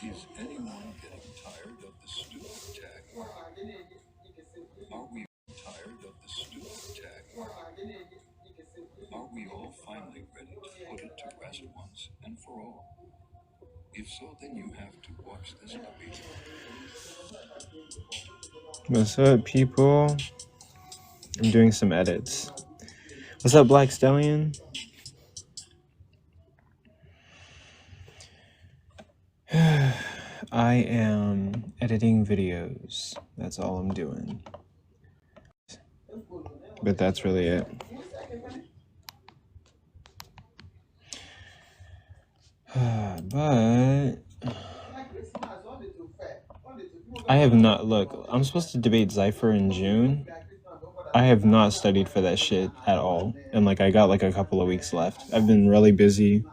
Is anyone getting tired of the stupid tag market? Are we tired of the stupid tag market? Are we all finally ready to put it to rest once and for all? If so, then you have to watch this debate. What's up, people? I'm doing some edits. What's up, Black Stallion? I am editing videos. That's all I'm doing. But that's really it. But I have not, look, I'm supposed to debate Zypher in June. I have not studied for that shit at all. And like I got like a couple of weeks left. I've been really busy.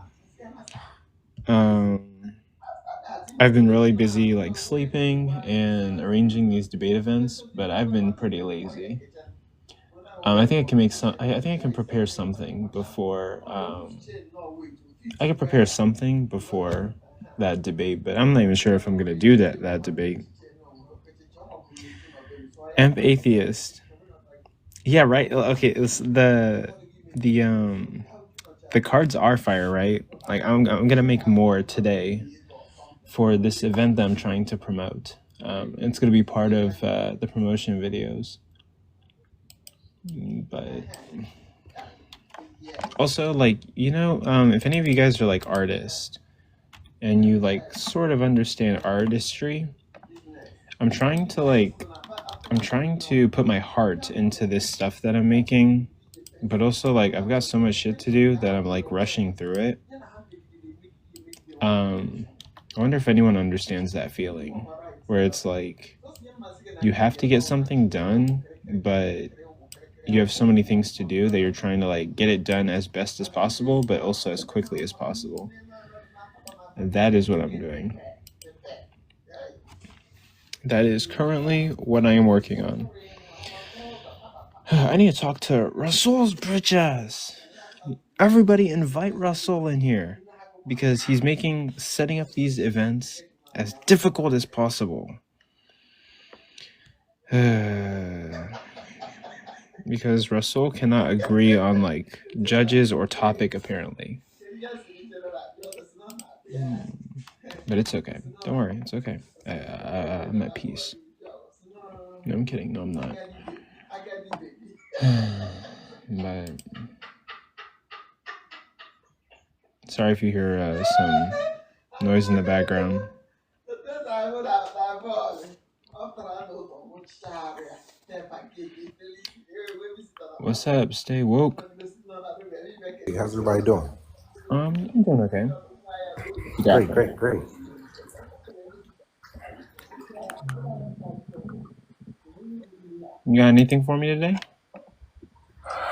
I've been really busy like sleeping and arranging these debate events, but I've been pretty lazy. I think I can make some. I think I can prepare something before. I can prepare something before that debate, but I'm not even sure if I'm gonna do that debate. Amp atheist. Yeah, right. Okay, it's the cards are fire, right? Like I'm gonna make more today for this event that I'm trying to promote. It's gonna be part of the promotion videos. But also, like, you know, if any of you guys are like artists and you like sort of understand artistry, I'm trying to put my heart into this stuff that I'm making, but also like I've got so much shit to do that I'm like rushing through it. I wonder if anyone understands that feeling where it's like you have to get something done, but you have so many things to do that you're trying to like get it done as best as possible, but also as quickly as possible. And that is what I'm doing. That is currently what I am working on. I need to talk to Russell's bridges. Everybody invite Russell in here because he's setting up these events as difficult as possible. Because Russell cannot agree on like judges or topic apparently. But it's okay. Don't worry, it's okay. I'm at peace. No, I'm kidding. No, I'm not. But sorry if you hear some noise in the background. What's up? Stay woke. Hey, how's everybody doing? I'm doing okay. Great. You got anything for me today?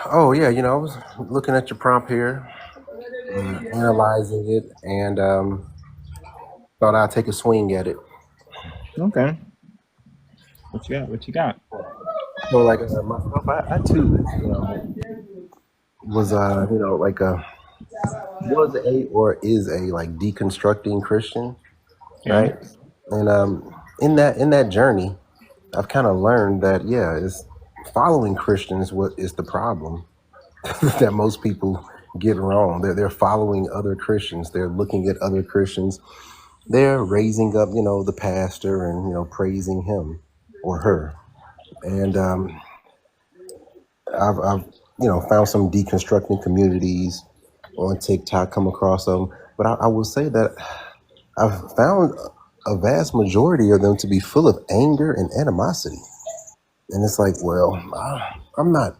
Oh yeah, I was looking at your prompt here, analyzing it, and thought I'd take a swing at it. Okay. What you got? So like myself, I too, was like was a or is a like deconstructing Christian, right? And in that journey, I've kind of learned that it's following Christians what is the problem that most people get wrong. They're following other Christians. They're looking at other Christians. They're raising up, the pastor and praising him or her. And I've found some deconstructing communities on TikTok, come across them. But I will say that I've found a vast majority of them to be full of anger and animosity. And it's like, well, I'm mad,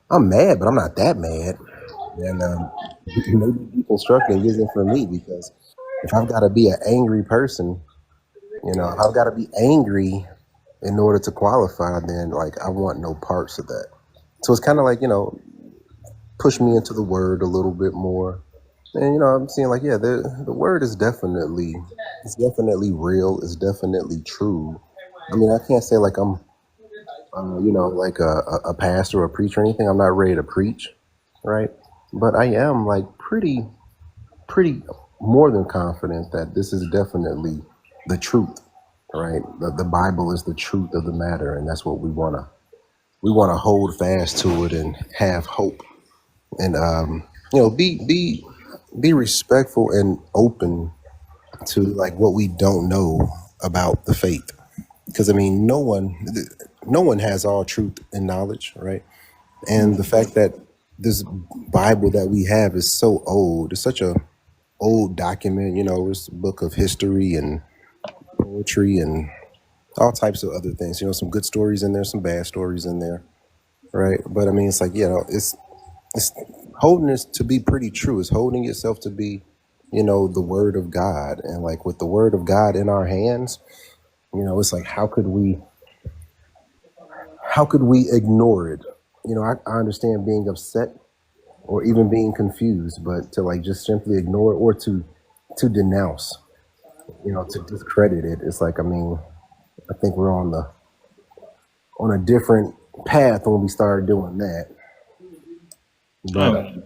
but I'm not that mad. And maybe deconstructing isn't for me, because if I've got to be an angry person, I've got to be angry in order to qualify, then like I want no parts of that. So it's kind of like, push me into the word a little bit more. And, I'm seeing like, the word is definitely real. It's definitely true. I mean, I can't say like I'm like a pastor or a preacher or anything. I'm not ready to preach, right? But I am like pretty more than confident that this is definitely the truth, right? The Bible is the truth of the matter, and that's what we wanna hold fast to it and have hope, and be respectful and open to like what we don't know about the faith, because I mean no one has all truth and knowledge, right? And the fact that this Bible that we have is so old, it's such a old document, it's a book of history and poetry and all types of other things, some good stories in there, some bad stories in there, right? But I mean, it's like, it's holding this to be pretty true. It's holding itself to be, the word of God. And like with the word of God in our hands, it's like how could we ignore it? I understand being upset or even being confused, but to like just simply ignore it or to denounce, to discredit it, it's like, I mean, I think we're on a different path when we start doing that. But Um,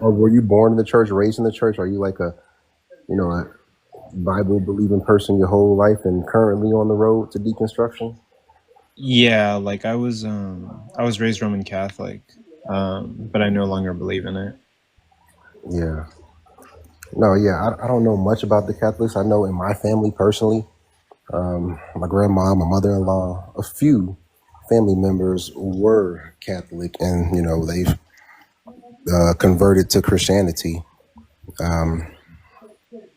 or were you born in the church, raised in the church? Are you like a Bible believing person your whole life and currently on the road to deconstruction? yeah, like I was raised Roman Catholic, but I no longer believe in it. Yeah. No, yeah, I don't know much about the Catholics. I know in my family personally, my grandma, my mother-in-law, a few family members were Catholic, and they've converted to Christianity. Um,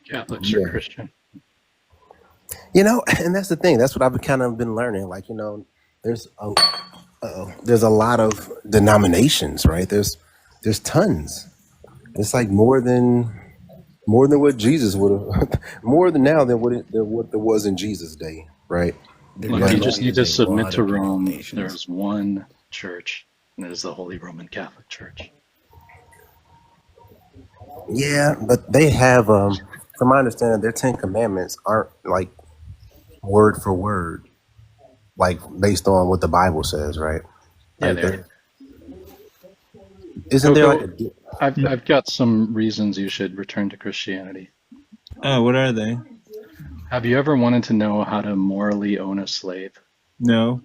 Catholics or yeah, Christian. and that's the thing. That's what I've kind of been learning. Like, there's there's a lot of denominations, right? There's tons. It's like more than what Jesus would have, more than now than what there was in Jesus' day, right? There Look, you But just definitely need is to a submit lot to of Rome. denominations. There's one church, and it is the Holy Roman Catholic Church. yeah, but they have, from my understanding, their Ten Commandments aren't like word for word, like based on what the Bible says, right? Yeah, Like, they are. isn't there like Coco, a I've got some reasons you should return to Christianity. What are they? Have you ever wanted to know how to morally own a slave? No.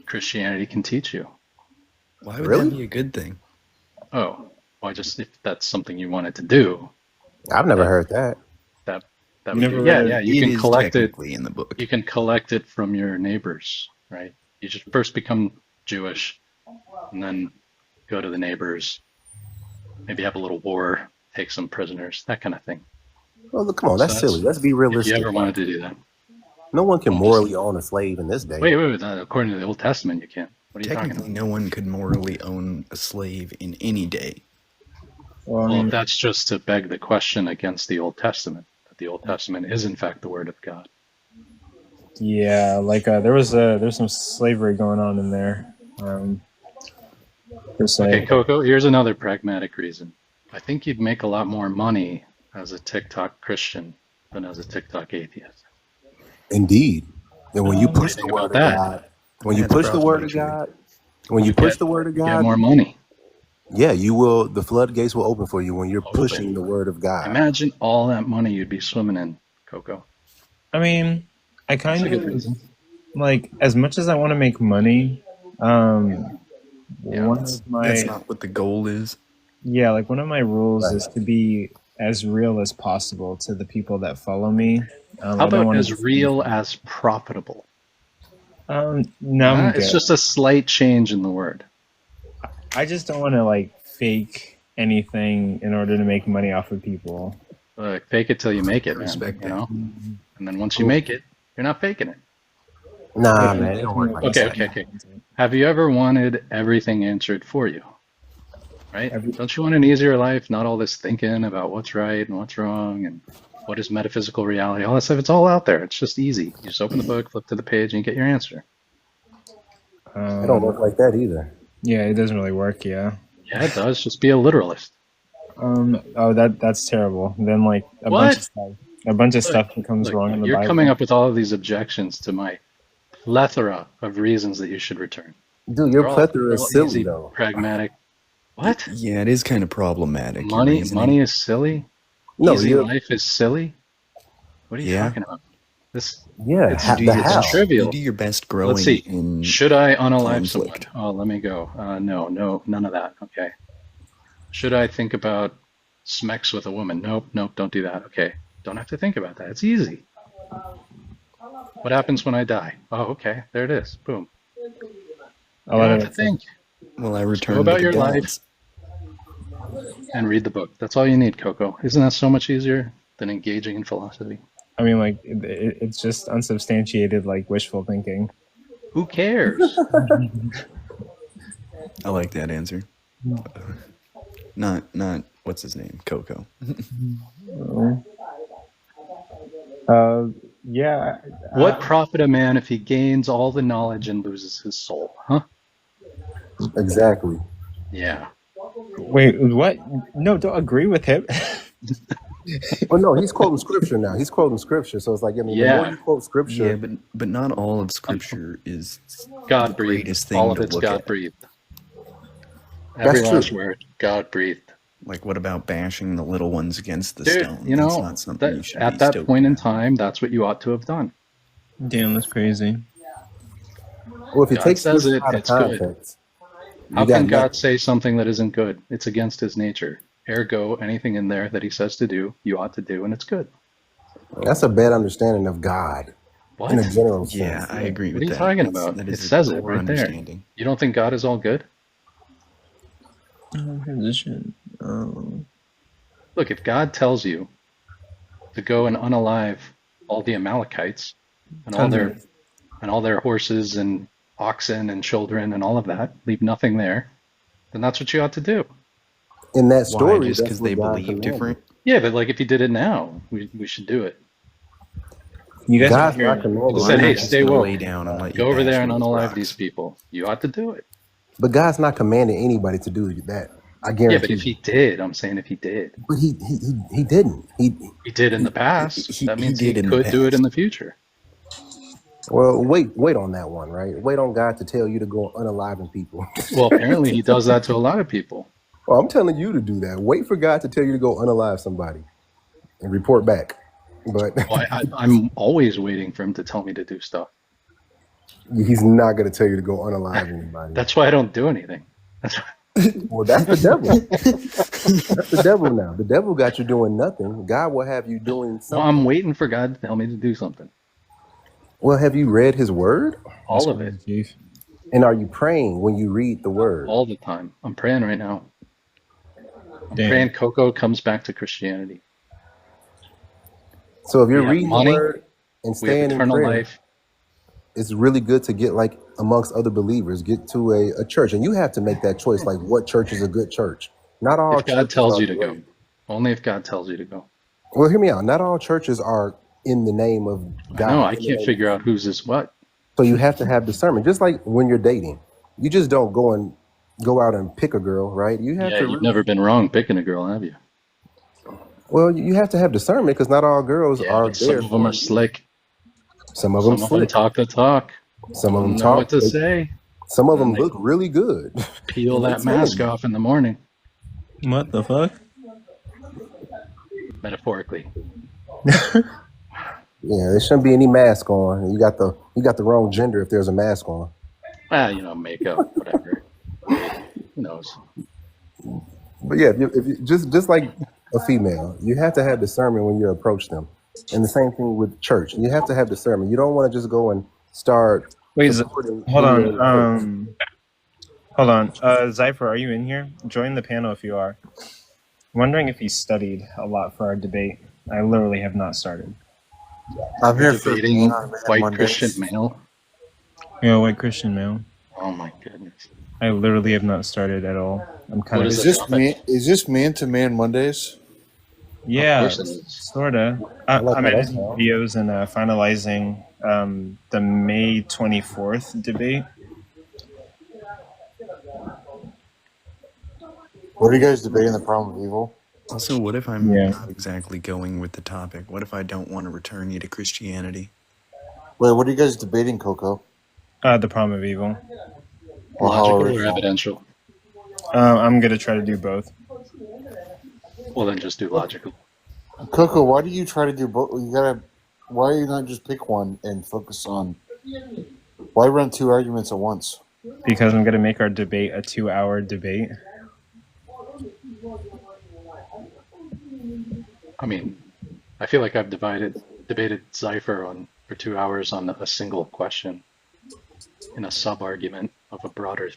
Christianity can teach you. Why would that really? be a good thing? Oh, well, just if that's something you wanted to do, I've never that heard that. that that You would be never yeah, read? yeah. You It can is collect it. technically in the book. You can collect it from your neighbors, right? You should first become Jewish, and then go to the neighbors, maybe have a little war, take some prisoners, that kind of thing. Well, look, come on, So that's silly. that's Let's be if you realistic. ever Like, wanted to do that. no one can Well, just morally own a slave in this day. wait. According to the Old Testament, you can't. What are you talking Technically, about? no one could morally own a slave in any day. Well, I Well, mean, that's just to beg the question against the Old Testament, that the Old Testament is in fact the Word of God. yeah, like there's some slavery going on in there, per Okay, se. Coco, here's another pragmatic reason. I think you'd make a lot more money as a TikTok Christian than as a TikTok atheist. Indeed. And when you What do you push the think word about of that? God, when you That's push the word probably of true. God, when you You push get the word of you get God, more money. yeah, you will. The floodgates will open for you when you're pushing Open. the word of God. Imagine all that money you'd be swimming in, Coco. I mean, I That's kind a good of reason. like, as much as I want to make money. Um, Yeah. one That's of that's my not what the goal is. Yeah, like one of my rules Right. is to be as real as possible to the people that follow me. How I don't about want to as just be. real as profitable? No, I'm It's good. just a slight change in the word. I just don't want to like fake anything in order to make money off of people. Fake it till you make it, man. Respect You that. know? And then once you Cool. make it, you're not faking it. Nah, Yeah, man, it don't work like Okay, that. okay, okay. Have you ever wanted everything answered for you? Right? Every, Don't you want an easier life? Not all this thinking about what's right and what's wrong and what is metaphysical reality, all that stuff. It's all out there. It's just easy. You just open the book, flip to the page, and you get your answer. It don't work like that either. yeah, it doesn't really work. Yeah. Yeah, it does. Just be a literalist. Oh, that's terrible. Then like What? a bunch of Look, stuff becomes look, wrong in the you're coming Bible. up with all of these objections to my plethora of reasons that you should return. Dude, your plethora They're is all silly easy, though. pragmatic. What? Yeah, it is kind of problematic, your Money reasoning. is silly? No, Easy you life is silly? What are you Yeah. talking about? This yeah, it's You do the your it's best. how. You trivial. do your best Let's growing see. in Should I unalive someone? conflict. Oh, let me go. No, none of that. Okay. Should I think about smex with a woman? Nope, don't do that. Okay. Don't have to think about that. It's easy. What happens when I die? Oh, okay. There it is. Boom. A You lot don't of have to it's think. Well, I Go return to about the your life gods. and read the book. That's all you need, Coco. Isn't that so much easier than engaging in philosophy? I mean, like it's just unsubstantiated, like wishful thinking. Who cares? I like that answer. Not what's his name? Coco. Yeah. What profit a man if he gains all the knowledge and loses his soul? Huh? Exactly. Yeah. Wait, what? No, don't agree with him. Well, no, he's quoting scripture now. He's quoting scripture, so it's like, I mean, the more Yeah. you quote scripture, Yeah, but not all of Scripture is God the breathed. greatest thing All of to it's look God at. breathed. Every That's last true. word, God breathed. Like, what about bashing the little ones against the Dude, stone? you That's know, not something you that should at be that stoked point in about. time, that's what you ought to have done. Damn, that's crazy. well, if you God take says scripture it, out of it's good. context, How you got can God nothing. say something that isn't good? It's against his nature. Ergo, anything in there that he says to do, you ought to do, and it's good. That's a bad understanding of God in a What? general Yeah, sense. I Yeah. agree What are with you that. talking about? That It is a says it poor right there. understanding. You don't think God is all good? Position. Look, if God tells you to go and unalive all the Amalekites and all their horses and oxen and children and all of that, leave nothing there, then that's what you ought to do. In that Why? story, Just that's because they what God believe commanded. different? Yeah, but like if you did it now, we should do it. You guys are God's not here. He commanding Well, I'm said, hey, not anybody just stay to gonna woke. lay down and let you Go over bash there and me with unalive these rocks. people. You ought to do it. But God's not commanding anybody to do that. I Yeah, but guarantee if he you. did, I'm saying if he did. But he didn't. He did in the He, past. he, That he means he did in the could do it in past. the future. Well, wait on that one, right? Wait on God to tell you to go unaliving people. Well, apparently he does that to a lot of people. Well, I'm telling you to do that. Wait for God to tell you to go unalive somebody and report back. But Well, I'm always waiting for him to tell me to do stuff. he's not going to tell you to go unalive anybody. That's why I don't do anything. That's why. Well, that's the devil. That's the devil now. The devil got you doing nothing. God will have you doing Well, I'm something. waiting for God to tell me to do something. Well, have you read his word? All of it, Chief. And are you praying when you read the word? all the time. I'm praying right now. I'm Damn. praying Coco comes back to Christianity. So if you're We have reading the money. word and We have staying in eternal prayer, life. it's really good to get like amongst other believers, get to a church. And you have to make that choice, like what church is a good church. Not all If God churches tells are you to go. great. Only if God tells you to go. Well, hear me out. Not all churches are in the name of God. No, I in the can't name figure of- out whose is what. So you have to have discernment. Just like when you're dating. You just don't go out and pick a girl, right? You have Yeah, to you've really, never been wrong picking a girl, have you? well, you have to have discernment because not all girls Yeah, are but some there of them for are you. slick. Some of them Some of them slick. talk the talk. Some of them Know what talk. to say. Some of And them they look really good. peel And they that tell mask you. off in the morning, What the fuck? metaphorically. Yeah, there shouldn't be any mask on. You got the wrong gender if there's a mask on. Well, makeup, whatever. Who knows? But yeah, if you just like a female, you have to have discernment when you approach them. And the same thing with church. You have to have discernment. You don't want to just go and start Wait, supporting hold any on. other church. Hold on. Zypher, are you in here? Join the panel if you are. I'm wondering if he studied a lot for our debate. I literally have not started. I'm here for Debating Man white Mondays. Christian male. Yeah, white Christian male. Oh my goodness. I literally have not started at all. I'm kind What of is Is the this topic? Is this Man to Man Mondays? yeah, Of course it is. sorta. I like I'm how that editing sounds. videos and finalizing the May 24th debate. What are you guys debating? The problem of evil? Also, what if I'm Yeah. not exactly going with the topic? What if I don't want to return you to Christianity? Wait, what are you guys debating, Coco? The problem of evil. Or how Logical or original? evidential? I'm gonna try to do both Well, then just do logical. Coco, why do you try to do both? Why are you not just pick one and focus on? Why run two arguments at once? because I'm gonna make our debate a 2-hour debate. I mean, I feel like I've debated Cypher for 2 hours on a single question in a sub-argument of a broader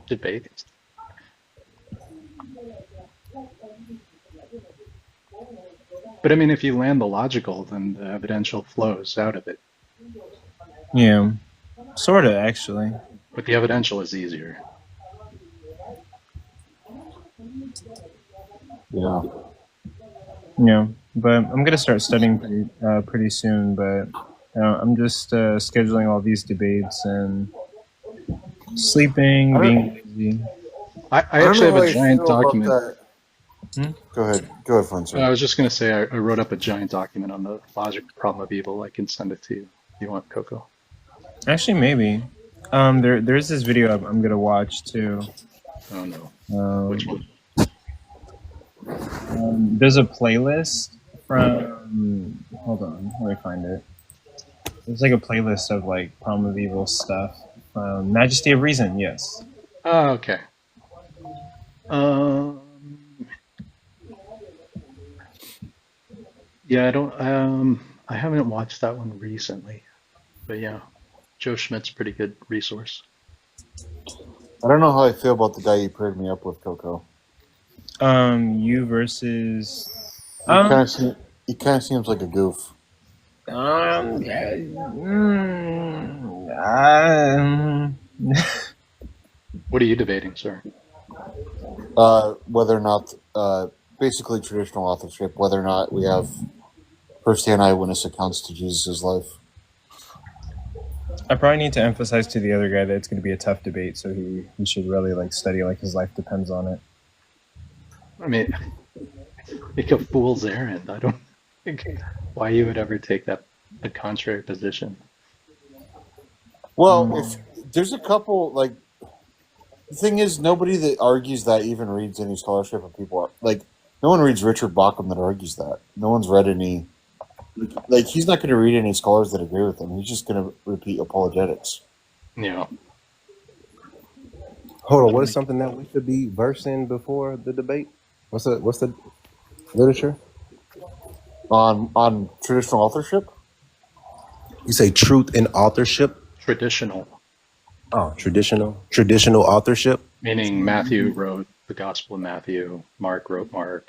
debate. But I mean, if you land the logical, then the evidential flows out of it. Yeah, sort of actually. But the evidential is easier. Yeah. Yeah, but I'm gonna start studying pretty soon. But I'm just scheduling all these debates and sleeping, being lazy. I don't actually know have how a I giant feel about document. that. Hmm? Go ahead, Fonso. I was just going to say I wrote up a giant document on the logic problem of evil. I can send it to you if you want, Coco. Actually, maybe. There's this video I'm gonna watch too. Oh no. Um, Which one? There's a playlist from. Hold on, let me find it. There's like a playlist of like Problem of Evil stuff from Majesty of Reason. Yes. Oh, okay. Yeah, I haven't watched that one recently, but yeah, Joe Schmidt's a pretty good resource. I don't know how I feel about the guy you paired me up with, Coco. You versus. He kind of seems like a goof. Yeah, What are you debating, sir? Whether or not, basically traditional authorship, whether or not we have first-hand eyewitness accounts to Jesus' life. I probably need to emphasize to the other guy that it's going to be a tough debate, so he should really like study, like his life depends on it. I mean, make a fool's errand. I don't think why you would ever take the contrary position. Well, if there's a couple, like, the thing is, nobody that argues that even reads any scholarship of people. Like, no one reads Richard Bauckham that argues that. No one's read any. Like, he's not going to read any scholars that agree with him. He's just going to repeat apologetics. Yeah. Hold on, what is something that we should be versed in before the debate? What's the literature? On traditional authorship? You say truth in authorship? Traditional, Oh, traditional authorship. meaning Matthew wrote the Gospel of Matthew, Mark wrote Mark,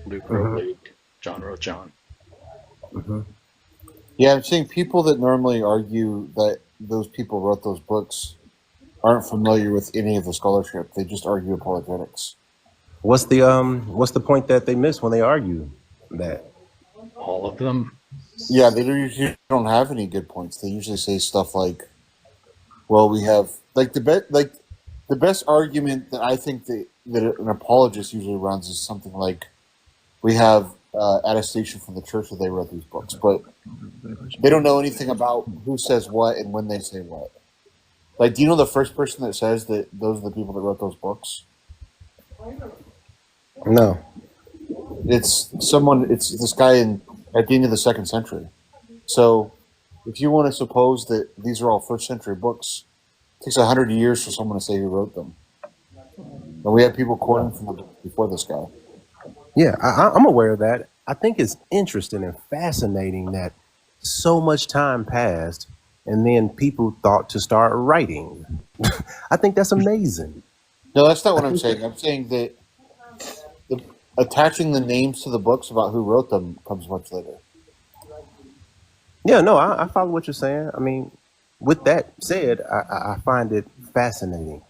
Luke wrote Luke, John wrote John. Yeah, I'm saying people that normally argue that those people wrote those books aren't familiar with any of the scholarship. They just argue apologetics. What's the point that they miss when they argue that? All of them. Yeah, they usually don't have any good points. They usually say stuff like, "Well, we have the best argument that I think that an apologist usually runs is something like, we have attestation from the church that they wrote these books, but they don't know anything about who says what and when they say what. Like, do you know the first person that says that those are the people that wrote those books? No. It's this guy at the end of the 2nd century. So if you want to suppose that these are all 1st century books, it takes 100 years for someone to say who wrote them. And we have people quoting from the book before this guy. Yeah, I'm aware of that. I think it's interesting and fascinating that so much time passed and then people thought to start writing. I think that's amazing. No, that's not what I'm saying. I'm saying that attaching the names to the books about who wrote them comes much later. Yeah, no, I follow what you're saying. I mean, with that said, I find it fascinating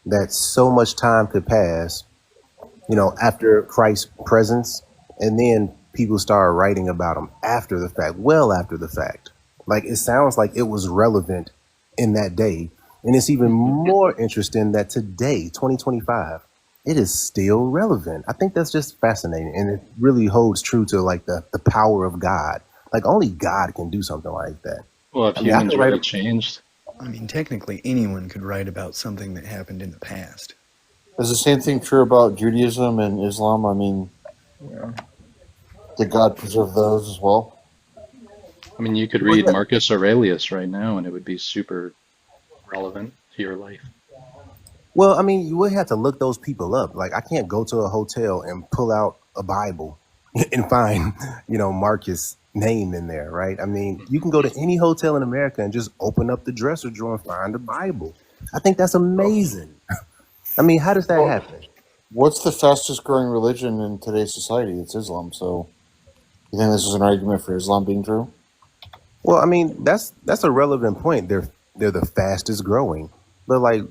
that so much time could pass, after Christ's presence, and then people started writing about him after the fact, well after the fact. Like, it sounds like it was relevant in that day. And it's even more interesting that today, 2025, it is still relevant. I think that's just fascinating. And it really holds true to like the power of God. Like, only God can do something like that. Well, if I mean, I humans can write really a- changed, I mean, technically, anyone could write about something that happened in the past. Is the same thing true about Judaism and Islam? I mean, Yeah. did God preserve those as well? I mean, you could Well, read yeah. Marcus Aurelius right now, and it would be super relevant to your life. Well, I mean, you would have to look those people up. Like, I can't go to a hotel and pull out a Bible and find, Marcus' name in there, right? I mean, you can go to any hotel in America and just open up the dresser drawer and find a Bible. I think that's amazing. I mean, how does that Well, happen? what's the fastest growing religion in today's society? It's Islam. So, you think this is an argument for Islam being true? Well, I mean, that's a relevant point. They're the fastest growing, but like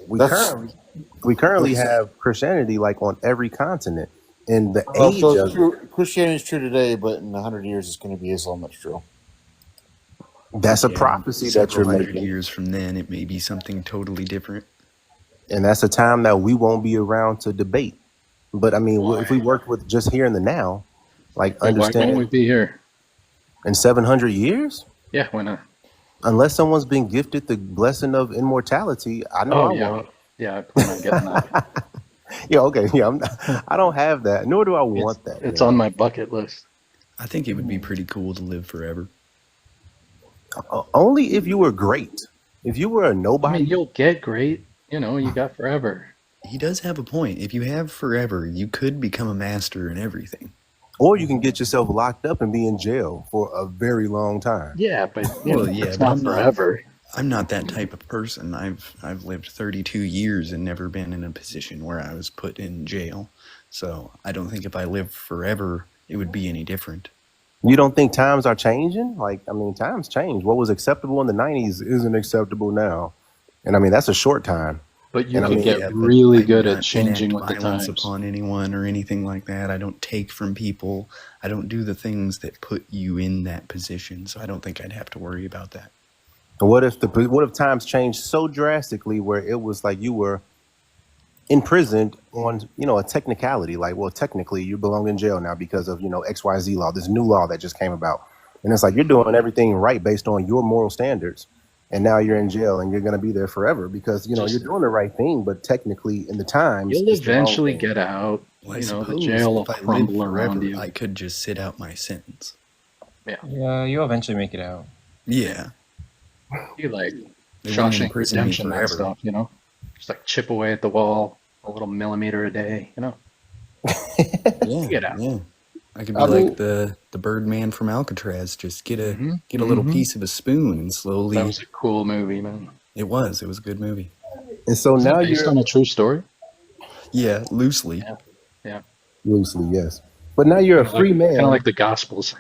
we That's currently we currently that's have Christianity like on every continent, and the well, so age it's of it. true. Christianity is true today, but in 100 years, it's going to be Islam. That's true. That's a Yeah, prophecy that several you're hundred making, years from then, it may be something totally different. and that's a time that we won't be around to debate. But I mean, if we Why? worked with just here and the now, like Why won't understand we be here? in 700 years, Yeah, why not? unless someone's been gifted the blessing of immortality, I know Oh, I yeah. won't. Yeah, I plan on getting that. Yeah, okay, yeah, I don't have that, nor do I It's want that. it's on my bucket list. I think it would be pretty cool to live forever. Only if you were great. If you were a I mean, nobody, you'll get great. You got forever. He does have a point. If you have forever, you could become a master in everything. or you can get yourself locked up and be in jail for a very long time. Yeah, but Well, yeah, it's but not forever. I'm not that type of person. I've lived 32 years and never been in a position where I was put in jail. So I don't think if I lived forever, it would be any different. You don't think times are changing? Like, I mean, times change. What was acceptable in the 90s isn't acceptable now. And I mean, that's a short time. But you And I could mean, get Yeah, but really I do good at not changing enact with the violence times. upon anyone or anything like that. I don't take from people. I don't do the things that put you in that position. So I don't think I'd have to worry about that. what if times changed so drastically where it was like you were imprisoned on, a technicality, like, well, technically you belong in jail now because of, XYZ law, this new law that just came about. And it's like you're doing everything right based on your moral standards. And now you're in jail and you're going to be there forever because, you're Just doing the right thing. But technically in the times, you'll it's the wrong eventually thing. get out. Well, I The suppose jail will if I lived crumble around forever, you. I could just sit out my sentence. Yeah, you'll eventually make it out. Yeah. You like They won't Shawshank imprison me Redemption that forever. stuff, just like chip away at the wall a little millimeter a day, Yeah, get out. yeah. I could be I like mean, the Birdman from Alcatraz. Just get a hmm little hmm piece of a spoon and That slowly. was a cool movie, man. It was a good movie. and so Is now that based you're on a true story? Yeah, loosely. Yeah, yeah. loosely, yes. But now you're a free Kind of man. like the Gospels.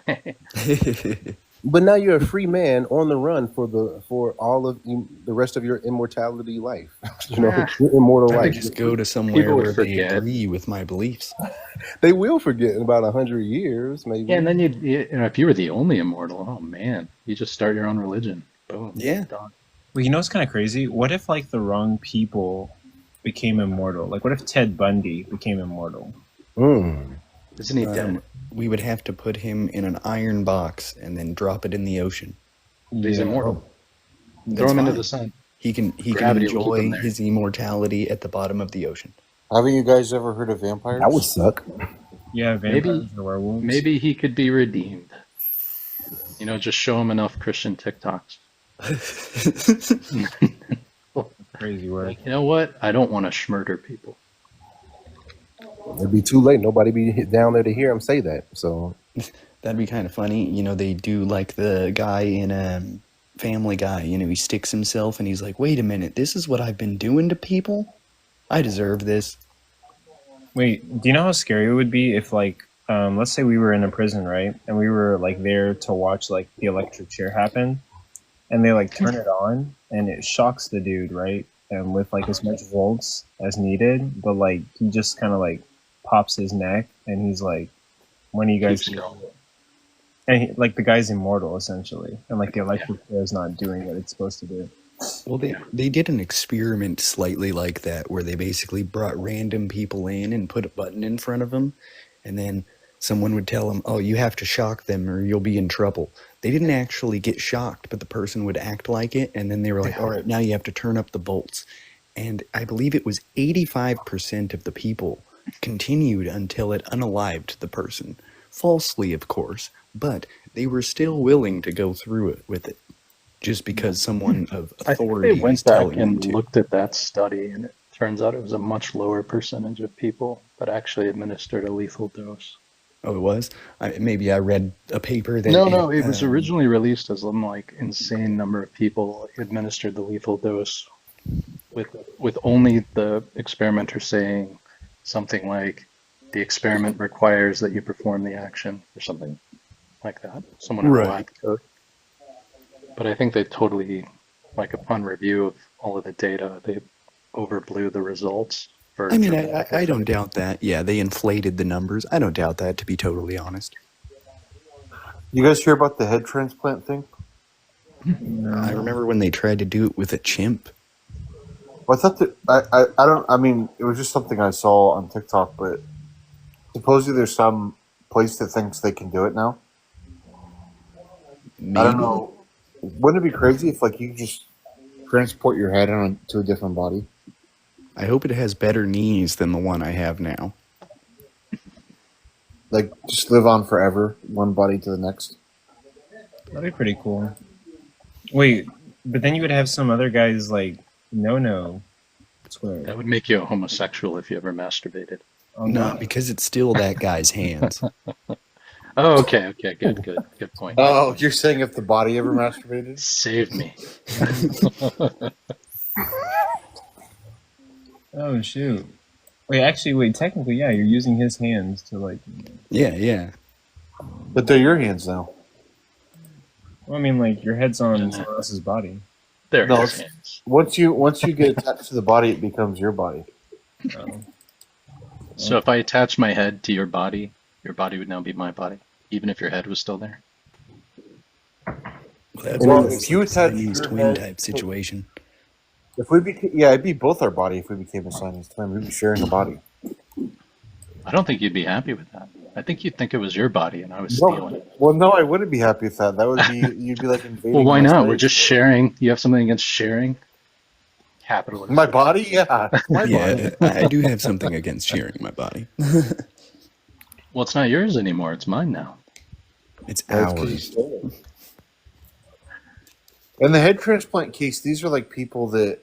But now you're a free man on the run for all of the rest of your immortality life. Ah, Your immortal I I could think life. just go to somewhere people would where they forget. agree with my beliefs. They will forget in about 100 years, Yeah, and maybe. then if you were the only immortal, oh man, you just start your own religion. Boom, Yeah. done. Well, it's kind of crazy. What if like the wrong people became immortal? Like, what if Ted Bundy became immortal? Mm. Isn't he dead? We would have to put him in an iron box and then drop it in the ocean. He's immortal. Throw That's him into fine. the sun. He can Gravity will keep him enjoy there. his immortality at the bottom of the ocean. Haven't you guys ever heard of That would vampires? suck. Yeah, Maybe vampires and werewolves. maybe he could be redeemed. Just show him enough Christian TikToks. Crazy word. Like, you know what? I don't want to schmurder people. It'd be too late. Nobody be down there to hear him say that. So That'd be kind of funny. They do like the guy in Family Guy. He sticks himself and he's like, wait a minute, this is what I've been doing to people? I deserve this. Wait, do you know how scary it would be if like let's say we were in a prison, right? And we were like there to watch like the electric chair happen, and they like turn it on and it shocks the dude, right? And with like as much volts as needed, but like he just kind of like pops his neck and he's like, when are you guys Keeps gonna going. do it? And like the guy's immortal essentially, and like the electric chair is not doing what it's supposed to do. Well, they did an experiment slightly like that where they basically brought random people in and put a button in front of them, and then someone would tell them, oh, you have to shock them or you'll be in trouble. They didn't actually get shocked, but the person would act like it, and then they were like, all right, now you have to turn up the volts. And I believe it was 85% of the people continued until it unalived the person. Falsely, of course, but they were still willing to go through it with it, just because someone of I think authority they was went back telling them and to. looked at that study, and it turns out it was a much lower percentage of people that actually administered a lethal dose. Oh, it was? Maybe I read a paper that... No, it was originally released as some like insane number of people administered the lethal dose, with only the experimenter saying something like, the experiment requires that you perform the action, or something like that. Someone wrote Right. the code. But I think they totally, like upon review of all of the data, they overblew the results. For I mean, dramatic I don't effect. doubt that. Yeah, they inflated the numbers. I don't doubt that, to be totally honest. You guys hear about the head transplant thing? I remember when they tried to do it with a chimp. Well, I thought that I don't. I mean, it was just something I saw on TikTok, but supposedly there's some place that thinks they can do it now. Maybe. I don't know. Wouldn't it be crazy if like you just transport your head to a different body? I hope it has better knees than the one I have now. Like just live on forever, one body to the next. That'd be pretty cool. Wait, but then you would have some other guys like, no. Swear. That would make you a homosexual if you ever masturbated. Oh, No, because it's still that guy's hands. Oh, okay, good point. Oh, you're saying if the body ever masturbated? Saved me. Oh, shoot. Wait, technically, yeah, you're using his hands to, like... Yeah. But they're your hands now. Well, I mean, like, your head's on someone else's body. There, No, his hands. Once you get attached to the body, it becomes your body. Oh. So if I attach my head to your body would now be my body, even if your head was still there. That's Well, almost if you like a attach Siamese your twin head type situation. If we became, yeah, it'd be both our body if we became a Siamese twin. We'd be sharing a body. I don't think you'd be happy with that. I think you'd think it was your body and I was stealing it. Well, no, I wouldn't be happy with that. That would be you'd be like invading. Well, why my not? space. We're just sharing. You have something against sharing? Capitalism. My body, yeah, my body. Yeah, I do have something against sharing my body. Well, it's not yours anymore. It's mine now. It's That's 'cause you ours. stole it. In the head transplant case, these are like people that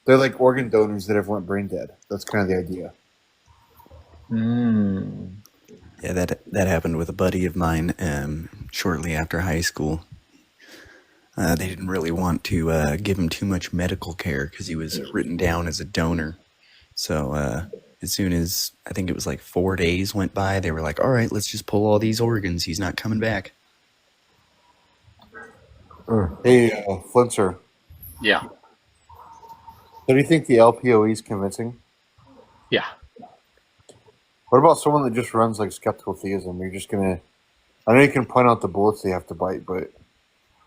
they're like organ donors that have went brain dead. That's kind of the idea. Yeah, that happened with a buddy of mine shortly after high school. They didn't really want to give him too much medical care because he was written down as a donor. So as soon as, I think it was like 4 days went by, they were like, all right, let's just pull all these organs. He's not coming back. Hey, Flintzer, Yeah. do you think the LPOE is convincing? Yeah. What about someone that just runs like skeptical theism? You're just gonna. I know you can point out the bullets they have to bite, but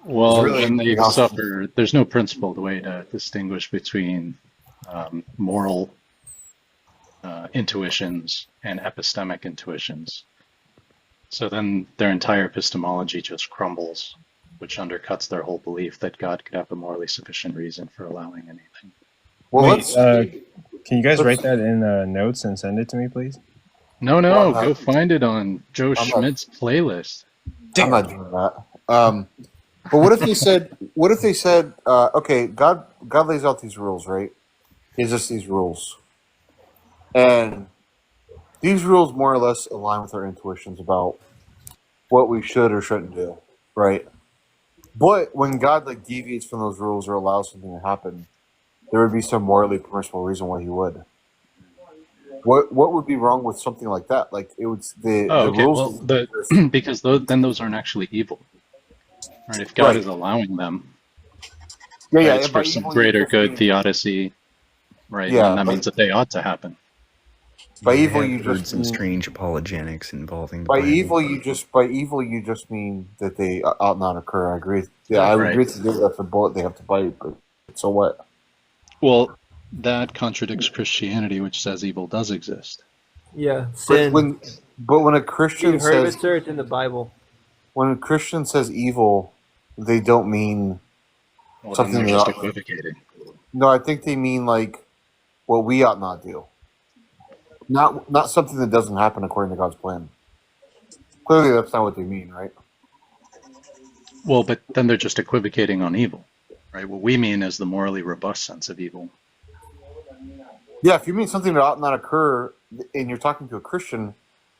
Well, It's really when they awesome. suffer, there's no principled way to distinguish between moral intuitions and epistemic intuitions. So then their entire epistemology just crumbles, which undercuts their whole belief that God could have a morally sufficient reason for allowing anything. well, Wait, let's. can you guys write that in notes and send it to me, please? No, Well, go find it on Joe I'm not- Schmidt's playlist. I'm not doing that. But what if they said? What if they said? Okay, God lays out these rules, right? He gives us these rules, and these rules more or less align with our intuitions about what we should or shouldn't do, right? But when God like deviates from those rules or allows something to happen, there would be some morally permissible reason why He would. What would be wrong with something like that? Like it would the Oh, okay. rules. Well, because then those aren't actually evil, right? If God Right. is allowing them, yeah, right, yeah. it's by for some evil, you greater just good mean- theodicy, right? Yeah, And that but- means that they ought to happen. By I evil, have you heard just some mean- strange apologetics involving the By Bible. evil, you just mean that they ought not occur. I agree. Yeah, I Right. agree to do that's a bullet they have to bite. But so what? Well, that contradicts Christianity, which says evil does exist. Yeah, But sin. when a Christian You heard of says it, sir? It's in the Bible. when a Christian says evil, they don't mean Well, then something they're they just ought. equivocating. No, I think they mean like what we ought not do. Not something that doesn't happen according to God's plan. Clearly, that's not what they mean, right? Well, but then they're just equivocating on evil, right? What we mean is the morally robust sense of evil. Yeah, if you mean something that ought not occur, and you're talking to a Christian,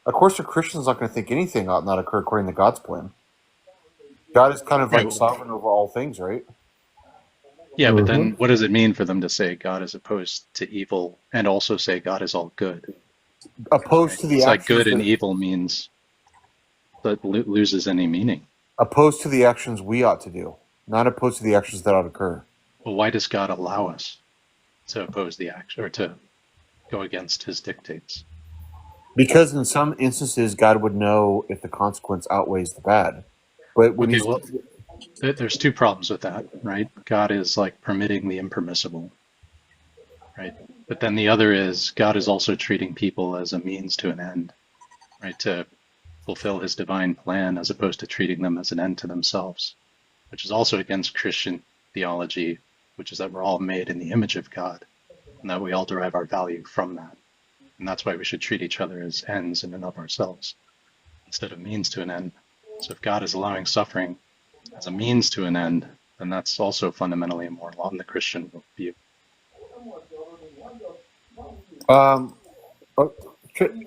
of course, a Christian's not going to think anything ought not occur according to God's plan. God is kind of Right. like sovereign over all things, right? Yeah, but then what does it mean for them to say God is opposed to evil and also say God is all good? Opposed to the It's like actions good and that, evil means that loses any meaning. opposed to the actions we ought to do, not opposed to the actions that ought to occur. Well, why does God allow us to oppose the action or to go against his dictates? Because in some instances, God would know if the consequence outweighs the bad. But when Okay, he's well, there's two problems with that, right? God is like permitting the impermissible, right? But then the other is God is also treating people as a means to an end, right? To fulfill his divine plan as opposed to treating them as an end to themselves, which is also against Christian theology, which is that we're all made in the image of God and that we all derive our value from that. And that's why we should treat each other as ends in and of ourselves instead of means to an end. So if God is allowing suffering as a means to an end, then that's also fundamentally immoral in the Christian view.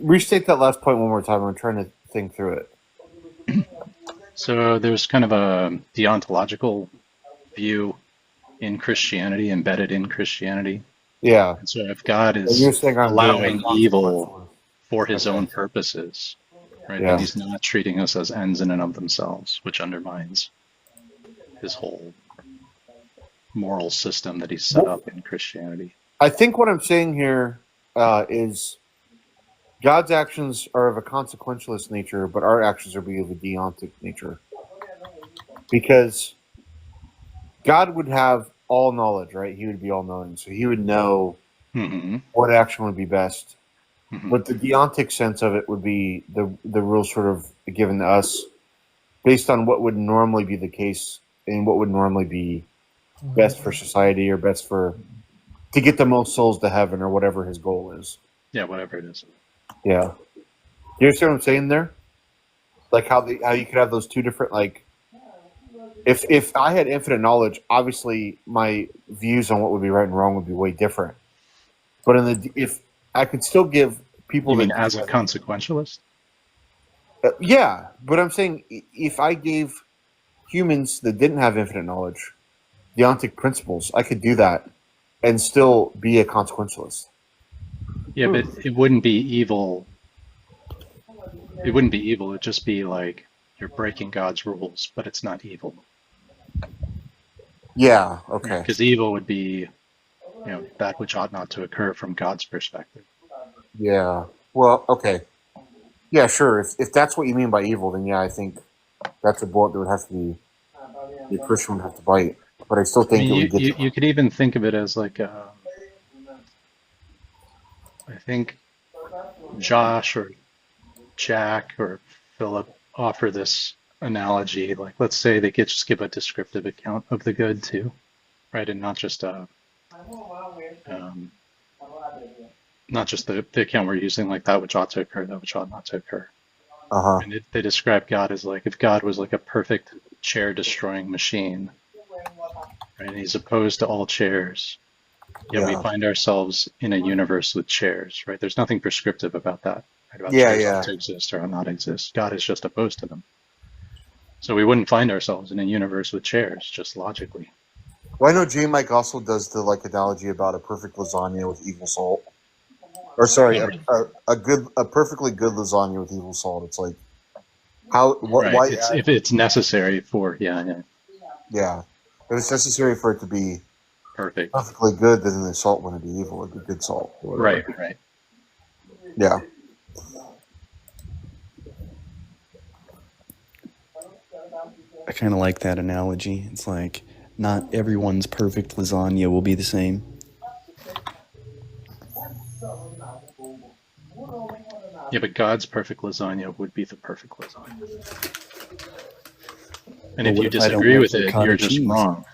restate that last point one more time. I'm trying to think through it. So there's kind of a deontological view in Christianity, embedded in Christianity. Yeah. And so if God And is you're saying I'm being allowing evil consequential. for his Okay. own purposes, right, Yeah. then he's not treating us as ends in and of themselves, which undermines his whole moral system that he's set up in Christianity. I think what I'm saying here is God's actions are of a consequentialist nature, but our actions are of a deontic nature. Because God would have all knowledge, right? He would be all knowing. So he would know what action would be best. But the deontic sense of it would be the real sort of given to us based on what would normally be the case and what would normally be best for society or best for to get the most souls to heaven or whatever his goal is. Yeah, whatever it is. Yeah. You understand what I'm saying there? Like how you could have those two different like if I had infinite knowledge, obviously my views on what would be right and wrong would be way different. But if I could still give people You mean that as a consequentialist? Yeah, but I'm saying if I gave humans that didn't have infinite knowledge deontic principles, I could do that and still be a consequentialist. Yeah, but it wouldn't be evil. It wouldn't be evil. It'd just be like you're breaking God's rules, but it's not evil. Yeah, okay. Because evil would be, that which ought not to occur from God's perspective. Yeah. Well, okay. Yeah, sure. If that's what you mean by evil, then yeah, I think that's a bullet that would have to be the Christian would have to bite. But I still think it would get. You could even think of it as like, I think Josh or Jack or Philip offer this analogy. Like, let's say they could just give a descriptive account of the good too, right? And not just the account we're using, like that which ought to occur, that which ought not to occur. And they describe God as like if God was like a perfect chair destroying machine, right? And he's opposed to all chairs. Yet we find ourselves in a universe with chairs, right? There's nothing prescriptive about that, right? About chairs ought to exist or not exist. God is just opposed to them. So we wouldn't find ourselves in a universe with chairs, just logically. Well, I know J. Mike also does the analogy about a perfect lasagna with evil salt. Or sorry, a perfectly good lasagna with evil salt. It's like why? If it's necessary for Yeah. If it's necessary for it to be perfectly perfectly good, then the salt wouldn't be evil. It'd be good salt. Right. Yeah. I kind of like that analogy. It's like not everyone's perfect lasagna will be the same. Yeah, but God's perfect lasagna would be the perfect lasagna. And Well, if what you if I don't disagree like with it, ricotta you're just cheese? wrong.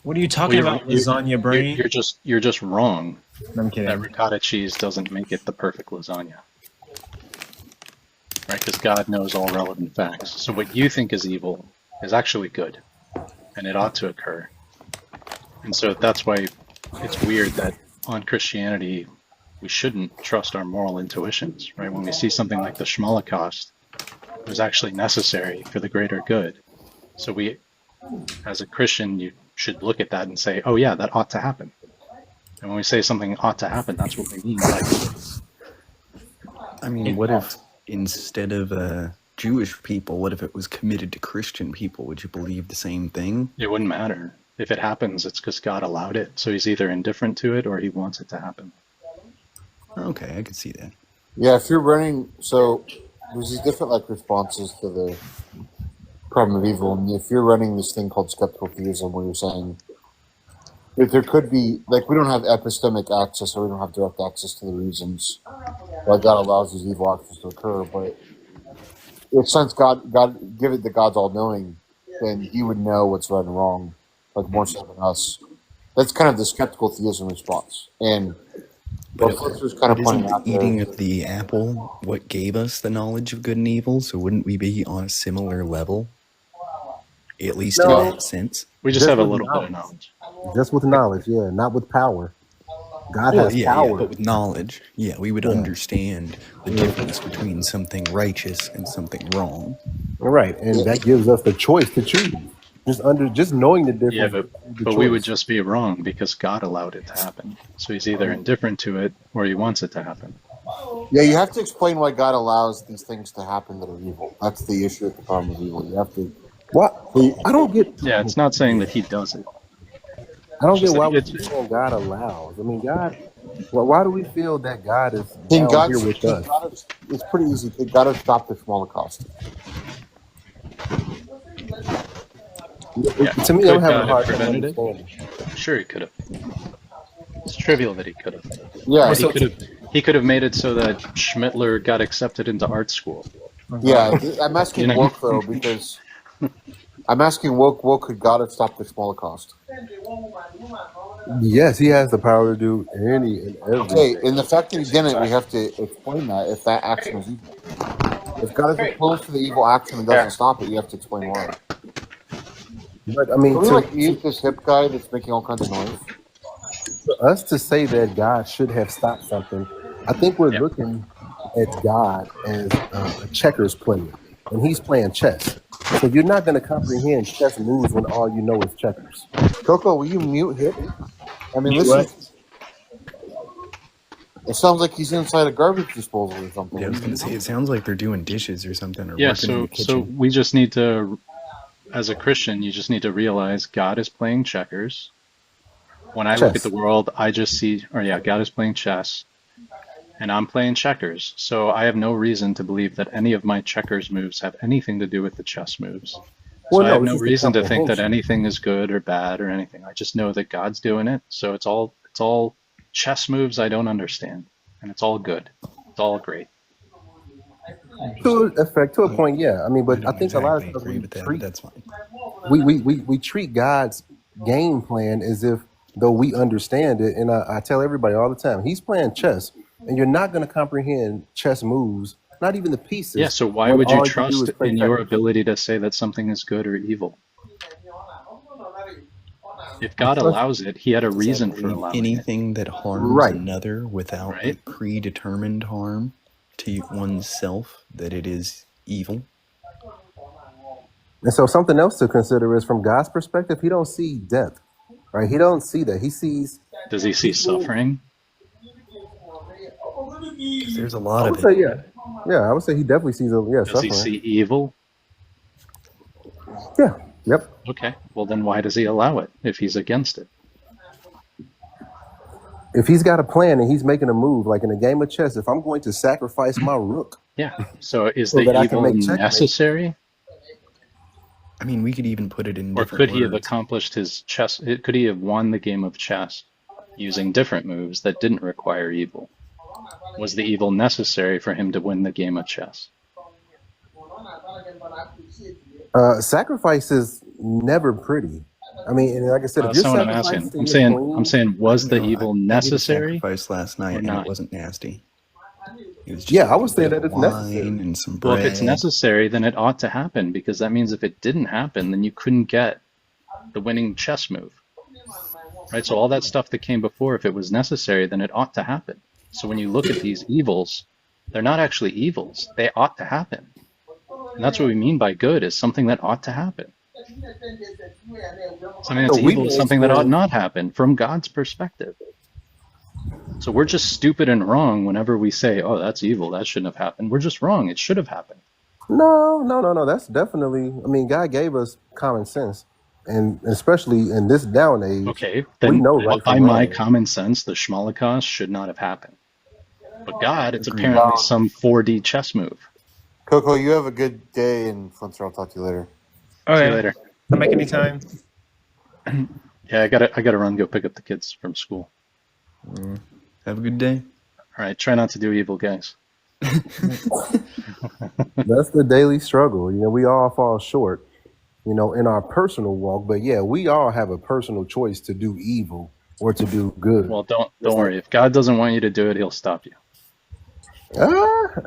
What are you Well, talking about, lasagna brain? you're just wrong. I'm That kidding. ricotta cheese doesn't make it the perfect lasagna, right? Because God knows all relevant facts. So what you think is evil is actually good, and it ought to occur. And so that's why it's weird that on Christianity we shouldn't trust our moral intuitions, right? When we see something like the Shmolokaust, it was actually necessary for the greater good. So we, as a Christian, you should look at that and say, oh yeah, that ought to happen. And when we say something ought to happen, that's what we mean by good. I mean, what if instead of Jewish people, what if it was committed to Christian people? Would you believe the same thing? It wouldn't matter. If it happens, it's because God allowed it. So he's either indifferent to it or he wants it to happen. Okay, I could see that. Yeah, if you're running, so there's these different like responses to the problem of evil, and if you're running this thing called skeptical theism, where you're saying that there could be, like, we don't have epistemic access, or we don't have direct access to the reasons why God allows these evil actions to occur, but since God, give it that God's all knowing, then He would know what's right and wrong, like more so than us. That's kind of the skeptical theism response, and But, what Flitzer's kind of isn't pointing out the there. eating of the apple what gave us the knowledge of good and evil? So wouldn't we be on a similar level? At least No. in that sense? We just Just have a with little bit of knowledge. knowledge. Just with knowledge, yeah, not with power. God Well, has yeah, power. but with knowledge, yeah, we would Yeah. understand the difference between something righteous and something wrong. Right, and that gives us the choice to choose. Just knowing the difference. Yeah, gives you the but we would choice. just be wrong because God allowed it to happen. So he's either indifferent to it or he wants it to happen. Yeah, you have to explain why God allows these things to happen that are evil. That's the issue with the problem of evil. You have to. What? I don't get. Yeah, it's not saying that he does it. I don't It's get just why that we keep saying God allows. I mean, God. Well, why do we feel that God is Can down God? here with us? It's pretty easy. God has stopped the Holocaust. Yeah. To me, Could I'm having God a have hard time prevented it? understanding. Sure, he could have. It's trivial that he could have. Yeah, He could have made it so that Schmittler got accepted into art school. yeah. I'm asking You know? woke though because I'm asking woke. Could God have stopped the Holocaust? Yes, He has the power to do any and Okay, everything. and the fact that He didn't, we have to explain that if that action is evil. If God is opposed to the evil action and doesn't stop it, you have to explain why. But I mean, Can we like mute this hip guy that's making all kinds of noise? for us to say that God should have stopped something, I think we're Yep. looking at God as a checkers player, and He's playing chess. So you're not going to comprehend chess moves when all you know is checkers. Coco, will you mute hip? I mean, Mute listen. what? It sounds like he's inside a garbage disposal or something. Yeah, I was going to say, it sounds like they're doing dishes or something, or Yeah, working in the kitchen. so we just need to, as a Christian, you just need to realize God is playing checkers. When I look at Chess. the world, I just see, God is playing chess, and I'm playing checkers. So I have no reason to believe that any of my checkers moves have anything to do with the chess moves. So Well, I have no, no it's just a reason to think that comprehension. anything is good or bad or anything. I just know that God's doing it. So it's all chess moves I don't understand, and it's all good. It's all great. To a point, yeah. I mean, but I don't think a lot of exactly times agree with that, but that's fine. we treat God's game plan as if though we understand it. And I tell everybody all the time, He's playing chess, and you're not going to comprehend chess moves, not even the pieces. Yeah, so why when would you all do trust is play in your checkers. ability to say that something is good or evil? If God allows it, he had a Does that reason for believe allowing it. anything that harms Right. another without Right. a predetermined harm to oneself, that it is evil? And so something else to consider is from God's perspective, He don't see death, right? He don't see that. He sees. Does he see suffering? 'Cause there's a lot I of would say, it. I would say He definitely sees Does suffering. he see evil? Yeah. Yep. Okay, well then why does he allow it if he's against it? If He's got a plan and He's making a move, like in a game of chess, if I'm going to sacrifice my rook, Yeah, so is So the that I can evil make checkmate. necessary? I mean, we could even put it in Or different could he have words. accomplished his chess? Could he have won the game of chess using different moves that didn't require evil? Was the evil necessary for him to win the game of chess? Sacrifice is never pretty. I mean, and like I said, if That's you're not what I'm asking. sacrificing I'm your saying, queen, was the No, evil I did a necessary sacrifice last night, or and not? it wasn't nasty. It was just yeah, I like a would say bit that of it's necessary. wine and some Well, if it's bread. necessary, then it ought to happen, because that means if it didn't happen, then you couldn't get the winning chess move, right? So all that stuff that came before, if it was necessary, then it ought to happen. So when you look at these evils, they're not actually evils. They ought to happen. And that's what we mean by good, is something that ought to happen. Something that's So we evil can is something that ought explain. not happen from God's perspective. So we're just stupid and wrong whenever we say, oh, that's evil, that shouldn't have happened. We're just wrong. It should have happened. No. That's definitely. I mean, God gave us common sense, and especially in this down age, Okay, we then know right by from my wrong. common sense, the Shmalakas should not have happened. But God, it's Agreed. apparently some 4D chess move. Coco, you have a good day, and Flinter, I'll talk to you later. See you Okay. later. Come back anytime. Yeah, I gotta run, go pick up the kids from school. Have a good day. All right, try not to do evil, guys. That's the daily struggle. You know, we all fall short. You know, in our personal walk, but yeah, we all have a personal choice to do evil or to do good. Well, don't worry. If God doesn't want you to do it, He'll stop you.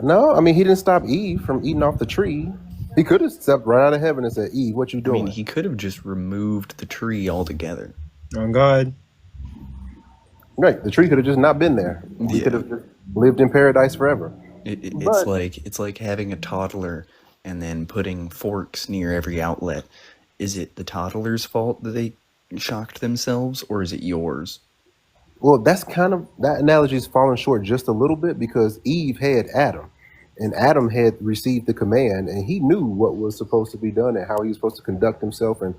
No, I mean, he didn't stop Eve from eating off the tree. He could have stepped right out of heaven and said, Eve, what you I doing? mean, he could have just removed the tree altogether. Oh God. Right, the tree could have just not been there. He Yeah. could have just lived in paradise forever. It's But like having a toddler and then putting forks near every outlet. Is it the toddler's fault that they shocked themselves, or is it yours? well, that's kind of that analogy is falling short just a little bit because Eve had Adam, and Adam had received the command, and he knew what was supposed to be done and how he was supposed to conduct himself and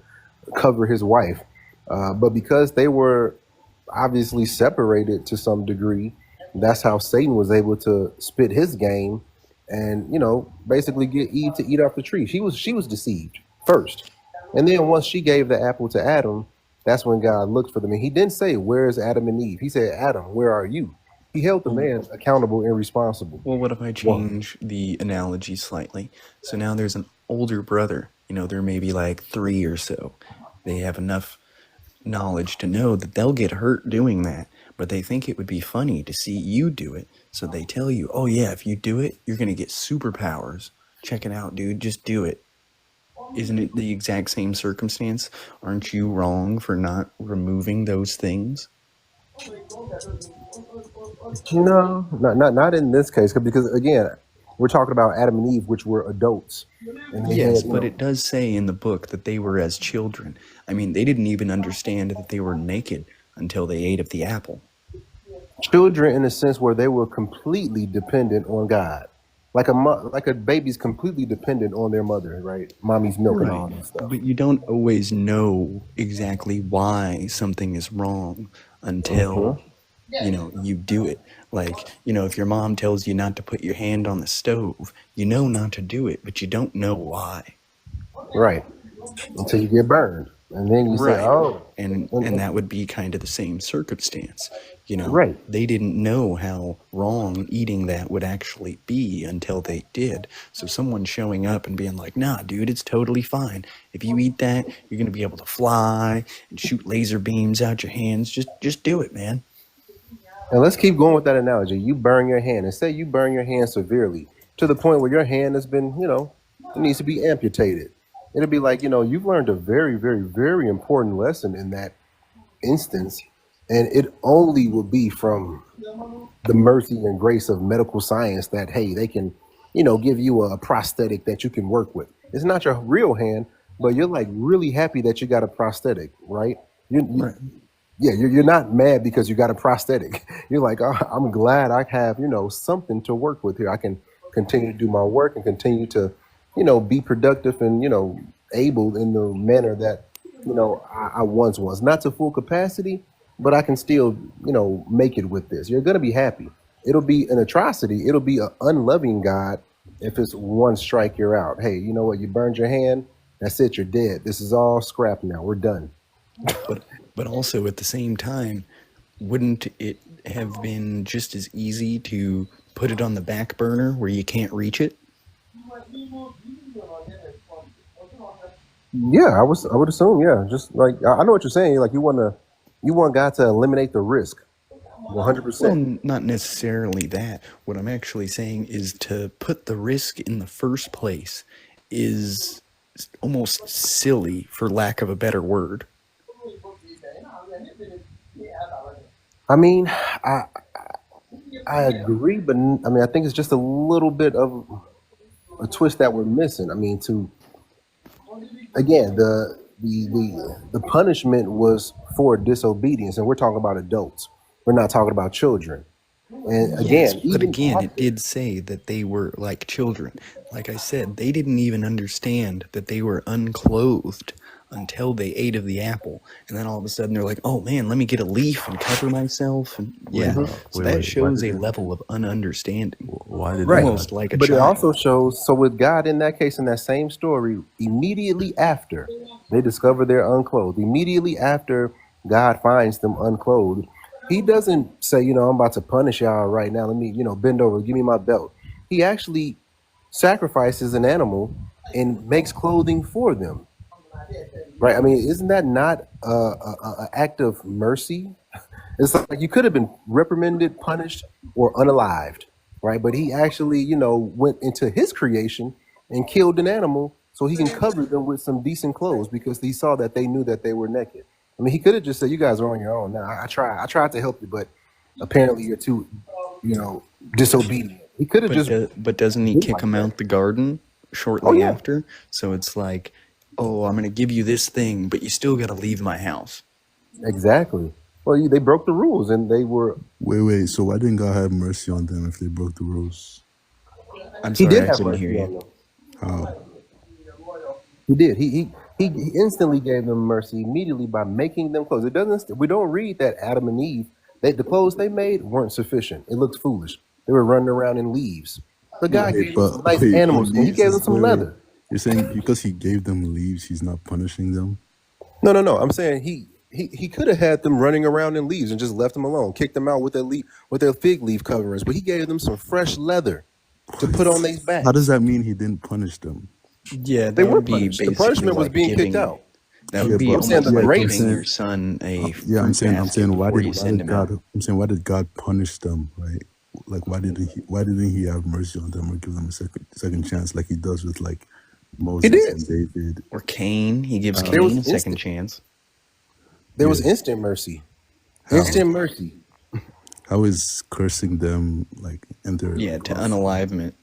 cover his wife. But because they were obviously separated to some degree, that's how Satan was able to spit his game and basically get Eve to eat off the tree. She was deceived first, and then once she gave the apple to Adam, that's when God looked for them. And he didn't say, "Where's Adam and Eve?" He said, "Adam, where are you?" He held the man accountable and responsible. Well, what if I Well, change the analogy slightly? So now there's an older brother. They're maybe like 3 or so. They have enough knowledge to know that they'll get hurt doing that, but they think it would be funny to see you do it. So they tell you, oh yeah, if you do it, you're going to get superpowers. Check it out, dude. Just do it. Isn't it the exact same circumstance? Aren't you wrong for not removing those things? not in this case, because again, we're talking about Adam and Eve, which were adults, and they Yes, had but it does say in the book that they were as children. I mean, they didn't even understand that they were naked until they ate of the apple. children in a sense where they were completely dependent on God. Like a baby's completely dependent on their mother, right? Mommy's milk and all Right. that stuff. But you don't always know exactly why something is wrong until, you do it. Like, if your mom tells you not to put your hand on the stove, you know not to do it, but you don't know why. Right. Until you get burned. And then you say, Right. oh, And that would be kind of the same circumstance. right. They didn't know how wrong eating that would actually be until they did. So someone showing up and being like, nah, dude, it's totally fine. If you eat that, you're going to be able to fly and shoot laser beams out your hands. Just do it, man. And let's keep going with that analogy. You burn your hand, and say you burn your hand severely to the point where your hand has been, it needs to be amputated. It'll be like, you've learned a very, very, very important lesson in that instance, and it only will be from the mercy and grace of medical science that, hey, they can, give you a prosthetic that you can work with. It's not your real hand, but you're like really happy that you got a prosthetic, right? Right. Yeah, you're not mad because you got a prosthetic. You're like, oh, I'm glad I have, something to work with here. I can continue to do my work and continue to, be productive and, able in the manner that, I once was. Not to full capacity, but I can still, make it with this. You're going to be happy. It'll be an atrocity. It'll be an unloving God if it's one strike, you're out. Hey, you know what? You burned your hand. That's it. You're dead. This is all scrap now. We're done. But also at the same time, wouldn't it have been just as easy to put it on the back burner where you can't reach it? Yeah, I would assume. Yeah, just like I know what you're saying. Like you want God to eliminate the risk, 100%. Well, not necessarily that. What I'm actually saying is to put the risk in the first place is almost silly, for lack of a better word. I mean, I agree, but I mean, I think it's just a little bit of a twist that we're missing. I mean, again, the punishment was for disobedience, and we're talking about adults. We're not talking about children. And Yes, again, but even again, it after, did say that they were like children. Like I said, they didn't even understand that they were unclothed until they ate of the apple. And then all of a sudden they're like, oh man, let me get a leaf and cover myself. And yeah, so that Why shows a did level of ununderstanding. why did right, Almost like a but it child. also shows. So with God, in that case, in that same story, immediately after they discover they're unclothed, immediately after God finds them unclothed, He doesn't say, I'm about to punish y'all right now. Let me, bend over, give me my belt. He actually sacrifices an animal and makes clothing for them. Right? I mean, isn't that not a act of mercy? It's like you could have been reprimanded, punished, or unalived, right? But he actually, went into his creation and killed an animal so he can cover them with some decent clothes because he saw that they knew that they were naked. I mean, he could have just said, "You guys are on your own." Now, I tried to help you, but apparently you're too, disobedient. He could have just, But doesn't he been kick like him that. out the garden Oh shortly yeah, after? So it's like, oh, I'm going to give you this thing, but you still got to leave my house. exactly. Well, they broke the rules and they were. wait, so why didn't God have mercy on them if they broke the rules? I'm He sorry, did I have couldn't hear mercy on you. them. How? He did. He instantly gave them mercy immediately by making them clothes. It doesn't. We don't read that Adam and Eve, the clothes they made weren't sufficient. It looked foolish. They were running around in leaves. But God Wait, gave them but some nice wait, animal skin. He leaves gave them is some wait. leather. You're saying because he gave them leaves, he's not punishing them? No, no, no. I'm saying he could have had them running around in leaves and just left them alone, kicked them out with their fig leaf coverings. But he gave them some fresh leather to put on their How does backs. that mean he didn't punish them? Yeah, They that were would be punished. The basically punishment was like being kicked giving. out. That Yeah, would be but I'm saying almost the yeah, like but I'm grace. giving saying your son a yeah, fruit I'm basket saying before you send him out. why did God punish them, right? Like why didn't he have mercy on them or give them a second chance like he does with like He Moses did. and David? Or Cain, he gives There Cain was a second instant. chance. There Yeah. was instant mercy. How? Instant mercy. How is cursing them like enter Yeah, like to off? unalivement.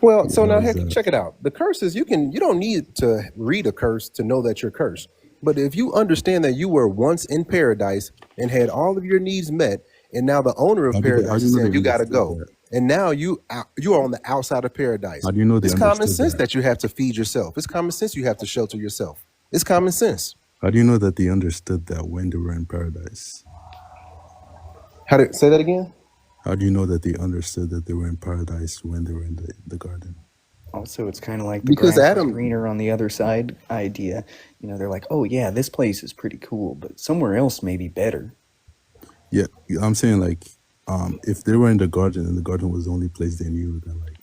Well, Yeah, so how now is that? check it out. The curses you don't need to read a curse to know that you're cursed. But if you understand that you were once in paradise and had all of your needs met, and now the owner of How paradise do you is know saying they you got to understood go, that? and now you are on the outside of paradise. How do you know they It's common understood sense that? that you have to feed yourself. It's common sense you have to shelter yourself. It's common sense. How do you know that they understood that when they were in paradise? How to say that again? How do you know that they understood that they were in paradise when they were in the garden? Also, it's kind of like the Because grass is Adam, greener on the other side idea. You know, they're like, oh yeah, this place is pretty cool, but somewhere else may be better. Yeah, I'm saying like, if they were in the garden and the garden was the only place they knew, then like,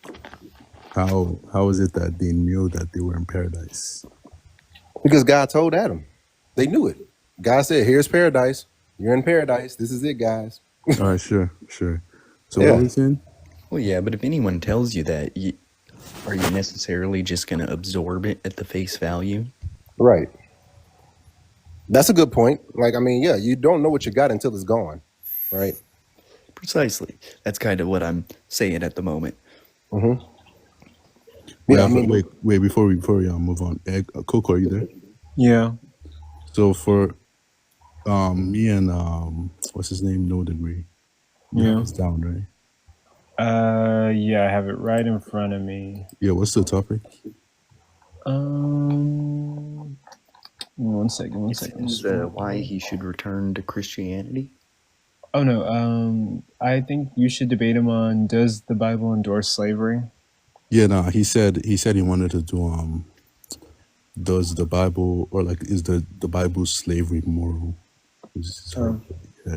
how is it that they knew that they were in paradise? because God told Adam, they knew it. God said, "Here's paradise. You're in paradise. This is it, guys." All right, sure. So what were Yeah, we saying? Well, yeah, but if anyone tells you that, are you necessarily just going to absorb it at the face value? right. That's a good point. Like, I mean, yeah, you don't know what you got until it's gone, right? Precisely. That's kind of what I'm saying at the moment. Mm-hmm. Wait, Yeah, I mean, wait. Before we move on, Coco, are you there? Yeah. So for me and what's his name? No degree. You have Yeah. this down, right? Yeah, I have it right in front of me. Yeah. What's the topic? One second. Is why he should return to Christianity? Oh no. I think you should debate him on, does the Bible endorse slavery? Yeah, no. He said he wanted to do does the Bible or like is the Bible slavery moral? Yeah.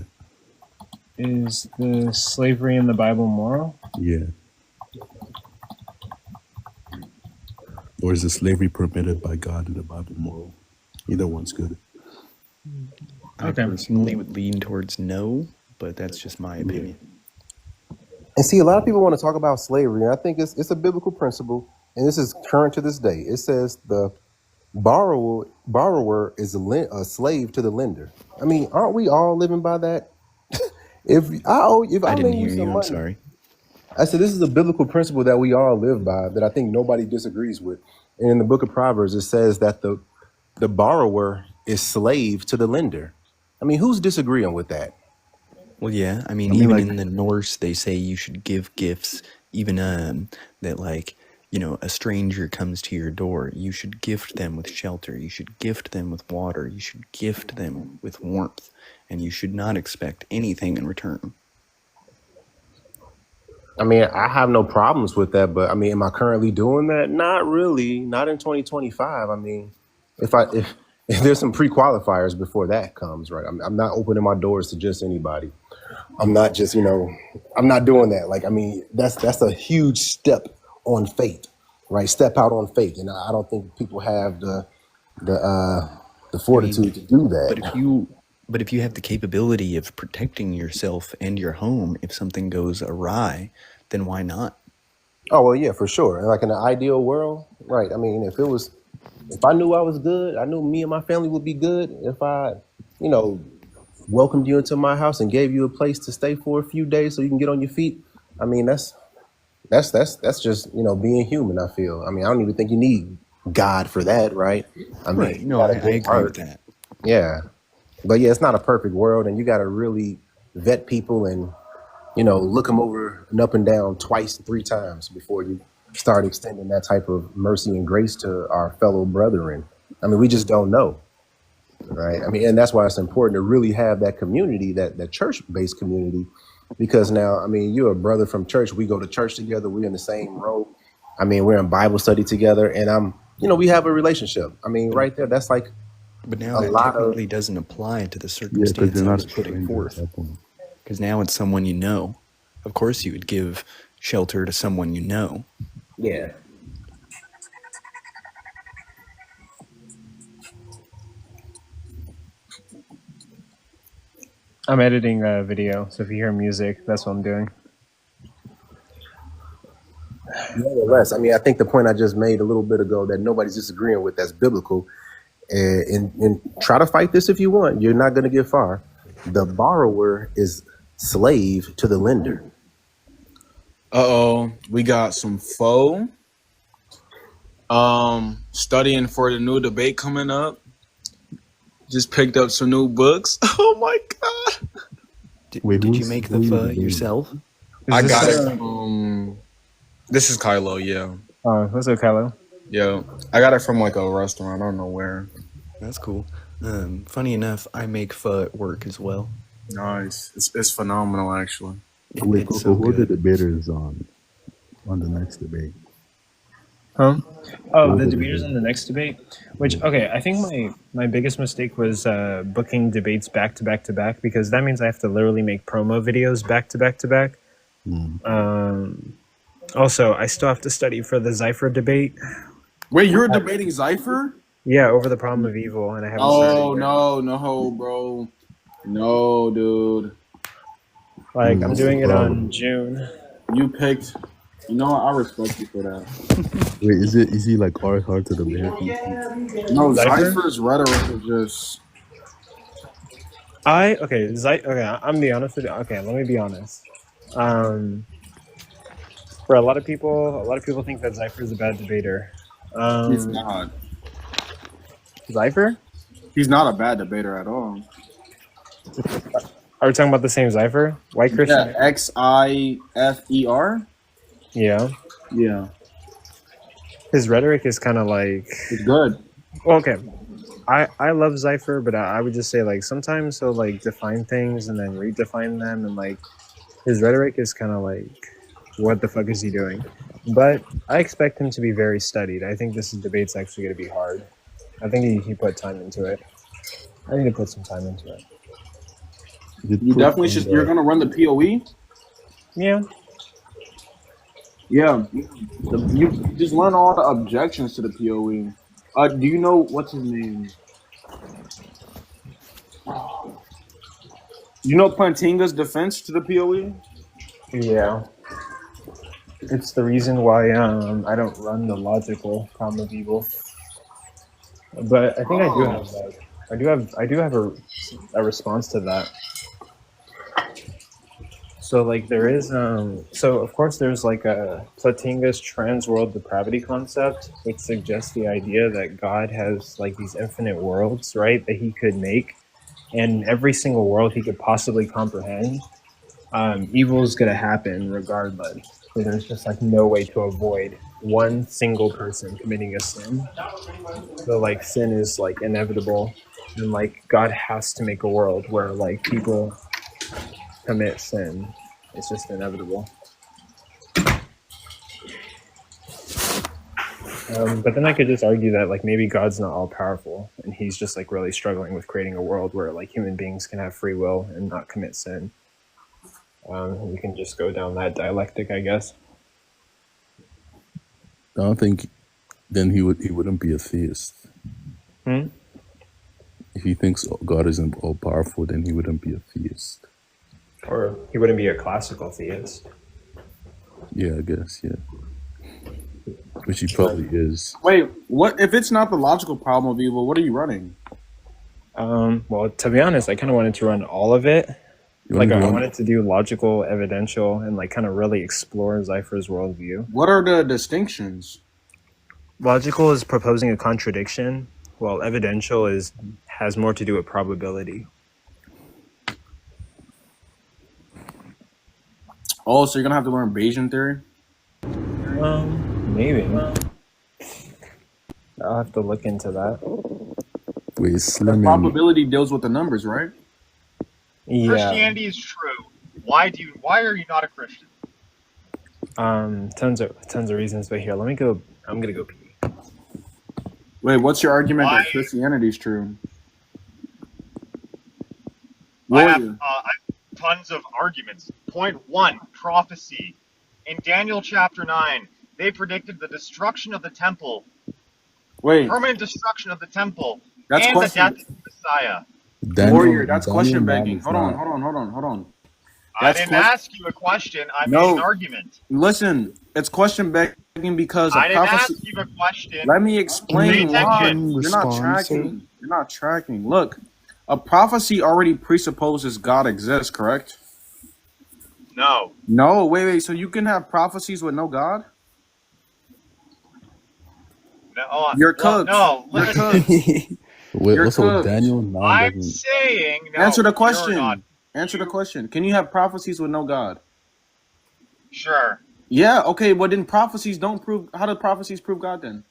Is the slavery in the Bible moral? Yeah. Or is the slavery permitted by God in the Bible moral? Either one's good. I Okay. personally would lean towards no, but that's just my opinion. And see, a lot of people want to talk about slavery, and I think it's a biblical principle, and this is current to this day. It says the borrower is a slave to the lender. I mean, aren't we all living by that? If I I didn't lend you hear some you. I'm money, sorry. I said this is a biblical principle that we all live by that I think nobody disagrees with. And in the book of Proverbs, it says that the borrower is slave to the lender. I mean, who's disagreeing with that? Well, yeah. I mean, I mean, even like- in the Norse, they say you should give gifts. Even that, like, you know, a stranger comes to your door, you should gift them with shelter. You should gift them with water. You should gift them with warmth, and you should not expect anything in return. I mean, I have no problems with that, but I mean, am I currently doing that? Not really. Not in 2025. I mean, if there's some pre-qualifiers before that comes, right? I'm not opening my doors to just anybody. I'm not just, I'm not doing that. Like, I mean, that's a huge step on faith, right? Step out on faith, and I don't think people have the fortitude to do But that. if you have the capability of protecting yourself and your home if something goes awry, then why not? Oh well, yeah, for sure. And like in the ideal world, right? I mean, if I knew I was good, I knew me and my family would be good. If I, welcomed you into my house and gave you a place to stay for a few days so you can get on your feet. I mean, that's just being human. I feel. I mean, I don't even think you need God for that, right? I mean, Right. you No, got I a good agree heart. with that. Yeah, but yeah, it's not a perfect world, and you got to really vet people and look them over and up and down twice, 3 times before you start extending that type of mercy and grace to our fellow brethren. I mean, we just don't know, right? I mean, and that's why it's important to really have that community, that church-based community, because now, I mean, you're a brother from church. We go to church together. We're in the same row. I mean, we're in Bible study together, and we have a relationship. I mean, right there, that's like But now a that lot of. technically doesn't apply to the Yeah, because circumstance they're I not was a putting stranger at forth. that point. Because now it's someone you know. Of course you would give shelter to someone you know. Yeah. I'm editing a video, so if you hear music, that's what I'm doing. Nevertheless, I mean, I think the point I just made a little bit ago that nobody's disagreeing with, that's biblical. And try to fight this if you want. You're not going to get far. The borrower is slave to the lender. We got some foe. Studying for the new debate coming up. Just picked up some new books. Oh my god! Wait, Did you who's- make who are the you pho debating? yourself? I got it from. This is Kylo. Yeah, What's up, Kylo? yeah. I got it from like a restaurant. I don't know where. That's cool. Funny enough, I make pho at work as well. Nice. It's phenomenal actually. Wait, It's Coco, so who are the good. debaters on the next debate? Huh? Oh, What the was it debaters again? in the next debate. Which, okay, I think my biggest mistake was booking debates back to back to back, because that means I have to literally make promo videos back to back to back. Also, I still have to study for the Cypher debate. Wait, you're debating Cypher? Yeah, over the problem of evil, and I haven't Oh started. no, bro. No, dude. Like, I'm What's doing the it problem? on June. You picked. You know what? I respect you for that. Wait, is he like hard to the debate? No, Cypher? Cypher's rhetoric is just. I'm be honest with you. Okay, let me be honest. For a lot of people think that Cypher is a bad debater. He's not. Cypher? He's not a bad debater at all. Are we talking about the same Cypher? White Christian? Yeah, Xifer. Yeah. Yeah, His rhetoric is kind of like. it's good. Well, okay. I love Cypher, but I would just say, like, sometimes he'll, like, define things and then redefine them, and, like, his rhetoric is kind of like, what the fuck is he doing? But I expect him to be very studied. I think this debate's actually going to be hard. I think he put time into it. I need to put some time into it. You definitely should. You're gonna run the POE. Yeah. Yeah, you just learn all the objections to the POE. Do you know what's his name? You know Plantinga's defense to the POE? Yeah. It's the reason why I don't run the logical problem of evil. But I think I do have that. I do have a response to that. So like there is so of course there's like a Platinga's trans-world depravity concept, which suggests the idea that God has like these infinite worlds, right, that he could make, and every single world he could possibly comprehend, evil is gonna happen regardless. So there's just like no way to avoid one single person committing a sin. So like sin is like inevitable, and like God has to make a world where like people commit sin. It's just inevitable. But then I could just argue that like maybe God's not all powerful, and he's just like really struggling with creating a world where like human beings can have free will and not commit sin. We can just go down that dialectic, I guess. I don't think then he wouldn't be a theist. If he thinks God isn't all powerful, then he wouldn't be a theist. Or he wouldn't be a classical theist. Yeah, I guess, yeah. Which he probably is. Wait, what if it's not the logical problem of evil? What are you running? Well, to be honest, I kind of wanted to run all of it. Like I wanted to do logical, evidential, and like kind of really explore Cypher's worldview. What are the distinctions? Logical is proposing a contradiction, while evidential has more to do with probability. Oh, so you're gonna have to learn Bayesian theory? Maybe. I'll have to look into that. Wait, The probability deals with the numbers, right? Yeah. Christianity is true. Why are you not a Christian? Tons of reasons, but here, let me go. I'm gonna go pee. Wait, what's your argument that Christianity is true? I have tons of arguments. Point 1, prophecy. In Daniel chapter 9, they predicted the destruction of the temple. Wait. Permanent destruction of the temple. That's and question. the death of the Messiah. Warrior, that's question begging. Hold on. I didn't ask you a question. I made an argument. Listen, it's question begging because I didn't ask you a question. Let me explain why. You're not tracking. You're not tracking. Look, a prophecy already presupposes God exists, correct? No. No, wait. So you can have prophecies with no God? No. You're cooked. No. You're cooked. Wait, You're also cooked. Daniel 9 I'm saying no. Answer the You're question. not. Answer the question. Can you have prophecies with no God? Sure. Yeah, okay, but then prophecies don't prove. How do prophecies prove God then?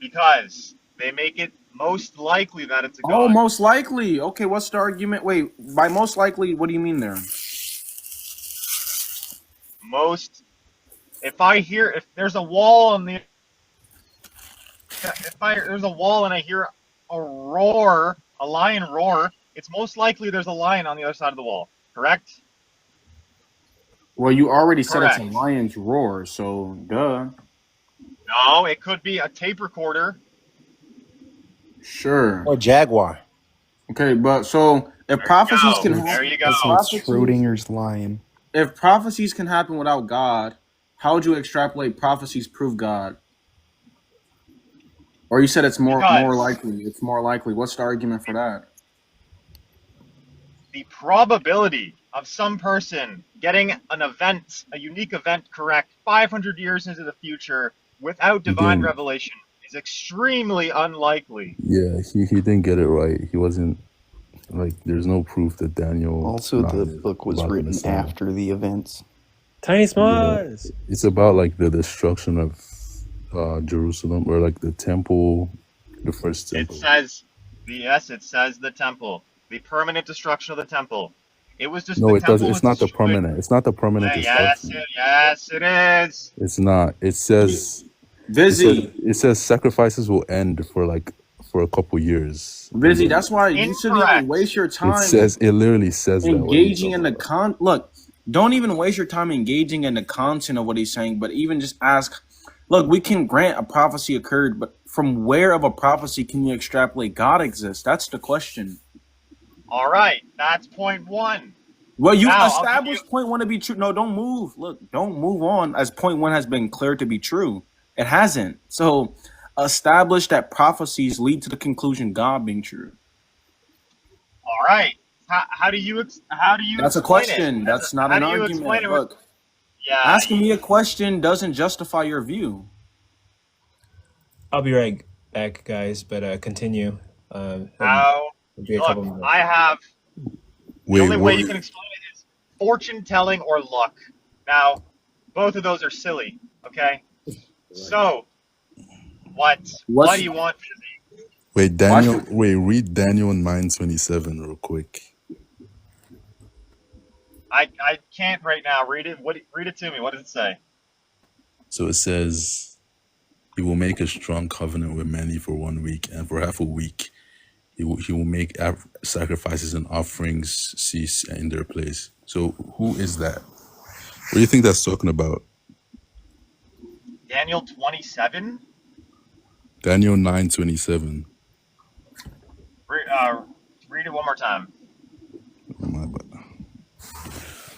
Because they make it most likely that it's a God. Oh, most likely. Okay, what's the argument? Wait, by most likely, what do you mean there? If there's a wall on the, there's a wall and I hear a roar, a lion roar, it's most likely there's a lion on the other side of the wall. Correct? Well, you already said Correct. it's a lion's roar, so duh. No, it could be a tape recorder. Sure. Or Jaguar. Okay, but so if prophecies can happen, there you go. Schrodinger's lion. If prophecies can happen without God, how would you extrapolate prophecies prove God? Or you said it's more likely. It's more likely. What's the argument for that? The probability of some person getting a unique event correct 500 years into the future without divine revelation is extremely unlikely. Yeah, he didn't get it right. He wasn't, like, there's no proof that Daniel... Also, the book was written after the events. Tiny Smalls! Yeah, it's about, like, the destruction of Jerusalem, or, like, the temple, the first temple. It says the temple. The permanent destruction of the temple. It was just no, it doesn't. It's not the permanent. It's not the permanent destruction. Yes, it is. It's not. It says. Vizzy. It says sacrifices will end for for a couple years. Busy. That's why you shouldn't even Incorrect. waste your time It literally says that. engaging in the look. Don't even waste your time engaging in the content of what he's saying, but even just ask. Look, we can grant a prophecy occurred, but from where of a prophecy can you extrapolate God exists? That's the question. All right, that's point one. Well, you Now, established point one to be true. No, don't move. Look, don't move on as point one has been declared to be true. It hasn't. So establish that prophecies lead to the conclusion God being true. All right. How do you That's a question. That's not an argument. Look, asking me a question doesn't justify your view. I'll be right back, guys, but continue. Now, look, I have the only way you can explain it is fortune telling or luck. Now, both of those are silly. Okay. So, what do you want? Wait, Daniel. Read Daniel 9:27 real quick. I can't right now. Read it. Read it to me. What does it say? So it says, "He will make a strong covenant with many for 1 week, and for half a week, he will make sacrifices and offerings cease in their place." So who is that? What do you think that's talking about? Daniel 27. Daniel 9:27. Read it one more time.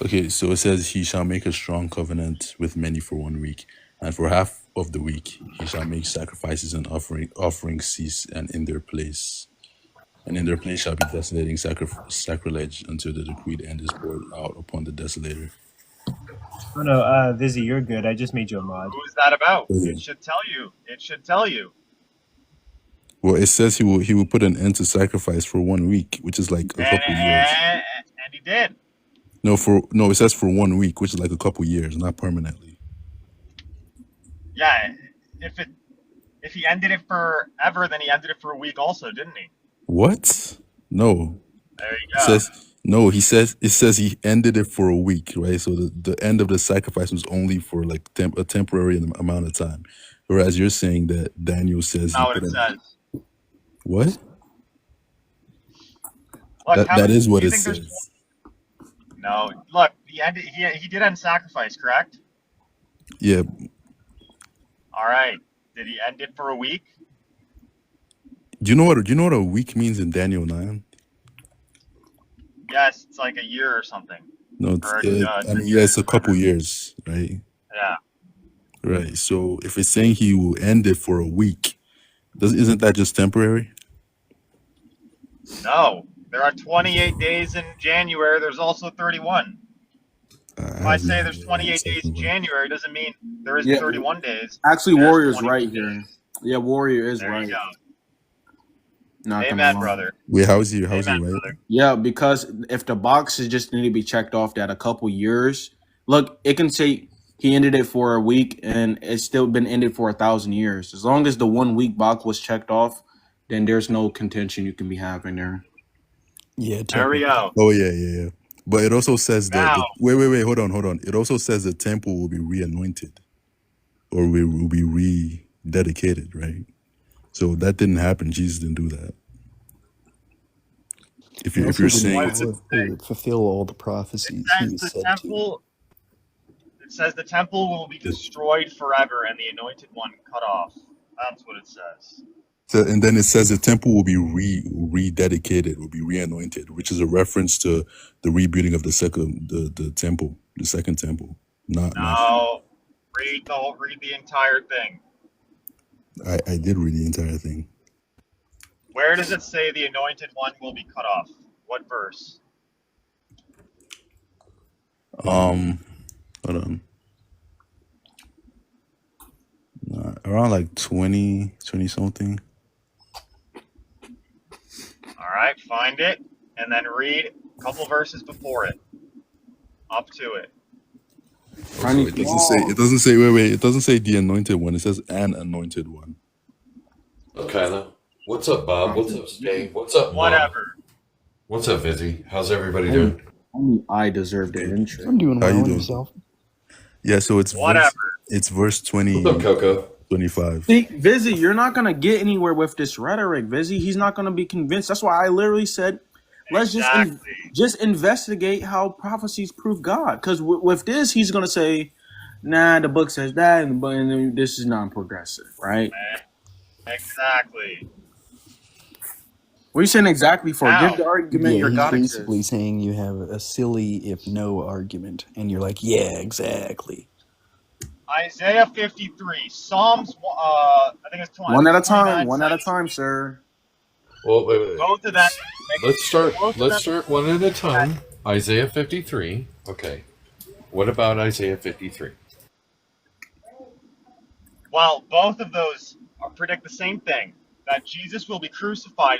Okay, so it says, "He shall make a strong covenant with many for 1 week, and for half of the week he shall make sacrifices and offerings cease, and in their place shall be desolating sacrilege until the decreed end is poured out upon the desolator." Oh no, Vizzy, you're good. I just made you a mod. Who is that about? It should tell you. It should tell you. Well, it says he will put an end to sacrifice for 1 week, which is like a couple years. And he did. No, it says for 1 week, which is like a couple years, not permanently. Yeah, if he ended it forever, then he ended it for a week also, didn't he? What? No. There you go. It says he ended it for a week, right? So the end of the sacrifice was only for like a temporary amount of time. Whereas you're saying that Daniel says Not what it says. What? Look, that is what it says. No, look, he did end sacrifice, correct? Yeah. All right. Did he end it for a week? Do you know what a week means in Daniel 9? Yes, it's like a year or something. No, it's a couple years, right? Yeah. Right. So if it's saying he will end it for a week, isn't that just temporary? No, there are 28 days in January. There's also 31. If I say there's 28 days in January, doesn't mean there isn't 31 days. Actually, Warrior's right here. Yeah, Warrior is right. There you go. Amen, brother. Wait, how's he right? Brother. Yeah, because if the boxes just need to be checked off that a couple years, look, it can say he ended it for a week and it's still been ended for 1,000 years. As long as the 1 week box was checked off, then there's no contention you can be having there. Yeah, there we go. Oh yeah. But it also says that wait, hold on. It also says the temple will be re-anointed, or will be rededicated, right? So that didn't happen. Jesus didn't do that. If you're saying fulfill all the prophecies, it says the temple will be destroyed forever and the anointed one cut off. That's what it says. So, and then it says the temple will be rededicated, will be re-anointed, which is a reference to the rebuilding of the temple, the second temple. Read the entire thing. I did read the entire thing. Where does it say the anointed one will be cut off? What verse? Hold on. Around like 20 something. All right, find it and then read a couple verses before it. Up to it. It doesn't say wait, it doesn't say the anointed one, it says an anointed one. Okay, what's up, Bob? What's up, Steve? What's up, Mom? Whatever. What's up, Vizzy? How's everybody doing? Only I deserve the intro. I'm doing well with myself. Yeah, so it's whatever. It's verse 20. What's up, Coco? 25. See, Vizzy, you're not gonna get anywhere with this rhetoric, Vizzy. He's not gonna be convinced. That's why I literally said, let's just investigate how prophecies prove God. Because with this, he's gonna say, nah, the book says that, and this is non-progressive, right? Exactly. What are you saying exactly for? Give the argument your God he's exists. basically saying you have a silly if no argument, and you're like, yeah, exactly. Isaiah 53, Psalms, I think it's 20. One at a time, sir. Well, wait. Both of them. Let's start one at a time. Isaiah 53. Okay. What about Isaiah 53? Well, both of those predict the same thing, that Jesus will be crucified.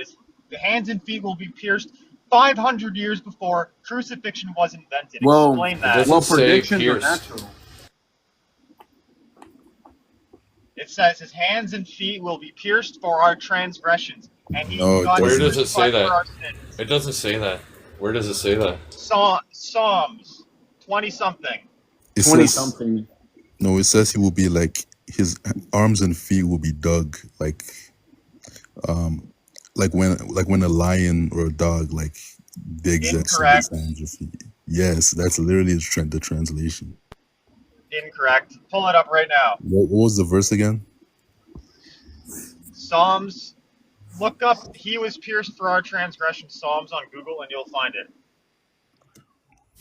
The hands and feet will be pierced 500 years before crucifixion was invented. Explain that. Well, predictions are natural. It says his hands and feet will be pierced for our transgressions, and he where does it say that? It doesn't say that. Where does it say that? Psalms 20-something. 20-something. No, it says he will be like, his arms and feet will be dug like when a lion or a dog like digs at someone's hands or feet. Yes, that's literally the translation. Incorrect. Pull it up right now. What was the verse again? Psalms. Look up, he was pierced for our transgressions, Psalms on Google, and you'll find it.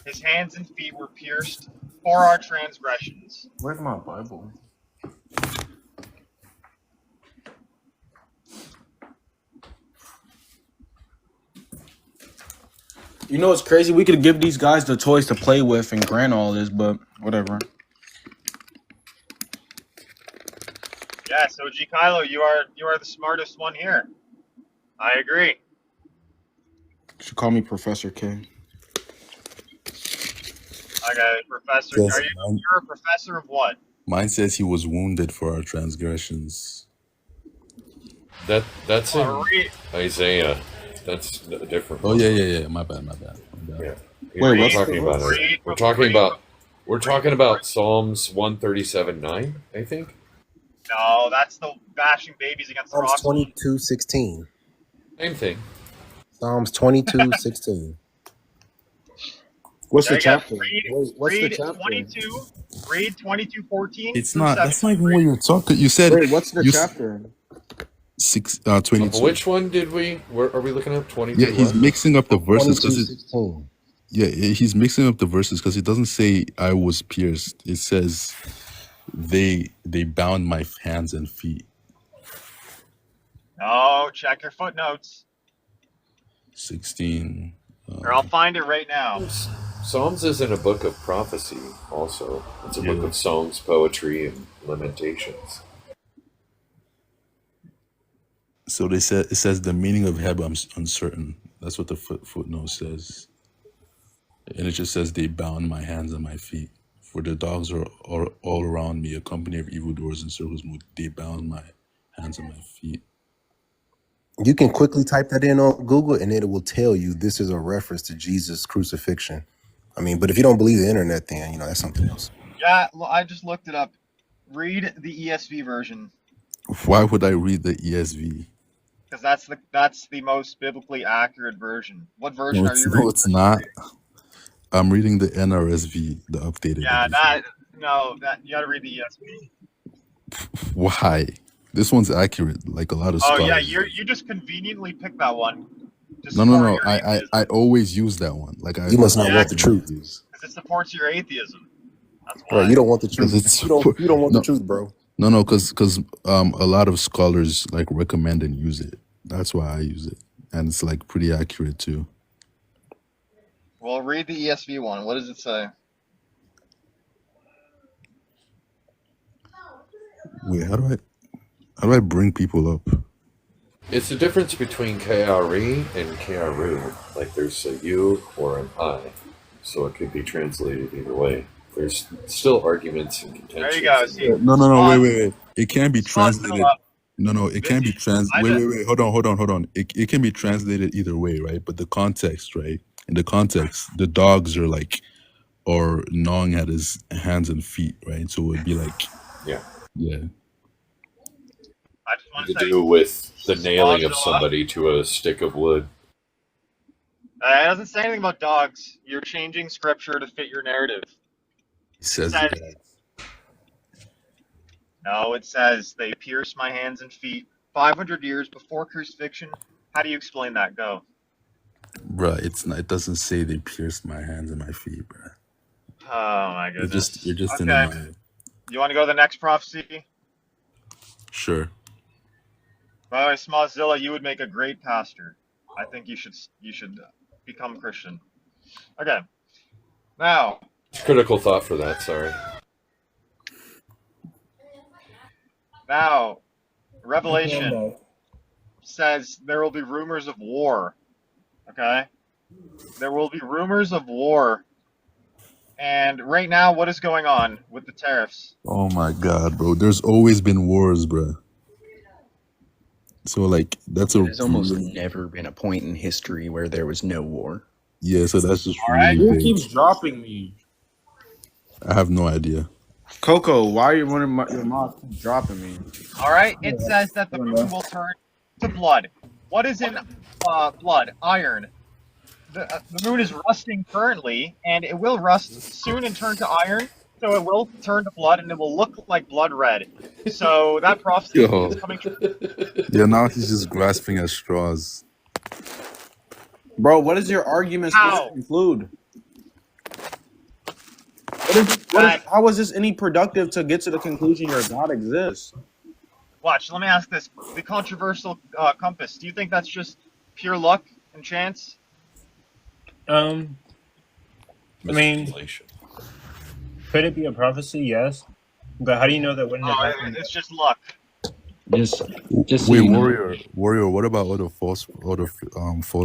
His hands and feet were pierced for our transgressions. Where's my Bible? You know, it's crazy. We could give these guys the toys to play with and grant all this, but whatever. Yeah, so G. Kylo, you are the smartest one here. I agree. You should call me Professor K. Okay, Professor. Yes, You're a professor of what? Mine says he was wounded for our transgressions. That's in Isaiah. That's different. Oh yeah. My bad. Yeah. Wait, We're talking about Psalms 137:9, I think. No, that's the bashing babies against the Psalms rock. 22:16. Same thing. Psalms 22:16. What's the chapter? Read 22. Read 22:14. It's not. That's not even what you're talking. You said. Wait, what's the chapter? 22. Which one did we? Where are we looking at? 22. Yeah, he's mixing up the verses because 22:16. Yeah, he's mixing up the verses because it doesn't say I was pierced. It says they bound my hands and feet. Oh, check your footnotes. 16. Or I'll find it right now. Psalms isn't a book of prophecy. Also, it's a book of songs, poetry, and lamentations. So it says the meaning of Heb I'm uncertain. That's what the footnote says. And it just says they bound my hands and my feet. For the dogs are all around me, a company of evildoers in circles moved. They bound my hands and my feet. You can quickly type that in on Google and it will tell you this is a reference to Jesus' crucifixion. I mean, but if you don't believe the internet, then, that's something else. Yeah, I just looked it up. Read the ESV version. Why would I read the ESV? Because that's the most biblically accurate version. What version are you reading? No, it's not. I'm reading the NRSV, the updated. Yeah, you got to read the ESV. Why? This one's accurate, like a lot of scholars. Oh yeah, you just conveniently picked that one. No. I always use that one. You must not want the truth. Because it supports your atheism. That's why. Bro, you don't want the truth. You don't want the truth, bro. No, because a lot of scholars recommend and use it. That's why I use it, and it's pretty accurate too. Well, read the ESV one. What does it say? Wait, how do I bring people up? It's the difference between KRE and KRU. Like there's a U or an I, so it could be translated either way. There's still arguments and contention. There you go. See, No, wait. It can't be translated. No, it can't be translated. Wait. Hold on. It can be translated either way, right? But the context, right? In the context, the dogs are or gnawing at his hands and feet, right? So it would be yeah. Yeah. to do with the nailing of somebody to a stick of wood. It doesn't say anything about dogs. You're changing scripture to fit your narrative. He says It says, that. no, it says they pierced my hands and feet 500 years before crucifixion. How do you explain that? Go. Bruh, it's not, it doesn't say they pierced my hands and my feet, bruh. Oh my goodness. You're just okay. in the mind. You want to go to the next prophecy? Sure. By the way, Smallzilla, you would make a great pastor. I think you should become a Christian. Okay. Now. Critical thought for that. Sorry. Now, Revelation says there will be rumors of war. Okay? There will be rumors of war. And right now, what is going on with the tariffs? Oh my God, bro. There's always been wars, bro. So, like, that's There's almost never been a point in history where there was no war. Yeah, so that's just Who keeps dropping me? I have no idea. Coco, why are you running your mouth keep dropping me? All right, it says that the moon will turn to blood. What is in blood? Iron. The moon is rusting currently, and it will rust soon and turn to iron, so it will turn to blood, and it will look like blood red. So that prophecy is coming true. Yeah, now he's just grasping at straws. Bro, what is your argument supposed to include? How is this any productive to get to the conclusion your God exists? Watch, let me ask this. The controversial compass, do you think that's just pure luck and chance? I mean, could it be a prophecy? Yes. But how do you know that wouldn't have happened? It's just luck. Just Wait, so you know. warrior. What about other false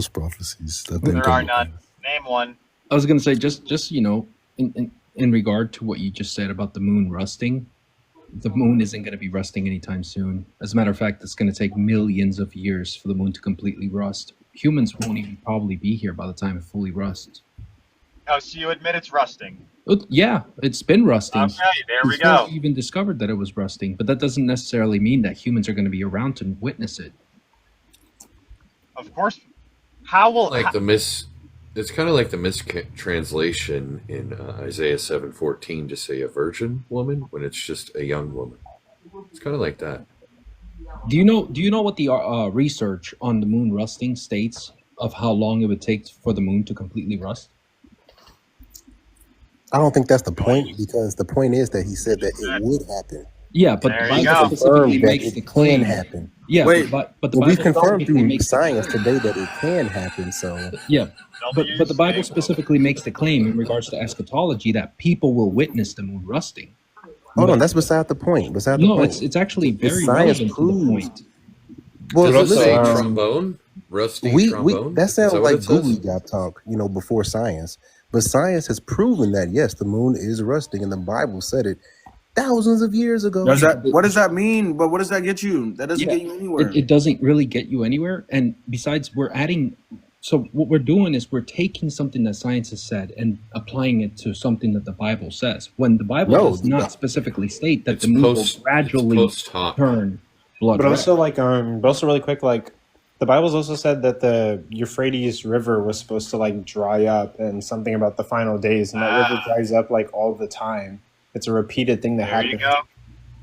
prophecies? There are none. Name one. I was gonna say just you know, in regard to what you just said about the moon rusting, the moon isn't gonna be rusting anytime soon. As a matter of fact, it's gonna take millions of years for the moon to completely rust. Humans won't even probably be here by the time it fully rusts. Oh, so you admit it's rusting? Yeah, it's been rusting. Okay, there we go. Even discovered that it was rusting, but that doesn't necessarily mean that humans are going to be around to witness it. Of course. How will It's kind of like the mistranslation in Isaiah 7:14 to say a virgin woman when it's just a young woman. It's kind of like that. Do you know what the research on the moon rusting states of how long it would take for the moon to completely rust? I don't think that's the point, because the point is that he said that it would happen. Yeah, but the Bible specifically makes the claim. Can happen. Yeah, Wait, but the we've Bible confirmed specifically through makes science today that it can happen. So yeah, but the Bible specifically makes the claim in regards to eschatology that people will witness the moon rusting. Hold on, that's beside the point. No, it's actually very relevant to the point. Well, rusting trombone. Trombone. That sounds like googly gap talk, before science. But science has proven that yes, the moon is rusting, and the Bible said it thousands of years ago. What does that mean? But what does that get you? That doesn't get you anywhere. It doesn't really get you anywhere. And besides, we're adding. So what we're doing is we're taking something that science has said and applying it to something that the Bible says. When the Bible does not specifically state that the moon will gradually turn blood red. But also really quick, the Bible's also said that the Euphrates River was supposed to dry up, and something about the final days, and that river dries up all the time. It's a repeated thing that happens. There you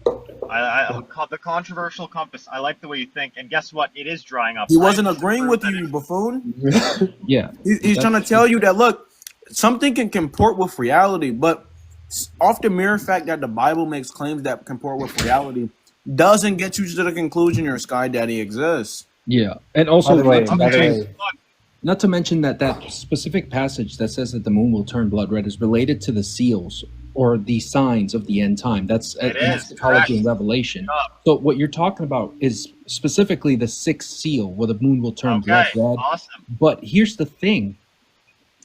go. I call the controversial compass. I like the way you think, and guess what? It is drying up. He wasn't agreeing with you, buffoon. Yeah, he's trying to tell you that look, something can comport with reality, but off the mere fact that the Bible makes claims that comport with reality doesn't get you to the conclusion your Sky Daddy exists. Yeah, and also not to mention that specific passage that says that the moon will turn blood red is related to the seals or the signs of the end time. That's eschatology and Revelation. So what you're talking about is specifically the sixth seal, where the moon will turn blood red. Awesome. But here's the thing.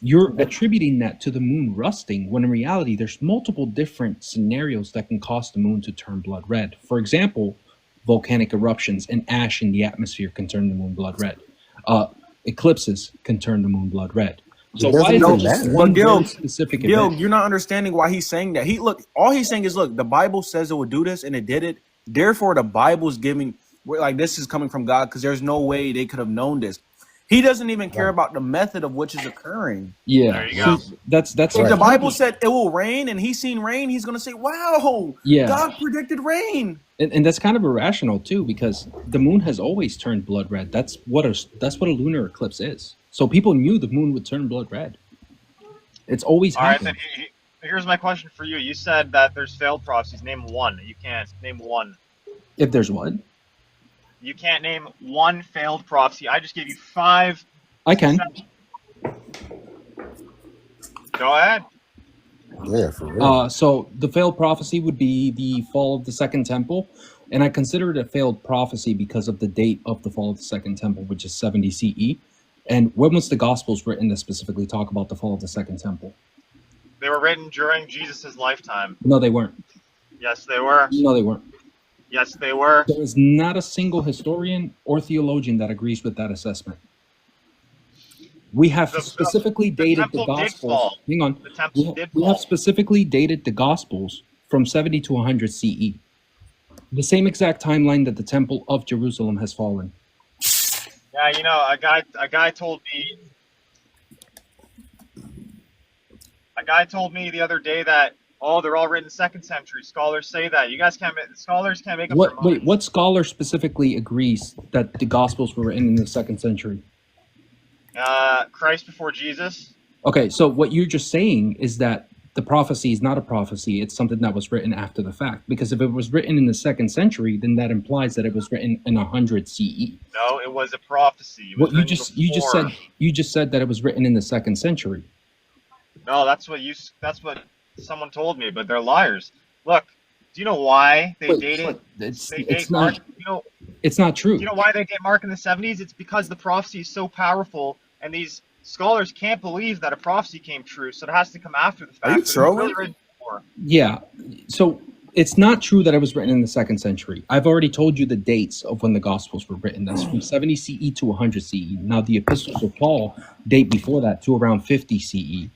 You're attributing that to the moon rusting, when in reality, there's multiple different scenarios that can cause the moon to turn blood red. For example, volcanic eruptions and ash in the atmosphere can turn the moon blood red. Eclipses can turn the moon blood red. So why is it just one very specific event? You're not understanding why he's saying that. All he's saying is, look, the Bible says it would do this, and it did it. Therefore, the Bible's giving like this is coming from God, because there's no way they could have known this. He doesn't even care about the method of which is occurring. Yeah, There you go. that's If the Bible said it will rain and he's seen rain, he's going to say, wow, Yeah. God predicted rain. And that's kind of irrational too, because the moon has always turned blood red. That's what a lunar eclipse is. So people knew the moon would turn blood red. It's always All right, happened. then here's my question for you. You said that there's failed prophecies. Name one. You can't name one. If there's what? You can't name one failed prophecy. I just gave you 5. I can. Go ahead. Yeah, for real. So the failed prophecy would be the fall of the Second Temple, and I consider it a failed prophecy because of the date of the fall of the Second Temple, which is 70 CE. And when was the Gospels written to specifically talk about the fall of the Second Temple? They were written during Jesus' lifetime. No, they weren't. Yes, they were. No, they weren't. Yes, they were. There is not a single historian or theologian that agrees with that assessment. We have specifically dated the temple did Gospels. fall. Hang on. The temple did We fall. have specifically dated the Gospels from 70 to 100 CE. The same exact timeline that the Temple of Jerusalem has fallen. Yeah, you know, a guy told me the other day that they're all written 2nd century. Scholars say that. You guys scholars can't make up their minds. Wait, what scholar specifically agrees that the Gospels were written in the 2nd century? Christ before Jesus. Okay, so what you're just saying is that the prophecy is not a prophecy. It's something that was written after the fact. Because if it was written in the 2nd century, then that implies that it was written in 100 CE. No, it was a prophecy. It was Well, you just said that it was written in the 2nd century. No, that's what someone told me, but they're liars. Look, do you know why they dated? It's not. It's not true. Do you know why they date Mark in the 70s? It's because the prophecy is so powerful, and these scholars can't believe that a prophecy came true, so it has to come after the fact. Are you trolling? Yeah. So it's not true that it was written in the 2nd century. I've already told you the dates of when the Gospels were written. That's from 70 CE to 100 CE. Now, the epistles of Paul date before that to around 50 CE.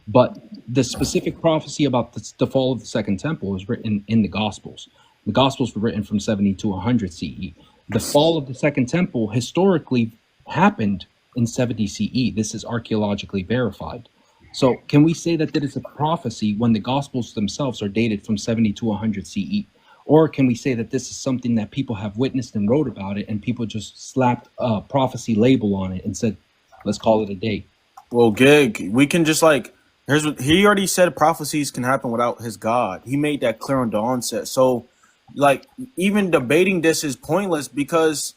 But the specific prophecy about the fall of the Second Temple is written in the Gospels. The Gospels were written from 70 to 100 CE. The fall of the Second Temple historically happened in 70 CE. This is archaeologically verified. So can we say that that is a prophecy when the Gospels themselves are dated from 70 to 100 CE? Or can we say that this is something that people have witnessed and wrote about it, and people just slapped a prophecy label on it and said, let's call it a day? Well, Gig, we can just here's what he already said: prophecies can happen without his God. He made that clear on the onset. So, even debating this is pointless because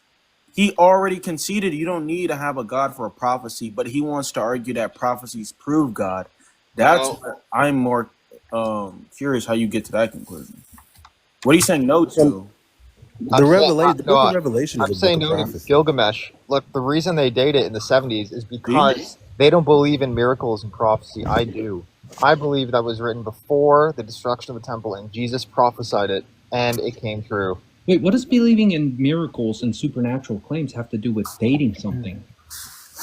he already conceded you don't need to have a God for a prophecy, but he wants to argue that prophecies prove God. That's where I'm more curious how you get to that conclusion. What are you saying no to? The book of Revelation I'm is a saying book of no to prophecy. Gilgamesh. Look, the reason they date it in the 70s is because they don't believe in miracles and prophecy. I do. I believe that was written before the destruction of the temple, and Jesus prophesied it, and it came true. Wait, what does believing in miracles and supernatural claims have to do with dating something?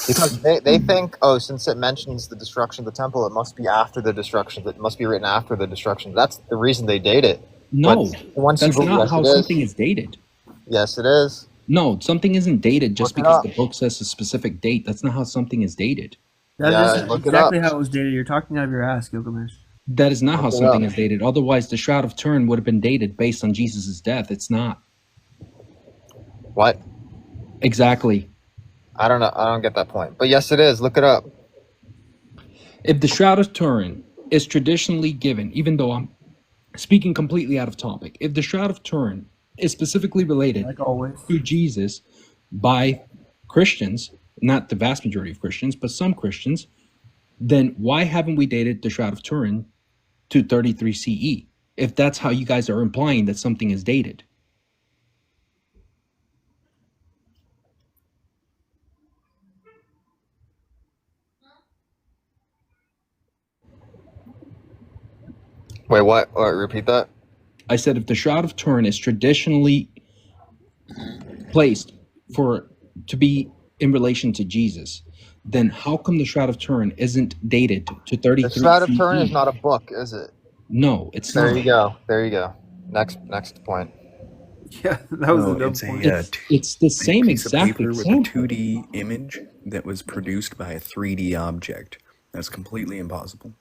Because they think, since it mentions the destruction of the temple, it must be after the destruction. It must be written after the destruction. That's the reason they date it. No, once that's you not how something is dated. Yes, it is. No, something isn't dated just because the book says a specific date. That's not how something is dated. That is exactly how it was dated. You're talking out of your ass, Gilgamesh. That is not how something is dated. Otherwise, the Shroud of Turin would have been dated based on Jesus' death. It's not. What? Exactly. I don't know. I don't get that point. But yes, it is. Look it up. If the Shroud of Turin is traditionally given, even though I'm speaking completely out of topic, if the Shroud of Turin is specifically related to Jesus by Christians, not the vast majority of Christians, but some Christians, then why haven't we dated the Shroud of Turin to 33 CE? If that's how you guys are implying that something is dated. Wait, what? Repeat that? I said if the Shroud of Turin is traditionally placed to be in relation to Jesus, then how come the Shroud of Turin isn't dated to 33 The Shroud of CE? Turin is not a book, is it? No, it's There not. you go. There you go. Next point. Yeah, that was No, a dumb it's point. It's the same piece of exact paper with a example. 2D image that was produced by a 3D object. That's completely impossible.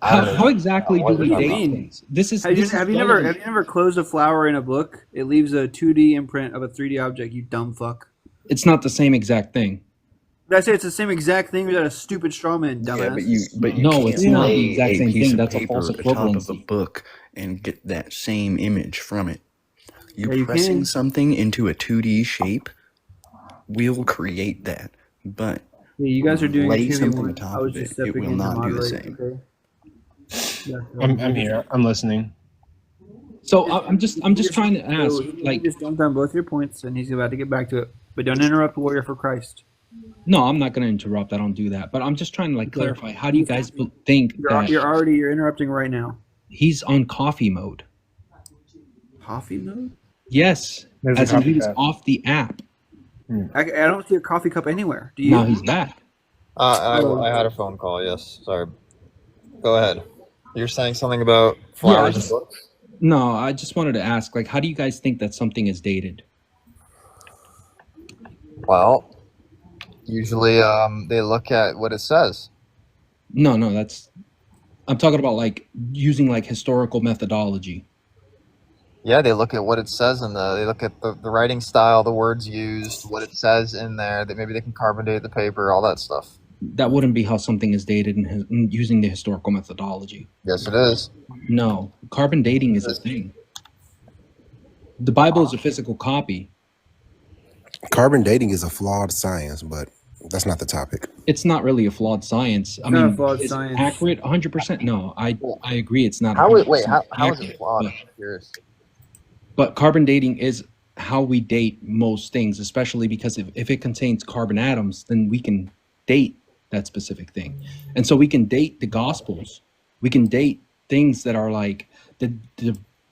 How exactly do What we do you date mean? things? This is Have this you is never relevant. closed a flower in a book? It leaves a 2D imprint of a 3D object. You dumb fuck. It's not the same exact thing. Did I say it's the same exact thing? Or is that a stupid straw man, dumbass? Yeah, but you No, can't it's not the lay exact a same piece thing. of That's a paper false atop of a equivalency. book and get that same image from it. Yeah, you Pressing can. something into a 2D shape will create that, but Yeah, you guys are doing lay a 2v1. something I atop was of just it. It stepping will in to not do the moderate. same. Okay. Yeah, I'm here. I'm listening. So I'm just trying to ask, like, just jumped on both your points, and he's about to get back to it. But don't interrupt Warrior for Christ. no, I'm not going to interrupt. I don't do that. But I'm just trying to clarify. How do you guys think that You're interrupting right now. he's on coffee mode? Coffee mode? Yes, There's a as in coffee he was cup. off the app. I don't see a coffee cup anywhere. Do you? Now he's back. I had a phone call. Yes, sorry. Go ahead. You're saying something about flowers and books? No, I just wanted to ask, how do you guys think that something is dated? Well, usually they look at what it says. No, I'm talking about using historical methodology. Yeah, they look at what it says and they look at the writing style, the words used, what it says in there. That maybe they can carbon date the paper, all that stuff. That wouldn't be how something is dated in using the historical methodology. Yes, it is. No, carbon dating is a thing. The Bible is a physical copy. Carbon dating is a flawed science, but that's not the topic. It's not really a flawed science. I Not a mean, flawed is science. it accurate 100%? No, I agree it's not. How 100% how is accurate, it flawed? but- I'm curious. But carbon dating is how we date most things, especially because if it contains carbon atoms, then we can date that specific thing. And so we can date the Gospels. We can date things that are like the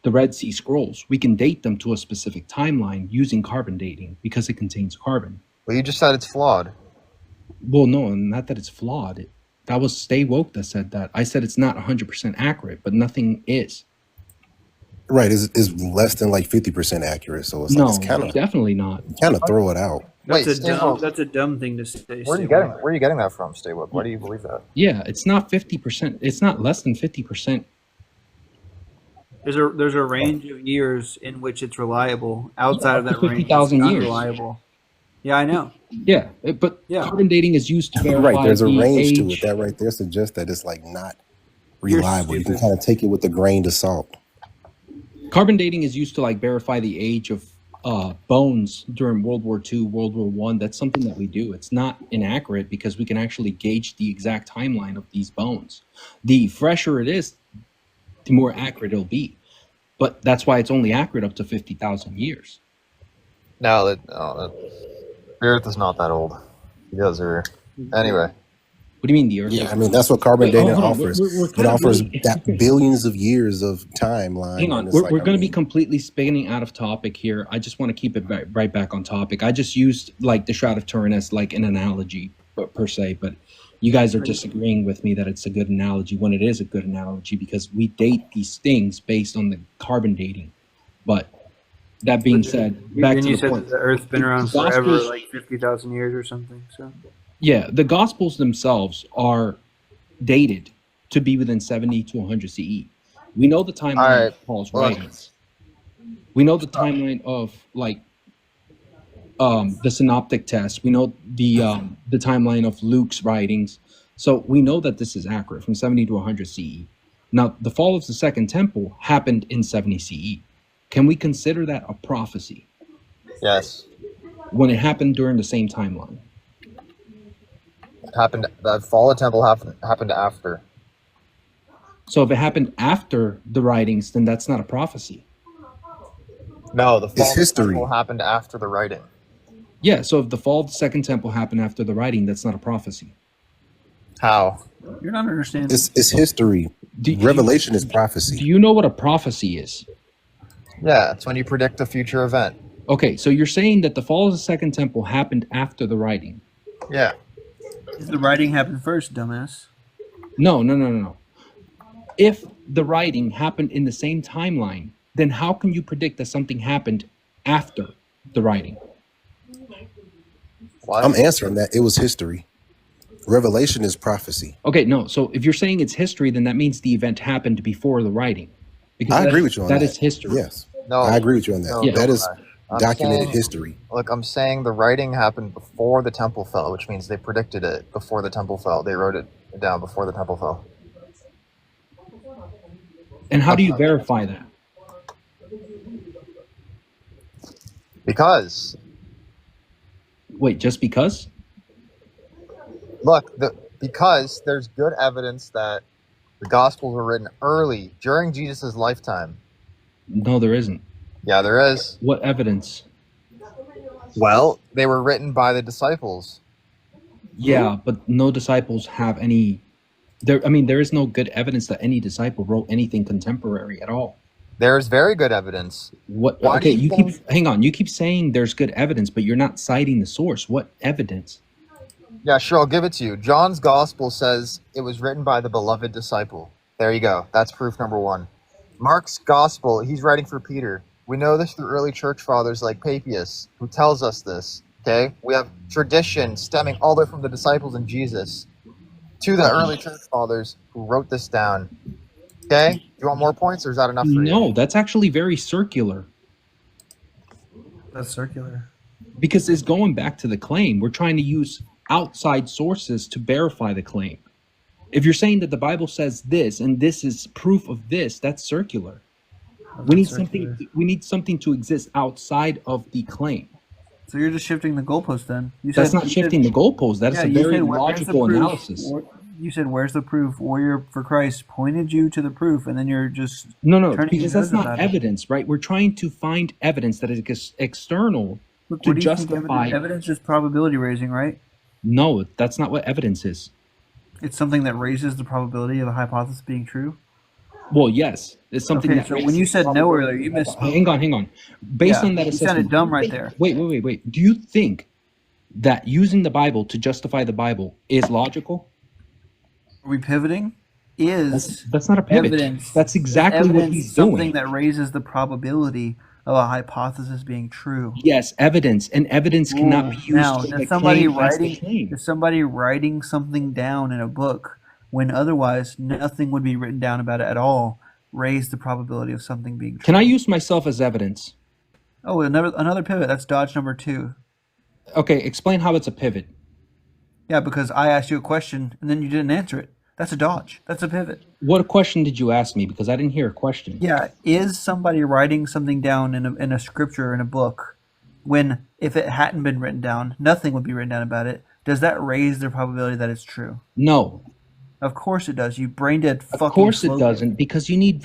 Red Sea Scrolls. We can date them to a specific timeline using carbon dating because it contains carbon. Well, you just said it's flawed. Well, no, not that it's flawed. That was Stay Woke that said that. I said it's not 100% accurate, but nothing is. Right, it's less than 50% accurate, so it's No, it's kind of definitely not. throw it out. That's Wait, that's a dumb thing to say. Where are you getting that from, Stay Woke? Why do you believe that? Yeah, it's not 50%. It's not less than 50%. There's a range of years in which it's reliable. Outside of that range, it's 50,000 not years. reliable. Yeah, I know. Yeah, but carbon dating is used to verify Right, there's a the range age. to it. That right there suggests that it's not You're reliable. You can stupid. kind of take it with a grain of salt. Carbon dating is used to verify the age of bones during World War II, World War I. That's something that we do. It's not inaccurate because we can actually gauge the exact timeline of these bones. The fresher it is, the more accurate it'll be. But that's why it's only accurate up to 50,000 years. No, the Earth is not that old. You guys are anyway. What do you mean the Earth? Yeah, I mean that's what carbon Wait, dating hold on. offers. We're It kind of offers really- that billions of years of timeline. Hang on, and it's we're going to be completely spinning out of topic here. I just want to keep it right back on topic. I just used the Shroud of Turin as an analogy per se, but you guys are disagreeing with me that it's a good analogy when it is a good analogy because we date these things based on the carbon dating. But that being said, back to you the said point. that the Earth's been around The forever, Gospels- like 50,000 years or something. So Yeah, the Gospels themselves are dated to be within 70 to 100 CE. We know the timeline of Paul's writings. We know the timeline of the synoptic test. We know the timeline of Luke's writings. So we know that this is accurate from 70 to 100 CE. Now, the fall of the Second Temple happened in 70 CE. Can we consider that a prophecy Yes, when it happened during the same timeline? it happened. The fall of the temple happened after. So if it happened after the writings, then that's not a prophecy. No, the fall It's of the history. temple happened after the writing. Yeah, so if the fall of the Second Temple happened after the writing, that's not a prophecy. How? you're not understanding. It's history. Revelation is prophecy. Do you know what a prophecy is? Yeah, it's when you predict a future event. Okay, so you're saying that the fall of the Second Temple happened after the writing. Yeah. The writing happened first, dumbass. No. If the writing happened in the same timeline, then how can you predict that something happened after the writing? I'm answering that. It was history. Revelation is prophecy. Okay, no. So if you're saying it's history, then that means the event happened before the writing. I agree with you on that. That is history. Yes. No, I agree with you on that. no, That is I'm documented saying- history. Look, I'm saying the writing happened before the temple fell, which means they predicted it before the temple fell. They wrote it down before the temple fell. And how do you verify that? Because, Wait, just because? look, because there's good evidence that the Gospels were written early, during Jesus' lifetime. No, there isn't. Yeah, there is. What evidence? Well, they were written by the disciples. Yeah, but no disciples have any. There is no good evidence that any disciple wrote anything contemporary at all. There's very good evidence. What? Why Okay, do you think- keep hang on. You keep saying there's good evidence, but you're not citing the source. What evidence? Yeah, sure, I'll give it to you. John's Gospel says it was written by the beloved disciple. There you go. That's proof number one. Mark's Gospel, he's writing for Peter. We know this through early church fathers like Papias, who tells us this. Okay? We have tradition stemming all the way from the disciples and Jesus to the early church fathers who wrote this down. Okay? Do you want more points, or is that enough for you? No, that's actually very circular. That's circular. Because it's going back to the claim. We're trying to use outside sources to verify the claim. If you're saying that the Bible says this and this is proof of this, that's circular. We need something to exist outside of the claim. So you're just shifting the goalpost then. That's not shifting the goalpost. That's a very logical analysis. You said, "Where's the proof?" Warrior for Christ pointed you to the proof, and then you're just No, turning because your that's nose not about it. evidence, right? We're trying to find evidence that is external Look, to what do you think justify. evidence is probability raising, right? No, that's not what evidence is. It's something that raises the probability of a hypothesis being true. Well, yes, it's something Okay, that. so when you said no earlier, you missed. Hang on. Based on that you assessment, sounded dumb right there. Wait. Do you think that using the Bible to justify the Bible is logical? Are we pivoting? That's not a pivot. Evidence. That's exactly what Evidence he's something doing. that raises the probability of a hypothesis being true. Yes, evidence, and evidence cannot be used Now, to does make somebody claim as the claim. writing something down in a book when otherwise nothing would be written down about it at all raise the probability of something being true? Can I use myself as evidence? Oh, another pivot. That's dodge number 2. Okay, explain how it's a pivot. Yeah, because I asked you a question and then you didn't answer it. That's a dodge. That's a pivot. What question did you ask me? Because I didn't hear a question. Yeah, is somebody writing something down in a scripture, in a book, when if it hadn't been written down, nothing would be written down about it? Does that raise the probability that it's true? No. Of course it does. You brain dead fucking Of course it slogan. doesn't, because you need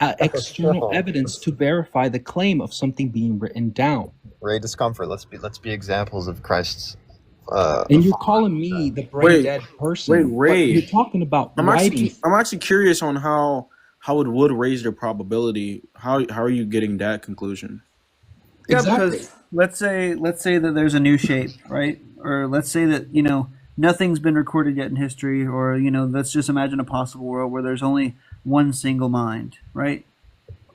external evidence to verify the claim of something being written down. Ray Discomfort. Let's be examples of Christ's. And you're calling me the brain dead person. Wait, Ray. But you're talking about writing. I'm actually curious on how it would raise their probability. How are you getting that conclusion? Yeah, Exactly. because let's say that there's a new shape, right? Or let's say that, nothing's been recorded yet in history, or, let's just imagine a possible world where there's only one single mind, right?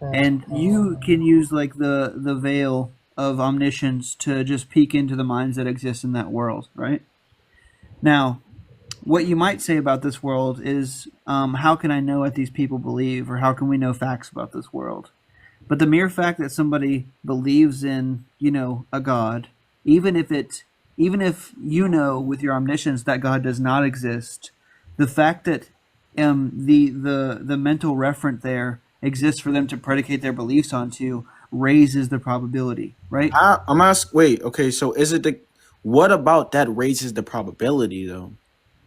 And you can use like the veil of omniscience to just peek into the minds that exist in that world, right? Now, what you might say about this world is, how can I know what these people believe, or how can we know facts about this world? But the mere fact that somebody believes in, a God, even if with your omniscience that God does not exist, the fact that the mental referent there exists for them to predicate their beliefs onto raises the probability, right? I'm asking. Wait. Okay. So is it what about that raises the probability though?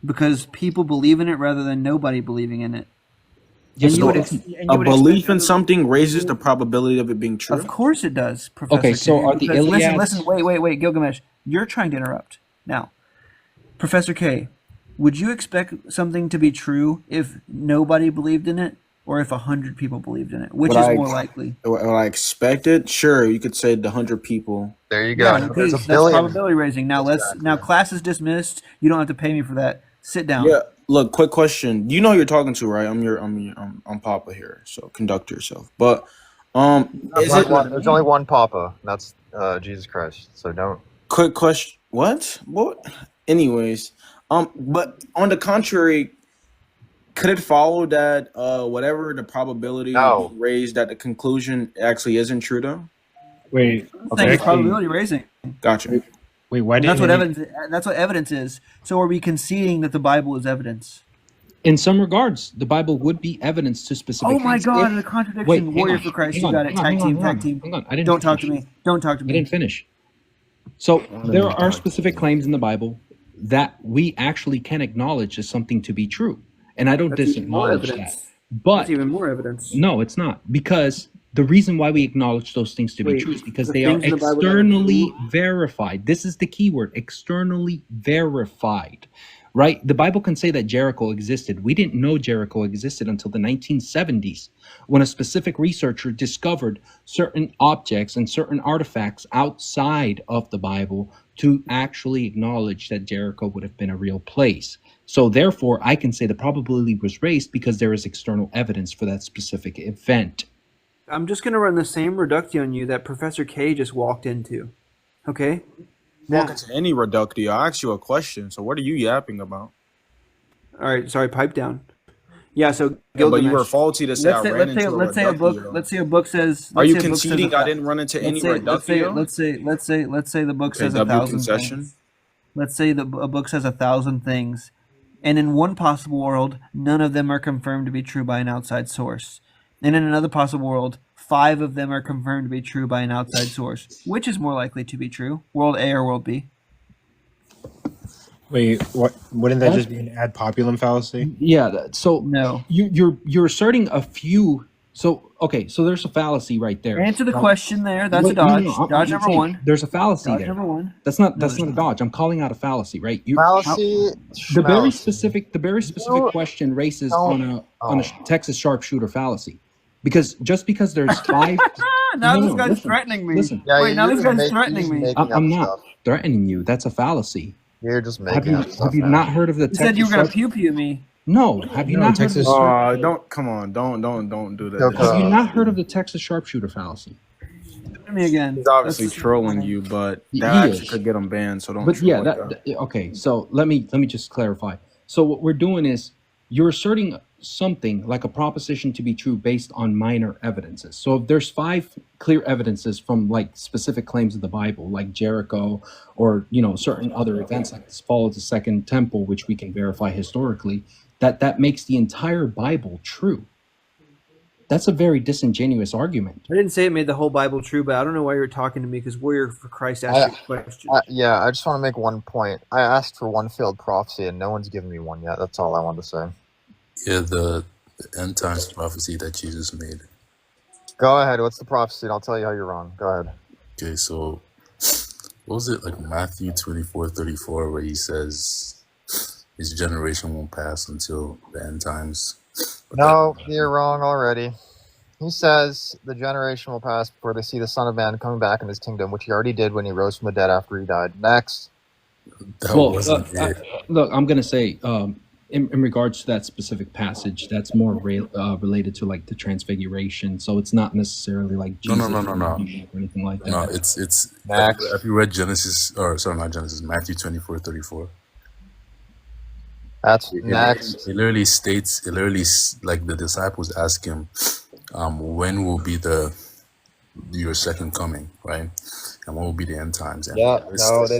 Because people believe in it rather than nobody believing in it. Yes, And so A belief in something raises the probability of it being true. Of course it does, Professor. Okay, so K. are the Because- Iliads- Listen, wait, Gilgamesh. You're trying to interrupt. Now, Professor K, would you expect something to be true if nobody believed in it, or if 100 people believed in it? Which Would is I- more likely? What I expected? Sure, you could say the 100 people. There you go. Yeah, There's that's a billion. probability raising. Now class is dismissed. You don't have to pay me for that. Sit down. Yeah. Look, quick question. You know who you're talking to, right? I'm Papa here, so conduct yourself. But Is it There's only one Papa. And that's Jesus Christ. So don't. quick question? What? Anyways, but on the contrary, could it follow that whatever the probability raised, that the conclusion actually isn't true though? Wait, okay. Probability raising. Gotcha. Wait, why did that's what evidence? That's what evidence is. So are we conceding that the Bible is evidence? In some regards, the Bible would be evidence to specific. Oh my God! The contradiction. Wait, Warrior for Christ. You got it. Tag team. Hang on. I didn't. Don't talk to me. Don't talk to me. I didn't finish. So there are specific claims in the Bible that we actually can acknowledge as something to be true, and I don't disacknowledge that. But that's even more evidence. No, it's not, because the reason why we acknowledge those things to be true is because they are externally verified. This is the key word: externally verified. Right? The Bible can say that Jericho existed. We didn't know Jericho existed until the 1970s, when a specific researcher discovered certain objects and certain artifacts outside of the Bible to actually acknowledge that Jericho would have been a real place. So therefore, I can say the probability was raised because there is external evidence for that specific event. I'm just going to run the same reduction on you that Professor K just walked into. Okay? Welcome to any reductio. I asked you a question, so what are you yapping about? All right, sorry, pipe down. Yeah, so but you were faulty to say I ran into a reductio. Let's say a book says. Are you conceding I didn't run into any reductio? Let's say the book says 1,000 things. Let's say a book says 1,000 things, and in one possible world, none of them are confirmed to be true by an outside source, and in another possible world, 5 of them are confirmed to be true by an outside source. Which is more likely to be true, World A or World B? Wait, what? Wouldn't that just be an ad populum fallacy? Yeah. So no, you're asserting a few. So okay, so there's a fallacy right there. Answer the question there. That's a dodge. Dodge number one. There's a fallacy dodge there. Number one. That's not a dodge. I'm calling out a fallacy, right? Fallacy. The very specific question races on a Texas sharpshooter fallacy. Because just because there's 5 now this guy's threatening me. Listen. Yeah, wait, now this guy's threatening me. I'm not threatening you. That's a fallacy. You're just making up stuff. Have you not heard of the Texas? You said you were gonna pew me. No, have you not Texas? Don't come on! Don't do that. Have you not heard of the Texas sharpshooter fallacy? Me again. He's obviously trolling you, but that actually could get him banned. So don't. But yeah, okay. So let me just clarify. So what we're doing is you're asserting something like a proposition to be true based on minor evidences. So if there's 5 clear evidences from like specific claims of the Bible, like Jericho, or certain other events like the fall of the Second Temple, which we can verify historically, that makes the entire Bible true. That's a very disingenuous argument. I didn't say it made the whole Bible true, but I don't know why you're talking to me, because Warrior for Christ asked a question. I just want to make one point. I asked for one failed prophecy, and no one's given me one yet. That's all I wanted to say. Yeah, the end times prophecy that Jesus made. Go ahead. What's the prophecy? And I'll tell you how you're wrong. Go ahead. Okay, so what was it, like Matthew 24:34, where he says his generation won't pass until the end times? No, you're wrong already. He says the generation will pass before they see the Son of Man coming back in his kingdom, which he already did when he rose from the dead after he died. Next. Look, I'm going to say, in regards to that specific passage, that's more related to like the transfiguration. So it's not necessarily like Jesus no. or anything like that. No, it's have you read Matthew 24:34? That's next. It literally states, like the disciples ask him, when will be your second coming, right? And when will be the end times? And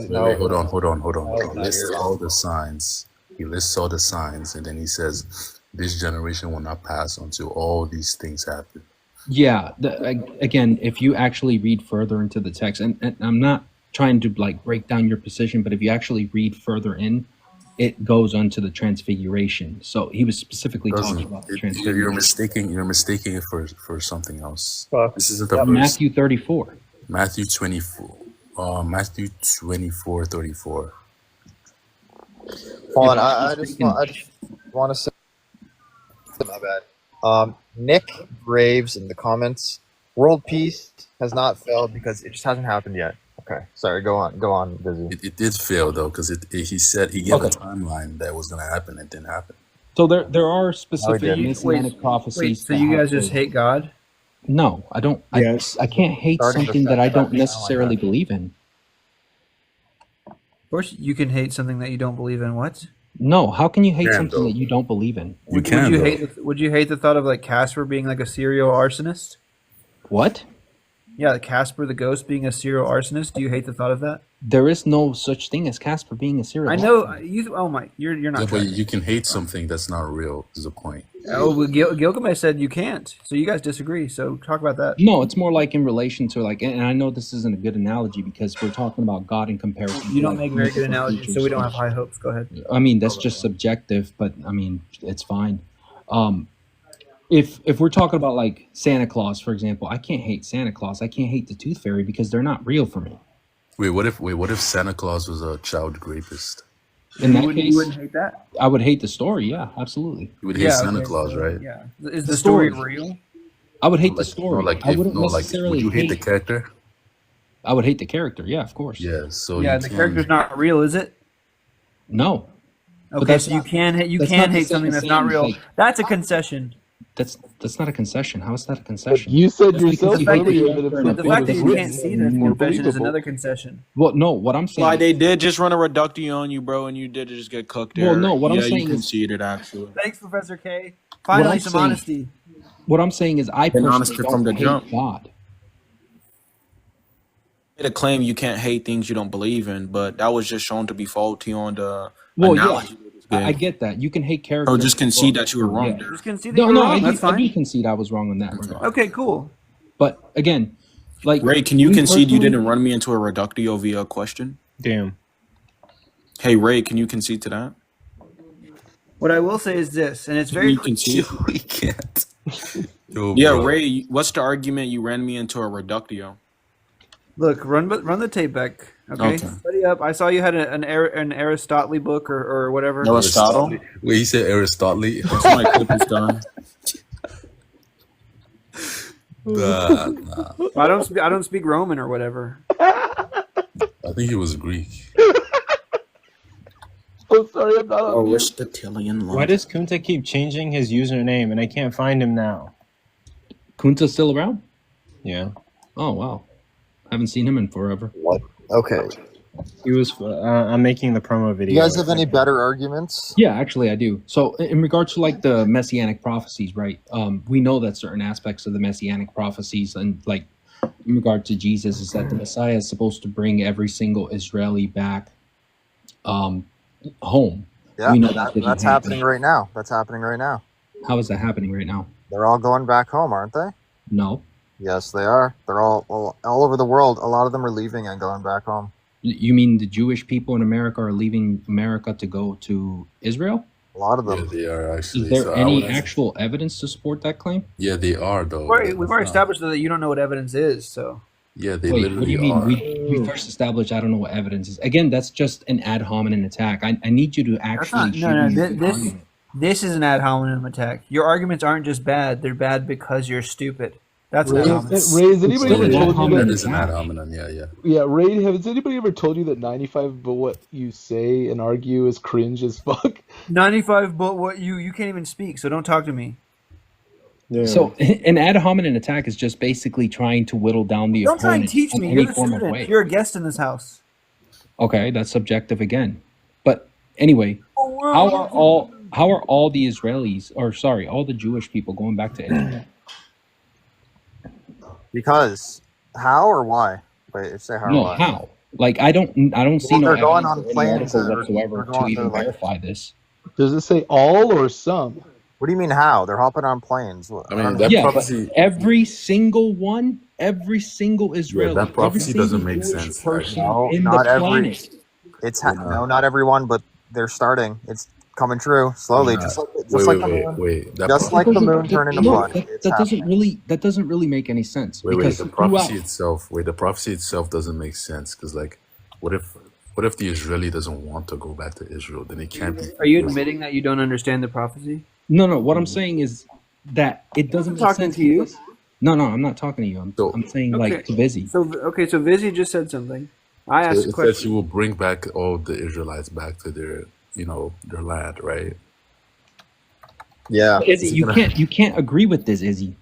no. Hold on. He lists all the signs. He lists all the signs, and then he says, this generation will not pass until all these things happen. Yeah. Again, if you actually read further into the text, and I'm not trying to like break down your position, but if you actually read further in, it goes on to the transfiguration. So he was specifically talking about the transfiguration. You're mistaking it for something else. This isn't the Matthew 34. Matthew 24. Matthew 24:34. Hold on, I just want to say, my bad. Nick Graves in the comments, world peace has not failed because it just hasn't happened yet. Okay, sorry, go on, Busy. It did fail though, because he said he gave a timeline that was going to happen. It didn't happen. So there are specific messianic prophecies. Wait, so you guys just hate God? No, I don't. Yes. I can't hate Starting to something that I start don't to sound like necessarily that. believe in. Of course, you can hate something that you don't believe in. What? No, how can you hate Yeah, something though. that you don't believe in? Would you hate the thought of like Casper being like a serial arsonist? What? Yeah, Casper the ghost being a serial arsonist. Do you hate the thought of that? There is no such thing as Casper being a serial. I know you. Oh my, you're not. Yeah, but tracking. you can hate something that's not real. Is the point? Oh, well, Gilgamesh said you can't. So you guys disagree. So talk about that. No, it's more like in relation to like, and I know this isn't a good analogy because we're talking about God in comparison. You to, don't like, make very good mythical analogies, creatures. so we don't have high hopes. Go ahead. I mean, that's just subjective, but I mean, it's fine. If we're talking about like Santa Claus, for example, I can't hate Santa Claus. I can't hate the Tooth Fairy because they're not real for me. Wait, what if Santa Claus was a child rapist? In that You case, wouldn't hate that. I would hate the story. Yeah, absolutely. You would hate Santa okay, Claus, so, right? Yeah. Is the story real? I would hate the Like, story. no, like, I wouldn't would necessarily you hate the character? I would hate the character. Yeah, of course. Yeah. So Yeah, you the can- character's not real, is it? No. But Okay, that's so you not- can hate that's not the hate same something as that's not saying, real. like- That's a concession. That's not a concession. How is that a concession? You said Just because yourself you hate earlier the that if character The something fact was that you written, can't see it'd it as be a more confession is believable. another concession. Well, no. What I'm saying. Like they did just run a reductio on you, bro, and you did just get cooked there. Well, no, what I'm yeah, saying you is- conceded actually. Thanks, Professor K. Finally, I'm some saying- honesty. What I'm saying is, I Been personally honest from don't the hate jump. God. To claim you can't hate things you don't believe in, but that was just shown to be faulty on the Well, yeah, analogy. I get that. You can hate characters. So just concede that you were wrong Yeah. there. Just concede that No, you were no, wrong. I That's do, I do fine. concede I was wrong in that regard. Okay, cool. But again, like Ray, can you me concede you personally- didn't run me into a reductio via a question? Damn. Hey, Ray, can you concede to that? What I will say is this, and it's very You concede? We can't. Yo, Yeah, bro. Ray, what's the argument you ran me into a reductio? Look, run the tape back. Okay, Okay. study up. I saw you had an Aristotle book or whatever. Aristotle? Wait, he said Aristotle. That's my clip is done. Nah. I don't speak Roman or whatever. I think he was Greek. Oh, sorry, I'm not on mute. Aristotelian Why does Kunta keep changing his username and I can't find him now? Kunta's still around? Yeah. Oh wow, haven't seen him in forever. Okay. He was. I'm making the promo video. You guys have any better arguments? Yeah, actually, I do. So, in regards to like the messianic prophecies, right? We know that certain aspects of the messianic prophecies, and like in regard to Jesus, is that the Messiah is supposed to bring every single Israeli back home. Yeah, We know that's didn't happen. happening right now. That's happening right now. How is that happening right now? They're all going back home, aren't they? No. Yes, they are. They're all over the world. A lot of them are leaving and going back home. You mean the Jewish people in America are leaving America to go to Israel? A lot of them. Yeah, they are actually. Is there So I any would- actual evidence to support that claim? Yeah, they are though. We've already established that you don't know what evidence is. So Yeah, they Wait, literally what do you mean? are. We first established I don't know what evidence is. Again, that's just an ad hominem attack. I need you to that's actually not. show me the This argument. this is an ad hominem attack. Your arguments aren't just bad; they're bad because you're stupid. That's an Ray, ad hominem. has It's anybody still ever an ad told you hominem That that? is an ad hominem. Yeah, yeah. Yeah, Ray, has anybody ever told you that 95 of what you say and argue is cringe as fuck? 95, but what you can't even speak, so don't talk to me. Yeah. So an ad hominem attack is just basically trying to whittle down the Don't try and opponent teach in me. any You're the form of student. way. You're a guest in this house. Okay, that's subjective again. But anyway, how are all the Israelis, or sorry, all the Jewish people going back to Israel? Because how or why? Wait, say how or No, why? how? Like I don't see Well, no they're going evidence on or any planes article and whatsoever they're to going- even they're like- verify this. Does it say all or some? What do you mean how? They're hopping on planes. I mean, that Yeah, but prophecy. every single one, every single Israeli, that prophecy every doesn't single make Jewish sense, person No, in not the every. planet. No, not everyone, but they're starting. It's coming true slowly, Yeah. just like Wait, the wait, moon. wait. That Just pro- like the Doesn't- moon turning to no, blood. That, It's that doesn't happening. really make any sense wait, because the throughout, prophecy itself. Wait, the prophecy itself doesn't make sense because, like, what if the Israeli doesn't want to go back to Israel? Then it can't be. Are you admitting that you don't understand the prophecy? no, what I'm saying is that it doesn't I'm make talking sense. to you. because- No, I'm not talking to you. I'm saying like Okay. to Vizzy. So Vizzy just said something. I So asked a it says question. you will bring back all the Israelites back to their land, right? Yeah. Izzy, you can't agree with this, Izzy.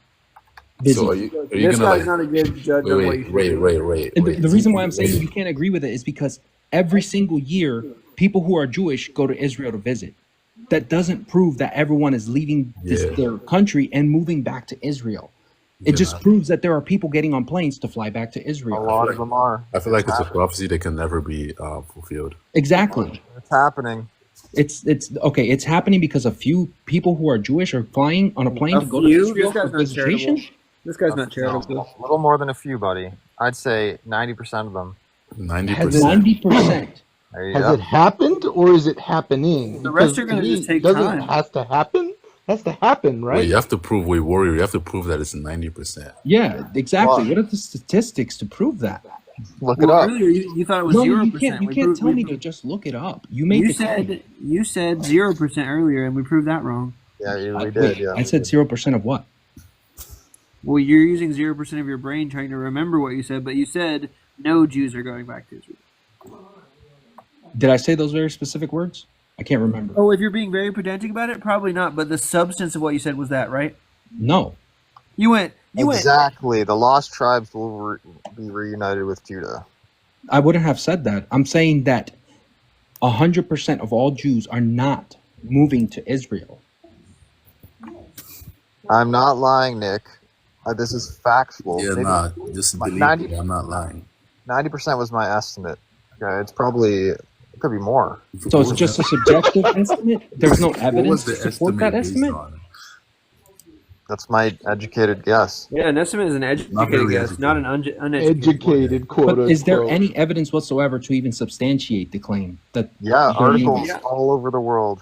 Busy. So are you This gonna guy's not a good judge of what you should do. And the reason why I'm saying you can't agree with it is because every single year, people who are Jewish go to Israel to visit. That doesn't prove that everyone is leaving their country and moving back to Israel. It just proves that there are people getting on planes to fly back to Israel. A lot of them are. I feel like it's a prophecy that can never be fulfilled. Exactly. It's happening. It's okay. It's happening because a few people who are Jewish are flying on a plane to go to Israel for visitation. This guy's not charitable. A little more than a few, buddy. I'd say 90% of them. 90%. Has it happened or is it happening? The rest are Because going to me, just take doesn't time. it has to happen? Has to happen, right? Wait, you have to prove. Wait, warrior, you have to prove that it's 90%. Yeah, exactly. What are the statistics to prove that? Look it up. Earlier, you thought it was No, 0%. you can't. You can't tell me to just look it up. You made the claim. You said 0% earlier, and we proved that wrong. Yeah, we Wait, did. Yeah, I said 0% of what? Well, you're using 0% of your brain trying to remember what you said, but you said no Jews are going back to Israel. Did I say those very specific words? I can't remember. Oh, if you're being very pedantic about it, probably not. But the substance of what you said was that, right? No. You went. Exactly. The lost tribes will be reunited with Judah. I wouldn't have said that. I'm saying that 100% of all Jews are not moving to Israel. I'm not lying, Nick. This is factual. Yeah, Maybe nah, just believe 90 me, I'm not lying. 90% was my estimate. Okay, it's probably, it could be more. So it's just a subjective estimate? There's no evidence to support that estimate? That's my educated guess. Yeah, an estimate is an educated guess, not an uneducated. Educated, quote But is there unquote. any evidence whatsoever to even substantiate the claim? That Yeah, there may articles be all over the world.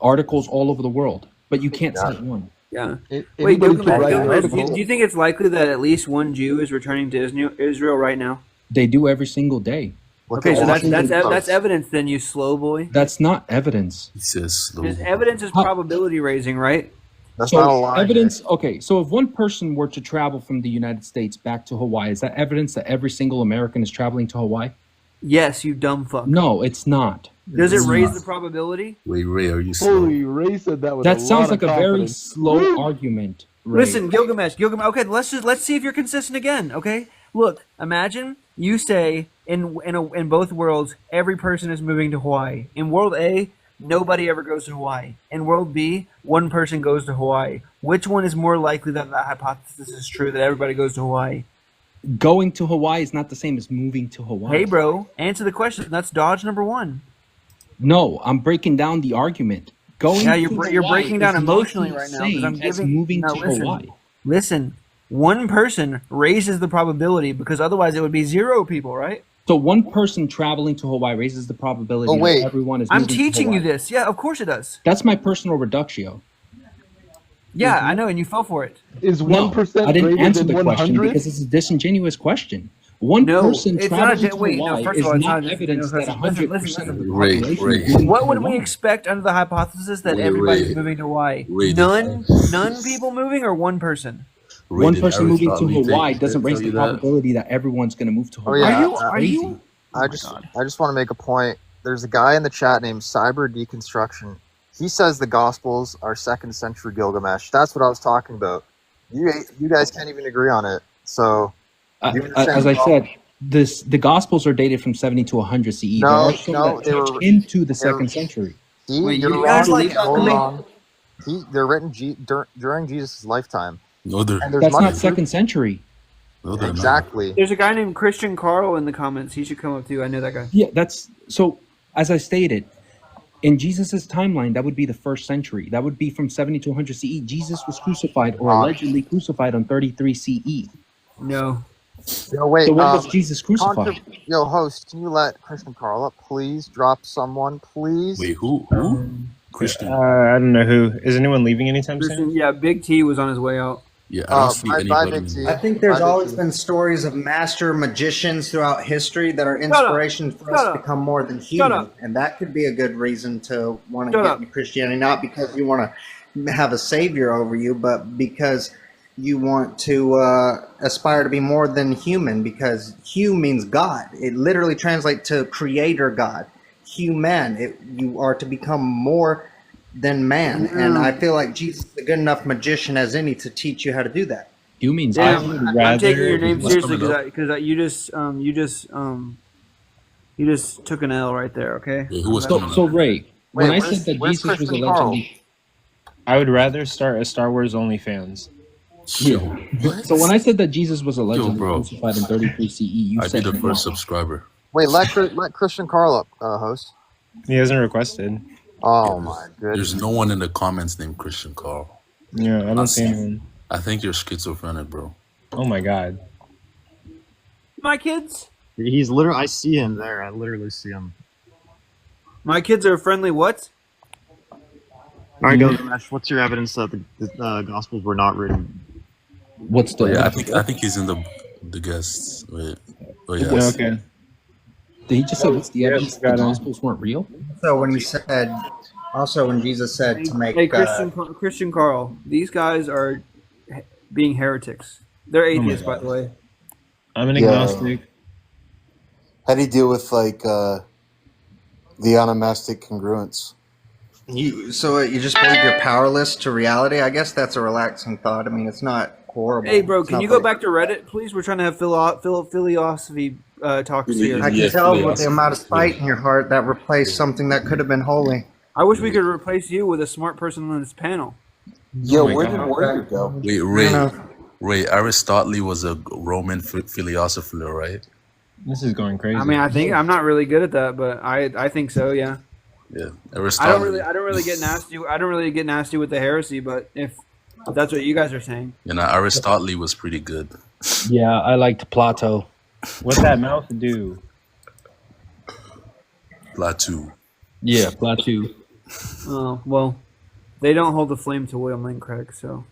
articles all over the world, but you can't Yeah. cite one. Yeah. Wait, Anybody can write an Gilgamesh, article. do you think it's likely that at least one Jew is returning to Israel right now? They do every single day. Okay, so that's evidence then, you slow boy. That's not evidence. He says slow. Because evidence is probability raising, right? That's So not a lie. evidence. Okay, so if one person were to travel from the United States back to Hawaii, is that evidence that every single American is traveling to Hawaii? Yes, you dumb fuck. No, it's not. Does it It's raise not. the probability? Wait, Ray, are you slow? Holy Ray said that with That a sounds lot like of a very confidence. slow argument. Ray. Listen, Gilgamesh. Okay, let's see if you're consistent again. Okay, look, imagine you say in both worlds every person is moving to Hawaii. In world A, nobody ever goes to Hawaii. In world B, one person goes to Hawaii. Which one is more likely that the hypothesis is true, that everybody goes to Hawaii? Going to Hawaii is not the same as moving to Hawaii. Hey, bro, answer the question. That's dodge number one. No, I'm breaking down the argument. Going Yeah, to you're Hawaii breaking down is emotionally not right the now because I'm same as giving. moving No, to listen, Hawaii. listen. One person raises the probability because otherwise it would be 0 people, right? So one person traveling to Hawaii raises the probability Oh, wait. that everyone is I'm moving to teaching you Hawaii. this. Yeah, of course it does. That's my personal reductio. Yeah, I know, and you fell for it. Is No, 1% I didn't greater answer than the question 100? because it's a disingenuous question. One No, person it's not traveling a to wait. No, Hawaii first is of all, it's not not a evidence that disingenuous question. 100% of the Ray, population Ray. is moving What to would we Hawaii. expect under the hypothesis that Wait, everybody's wait. moving to Hawaii? Wait, None people moving, or one person? Ray, One did person moving to Aristotle Hawaii tell doesn't raise you the that? probability that everyone's going to move to Oh, Hawaii. yeah. That's Are crazy. you? I just want to make a point. There's a guy in the chat named Cyber Deconstruction. He says the Gospels are 2nd century Gilgamesh. That's what I was talking about. You guys can't even agree on it. So, you understand As the I problem? said, the Gospels are dated from 70 to 100 CE. No, there are some no, that they touch were- into the they were- 2nd century. Wait, You're you wrong. guys like- Hold on. They're written during Jesus' lifetime. No, they're, And there's That's much not truth- 2nd century. no, they're Exactly. There's a guy named Christian Carl in the comments. He should come up too. I know that guy. Yeah, that's so. As I stated, in Jesus's timeline, that would be the 1st century. That would be from 70 to 100 CE. Jesus was crucified or allegedly crucified on 33 CE. No. Yo, wait. So when was Jesus crucified? Yo, host, can you let Christian Carl up, please? Drop someone, please. Wait, who? Christian? I don't know who. Is anyone leaving anytime soon? Christian, yeah, Big T was on his way out. Yeah, I don't see anybody. in I think there's always been stories of master magicians throughout history that are inspirations for us to become more than human, and that could be a good reason to want to get into Christianity, not because you want to have a savior over you, but because you want to aspire to be more than human, because Hu means God. It literally translates to creator God. Human, you are to become more than man, and I feel like Jesus is a good enough magician as any to teach you how to do that. Humans. Damn, I would I'm taking your rather. name What's seriously coming up? because you just took an L right there. Okay. Wait, who was So, coming so up? Ray, when I said where's that Jesus was Christian Carl? allegedly, I would rather start a Star Wars OnlyFans. Yo, yeah. what? So when I said that Jesus was Yo, allegedly bro, crucified in 33 CE, you I'd be said the no. first subscriber. Wait, let Christian Carl up, host. He hasn't requested. Oh my goodness. There's no one in the comments named Christian Carl. Yeah, I don't see That's- anyone. I think you're schizophrenic, bro. Oh my god. My kids. He's literally. I see him there. I literally see him. My kids are friendly. What? All right, Gilgamesh. What's your evidence that the Gospels were not written? What's the? Yeah, I think he's in the guests. Wait, oh yeah. Yeah, okay. Did he just say what's the evidence Yes, the got him. Gospels weren't real? So when he said, also when Jesus said to make, Hey, Christian Carl. These guys are being heretics. They're atheists, by the way. I'm an Yeah. agnostic. How do you deal with like the onomastic congruence? so you just believe you're powerless to reality? I guess that's a relaxing thought. I mean, it's not horrible. Hey, bro, It's can not you go like- back to Reddit, please? We're trying to have philosophy talks here. I can tell with the amount of spite in your heart that replaced something that could have been holy. I wish we could replace you with a smart person on this panel. Yo, Oh my where did God. Warrior go? Wait, Ray, Aristotle was a Roman philosopher, right? This is going crazy. I mean, I think I'm not really good at that, but I think so. Yeah. Yeah, I Aristotle. don't really get nasty. I don't really get nasty with the heresy, but if that's what you guys are saying, You know, Aristotle was pretty good. Yeah, I liked Plato. What's that mouth do? Plato. Yeah, Plato. well, they don't hold the flame to William Lane Craig, so.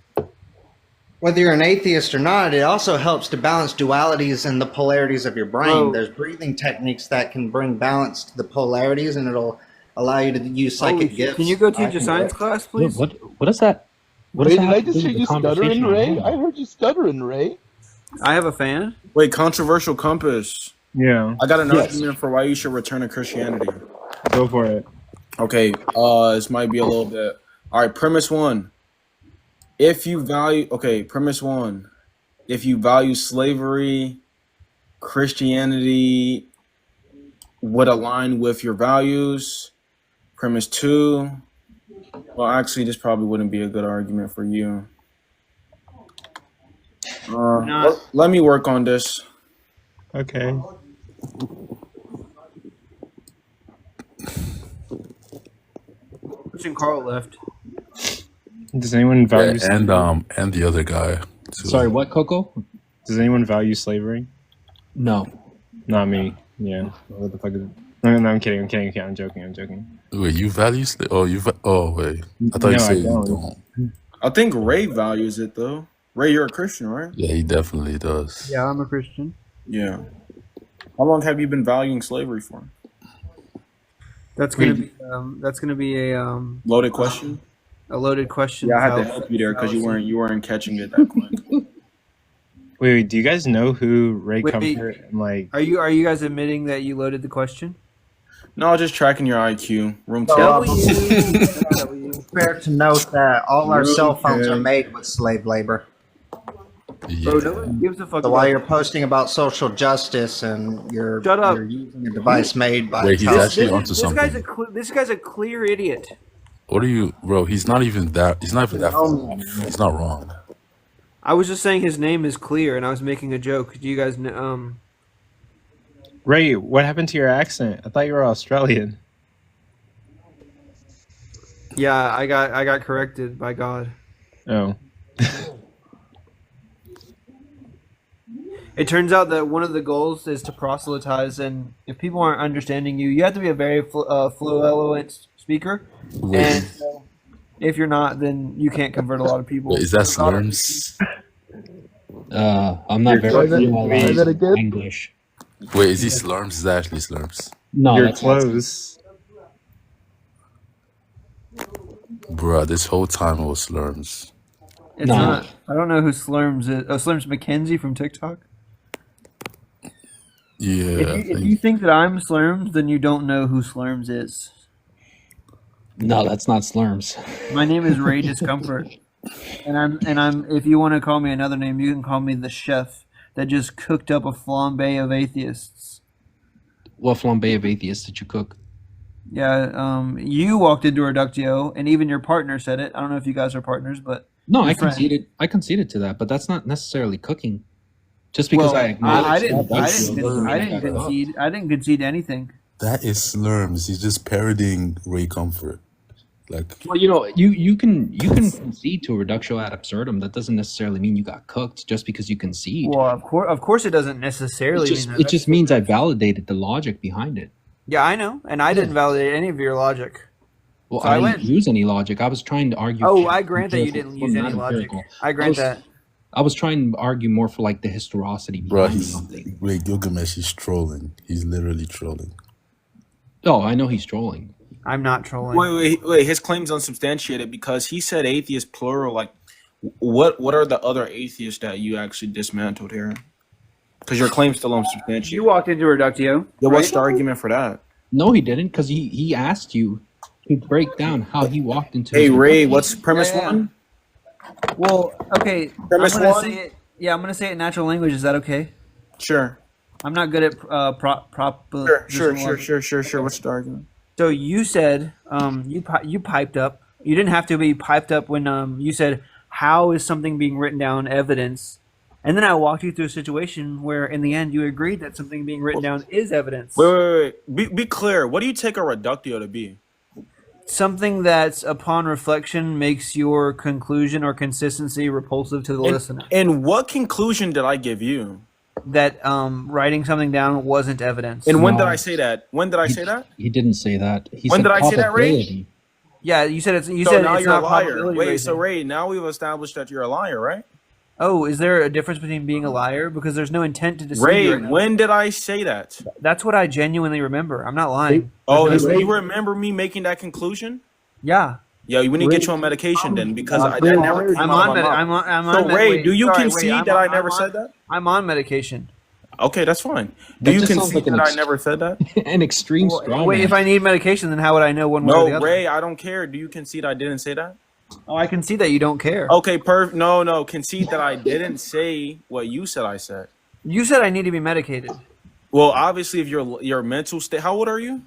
Whether you're an atheist or not, it also helps to balance dualities and the polarities of your brain. Oh. There's breathing techniques that can bring balance to the polarities, and it'll allow you to use psychic gifts. Can you go teach I a can science do it. class, please? What is that? What Wait, does that did I have to just do hear with the you stuttering, conversation Ray? we're I having? heard you stuttering, Ray. I have a fan. Wait, controversial compass. Yeah, I got an Yes. argument for why you should return to Christianity. go for it. Okay, this might be a little bit. All right, premise one. Premise one. If you value slavery, Christianity would align with your values. Premise two. Well, actually, this probably wouldn't be a good argument for you. Let me work on this. Okay. Christian Carl left. Does anyone value? Yeah, and the other guy. Too. Sorry, what, Coco? Does anyone value slavery? No. Not me. Yeah. What the fuck is it? No, I'm kidding. I'm joking. Wait, you value wait. I thought you No, said I you don't. don't. I think Ray values it though. Ray, you're a Christian, right? Yeah, he definitely does. Yeah, I'm a Christian. Yeah. How long have you been valuing slavery for? That's gonna be a Loaded question. A loaded question. Yeah, I had to help you there because you weren't catching it that quick. Wait, do you guys know who Ray Wait, Comfort and like? Are you guys admitting that you loaded the question? No, just tracking your IQ. Room two. Fair to note that all our Really cell phones good. are made with slave labor. Bro, nobody gives a fuck. So while about you're posting about social justice and you're using a device made by Wait, he's actually onto something. This guy's a clear idiot. What are you, bro? He's not even that. He's not He's not wrong. I was just saying his name is clear, and I was making a joke. Do you guys know? Ray, what happened to your accent? I thought you were Australian. Yeah, I got corrected by God. Oh. It turns out that one of the goals is to proselytize, and if people aren't understanding you, you have to be a very fluent speaker. Wait. And so if you're not, then you can't convert a lot of people. Wait, is that slurms? I'm not very fluent in English. Wait, is he slurms? Is that actually slurms? No, You're that's not- close. Bruh, this whole time it was slurms. It's not. I don't know who Slurms is. Oh, Slurms McKenzie from TikTok. Yeah. If you think that I'm Slurms, then you don't know who Slurms is. No, that's not Slurms. My name is Ray Discomfort. And I'm if you want to call me another name, you can call me the chef that just cooked up a flambe of atheists. What flambe of atheists did you cook? Yeah, you walked into Reductio, and even your partner said it. I don't know if you guys are partners, but No, your I friend. conceded. I conceded to that, but that's not necessarily cooking. Just because I acknowledge I didn't concede. I didn't concede anything. That is slurms. He's just parodying Ray Comfort. Like, well, you know, you can concede to a reductio ad absurdum. That doesn't necessarily mean you got cooked just because you concede. Well, of course, it doesn't necessarily mean that. It just means I validated the logic behind it. Yeah, I know, and I didn't validate any of your logic. Well, So I I didn't went. use any logic. I was trying to argue. Oh, I grant that you didn't use any logic. I grant that. I was trying to argue more for like the historicity bro, behind something. Wait, Gilgamesh is trolling. He's literally trolling. Oh, I know he's trolling. I'm not trolling. Wait. His claim's unsubstantiated because he said atheist plural. Like, what are the other atheists that you actually dismantled here? Because your claim's still unsubstantiated. You walked into Reductio. Yeah, what's the argument for that? No, he didn't, because he asked you to break down how he walked into. Hey, Ray, what's premise one? Well, okay. Premise I'm gonna one? say it. Yeah, I'm gonna say it in natural language. Is that okay? Sure. I'm not good at Sure. What's the argument? So you said you piped up. You didn't have to be piped up when you said, how is something being written down evidence? And then I walked you through a situation where in the end you agreed that something being written down is evidence. Wait. Be clear. What do you take a reductio to be? Something that's upon reflection makes your conclusion or consistency repulsive to the listener. And what conclusion did I give you? That writing something down wasn't evidence. And when did I say that? When did I say that? He didn't say that. He When said did I say that, Ray? probability. Yeah, you said it's. You So said now it's you're a not liar. probability Wait, raising. so Ray, now we've established that you're a liar, right? Oh, is there a difference between being a liar? Because there's no intent to deceive. Ray, you right now. when did I say that? That's what I genuinely remember. I'm not lying. Oh, There's no- you remember me making that conclusion? Yeah. Yeah, we need to get you on medication then, because that never came I'm out on. of my mouth. I'm So on. Ray, wait, do you sorry, concede wait, that I I'm never on- said that? I'm on medication. Okay, that's fine. That Do you just sounds concede like an that I never said that? An extreme straw Wait, man. if I need medication, then how would I know one way or the No, other? Ray, I don't care. Do you concede I didn't say that? Oh, I can see that you don't care. Okay, no, concede that I didn't say what you said I said. You said I need to be medicated. Well, obviously, if your mental state, how old are you?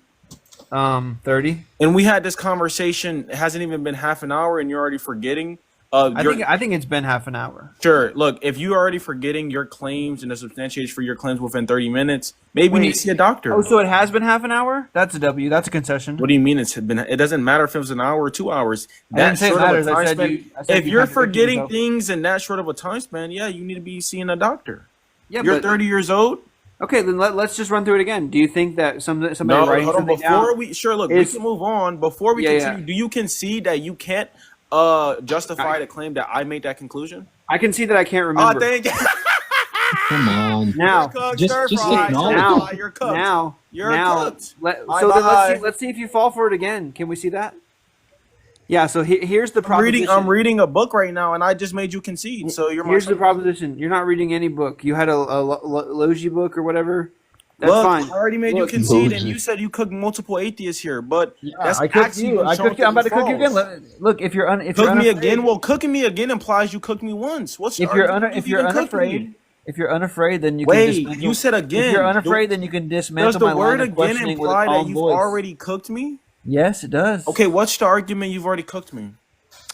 30. And we had this conversation. It hasn't even been half an hour, and you're already forgetting. I think it's been half an hour. Sure. Look, if you're already forgetting your claims and the substantiation for your claims within 30 minutes, maybe you need to see a doctor. Oh, so it has been half an hour? That's a W. That's a concession. What do you mean it's been? It doesn't matter if it was an hour or 2 hours. I didn't say it short of a matters. I time said span- you- I said if you you're contradicted forgetting yourself. things in that short of a time span, yeah, you need to be seeing a doctor. Yeah, You're but- 30 years old. Okay, then let's just run through it again. Do you think that somebody No, writing hold on. something Before down we look, is- we can move on. Before we Yeah, continue, yeah. do you concede that you can't justify the claim that I made that conclusion? I can see that I can't remember. Oh, thank you. Come on. Now, just acknowledge now, it. You're cooked. now, You're now, cooked. so then let's see if you fall for it again. Can we see that? Yeah. So here's the proposition. I'm reading a book right now, and I just made you concede. So you're my Here's the proposition. You're not reading any book. You had a Logi book or whatever. That's Look, fine. I already made you concede, and you said you cooked multiple atheists here, but that's I cooked actually you. I'm about to cook you again. Look, if you're Cook me unafraid- again. Well, cooking me again implies you cooked me once. What's If your you're argument? if You you're even cooked me. unafraid, if you're unafraid, then you Wait, can dismantle. you said again. If you're unafraid, then you can dismantle Does the my word line of again questioning with a imply that calm you've voice. already cooked me? Yes, it does. Okay, what's the argument you've already cooked me?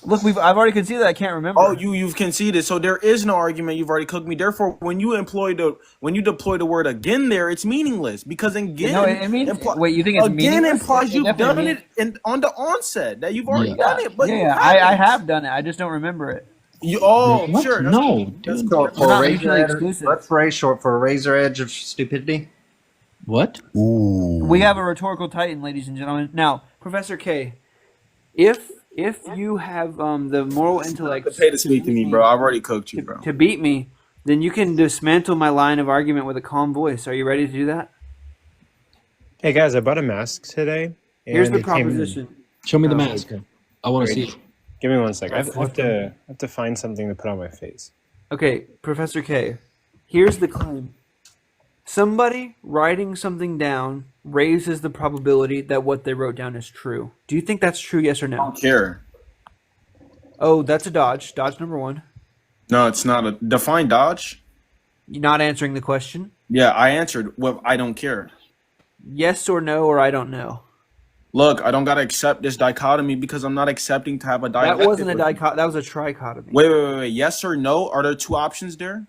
Look, I've already conceded that I can't remember. Oh, you've conceded, so there is no argument you've already cooked me. Therefore, when you deploy the word again there, it's meaningless because again, No, it means- wait, you think it's again meaningless? implies It you've definitely done it on the onset that you've already done it. But you I haven't. have done it. I just don't remember it. Sure. No, That's dude. called It's not razor mutually edge. exclusive. That's very short for a razor edge of stupidity. What? Ooh. We have a rhetorical titan, ladies and gentlemen. Now, Professor K, if you have the moral intellect Pay to speak to me, bro. I've already cooked you, bro. to beat me, then you can dismantle my line of argument with a calm voice. Are you ready to do that? Hey guys, I bought a mask today. Here's and the it came- proposition. Show me the Oh, mask. okay. I want to Great. see it. Give me 1 second. I have to find something to put on my face. Okay, Professor K, here's the claim. Somebody writing something down raises the probability that what they wrote down is true. Do you think that's true, yes or no? Care. Oh, that's a dodge. Dodge number 1. No, it's not a define dodge. You're not answering the question. Yeah, I answered. Well, I don't care. Yes or no, or I don't know. Look, I don't gotta accept this dichotomy because I'm not accepting to have a dichotomy. That wasn't a dichotomy. That was a trichotomy. Wait. Yes or no? Are there 2 options there?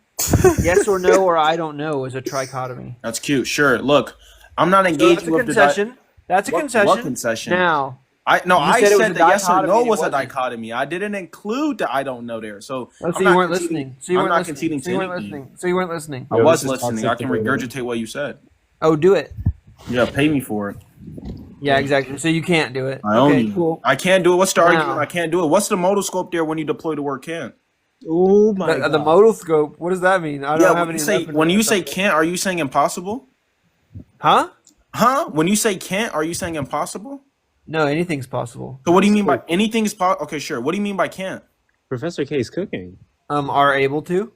Yes or no, or I don't know is a trichotomy. That's cute. Sure. Look, I'm not engaging with concession. That's a concession. What concession? Now, I said said that yes or no and it was a wasn't. dichotomy. I didn't include the I don't know there. So Oh, so I'm you not weren't conceding- listening. So you I'm weren't not listening. conceding So to you weren't anything. listening. So you weren't listening. I was listening. I can regurgitate what you said. Oh, do it. Yeah, pay me for it. Yeah, exactly. So you can't do it. I own Okay, you. cool. I can't do it. What's the Now- argument? I can't do it. What's the modal scope there when you deploy the word can't? Oh my The modal scope. What does that mean? I don't have any. When you say can't, are you saying impossible? Huh? Huh? When you say can't, are you saying impossible? No, anything's possible. So what do you mean by anything is possible? Okay, sure. What do you mean by can't? Professor K is cooking. Are able to.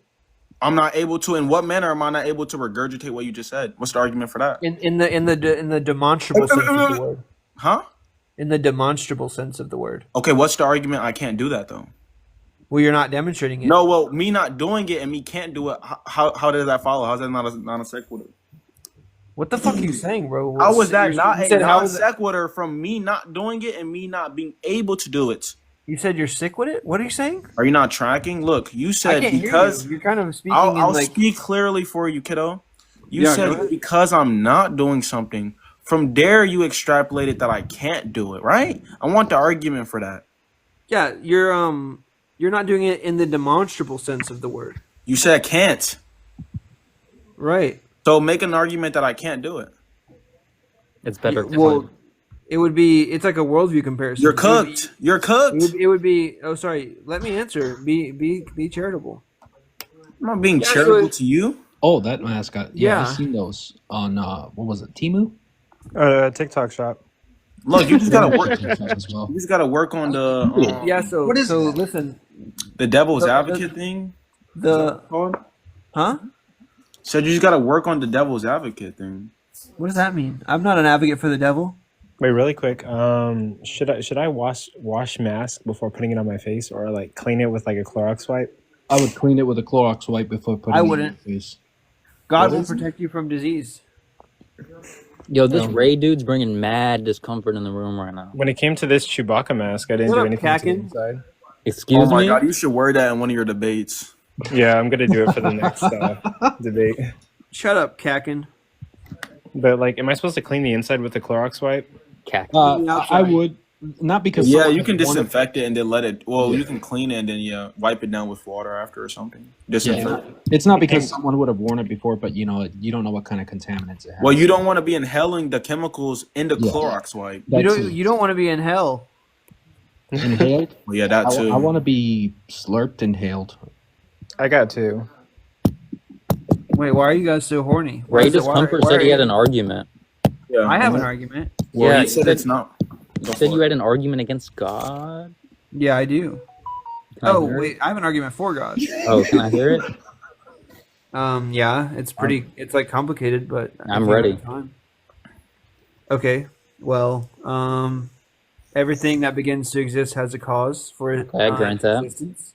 I'm not able to. In what manner am I not able to regurgitate what you just said? What's the argument for that? In the demonstrable sense of the word. Huh? In the demonstrable sense of the word. Okay, what's the argument? I can't do that though. Well, you're not demonstrating it. No, well, me not doing it and me can't do it. How does that follow? How's that not a sequitur? What the fuck are you saying, bro? How was that not you a said how non is it- sequitur from me not doing it and me not being able to do it? You said you're sick with it? What are you saying? Are you not tracking? Look, you I said can't because hear you. You're kind of speaking I'll in like speak clearly for you, kiddo. You Yeah, go said ahead. because I'm not doing something. From there, you extrapolated that I can't do it, right? I want the argument for that. Yeah, you're not doing it in the demonstrable sense of the word. You said can't. Right. So make an argument that I can't do it. It's better. Well, it would be. It's like a worldview comparison. You're cooked. You're cooked. It would be. Oh, sorry. Let me answer. Be charitable. I'm not being Yeah, charitable so- to you. Oh, that mascot. Yeah, Yeah. I've seen those on what was it, Temu? TikTok shop. Look, you just gotta work. As well. You just gotta work on the Yeah. So What is so that? listen. the devil's The- advocate thing. The Called? huh? Said you just gotta work on the devil's advocate thing. What does that mean? I'm not an advocate for the devil. Wait, really quick. Should I wash mask before putting it on my face, or like clean it with like a Clorox wipe? I would clean it with a Clorox wipe before putting I it in wouldn't. your face. God What will is it? protect you from disease. Yo, this Ray dude's bringing mad discomfort in the room right now. When it came to this Chewbacca mask, I didn't What do up, anything to the Kakin? inside. Excuse Oh my me? god, you should wear that in one of your debates. Yeah, I'm gonna do it for the next debate. Shut up, Kakin. But like, am I supposed to clean the inside with a Clorox wipe? I would not because Yeah, someone you can has wanted- disinfect it and then let it. Well, you can clean it and then wipe it down with water after or something. Disinfect. Yeah, it's not because someone would have worn it before, but you don't know what kind of contaminants it has. Well, you don't want to be inhaling the chemicals in the Yeah. Clorox wipe. You don't want to be in hell. Inhaled. Well, yeah, that too. I want to be slurped, inhaled. I got two. Wait, why are you guys so horny? Why Ray is it- why- Discomfort why said are he had you- an argument. Yeah, I have an argument. Well, Yeah, he said it's not. You said you had an argument against God? Yeah, I do. Can I Oh hear it? wait, I have an argument for God. Oh, can I hear it? Yeah, it's pretty. It's like complicated, but I I'm think I ready. have time. Okay, well, everything that begins to exist has a cause for it. I grant that. Existence.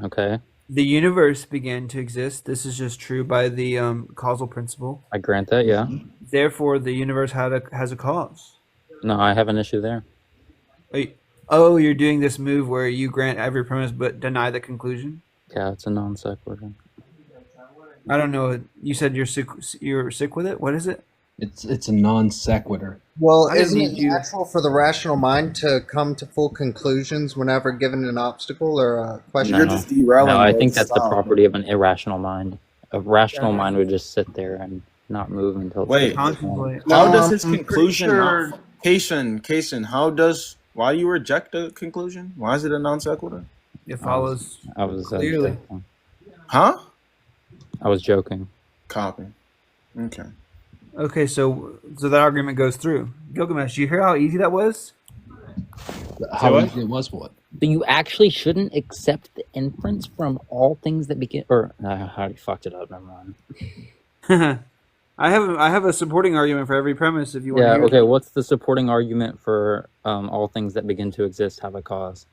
Okay, The universe began to exist. This is just true by the causal principle. I grant that, yeah. Therefore, the universe has a cause. No, I have an issue there. Oh, you're doing this move where you grant every premise but deny the conclusion? Yeah, it's a non sequitur. I don't know. You said you're sick with it? What is it? It's a non sequitur. Well, I didn't isn't mean it you- natural for the rational mind to come to full conclusions whenever given an obstacle or a question? No, I think that's the property of an irrational mind. A rational mind would just sit there and not move until it's Wait, Contemplate. how does his I'm pretty conclusion? sure- Kaysen, why do you reject the conclusion? Why is it a non sequitur? It follows I was clearly. Huh? I was joking. Copy. Okay. Okay, so that argument goes through. Gilgamesh, you hear how easy that was? How easy it was what? But you actually shouldn't accept the inference from all things that begin. Or I already fucked it up. Never mind. I have a supporting argument for every premise. If you want. Yeah. to hear Okay. it. What's the supporting argument for all things that begin to exist have a cause?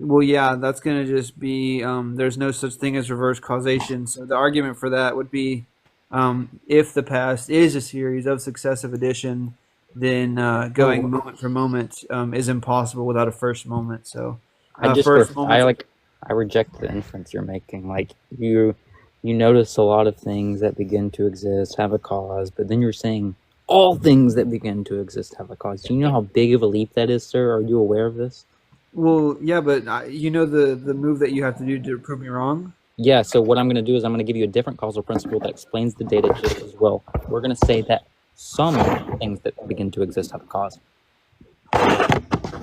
Well, yeah, that's going to just be there's no such thing as reverse causation. So the argument for that would be if the past is a series of successive addition, then going moment for moment is impossible without a first moment. So first moment. I reject the inference you're making. Like you notice a lot of things that begin to exist have a cause, but then you're saying all things that begin to exist have a cause. Do you know how big of a leap that is, sir? Are you aware of this? Well, yeah, but you know the move that you have to do to prove me wrong? Yeah, so what I'm going to do is I'm going to give you a different causal principle that explains the data just as well. We're going to say that some things that begin to exist have a cause.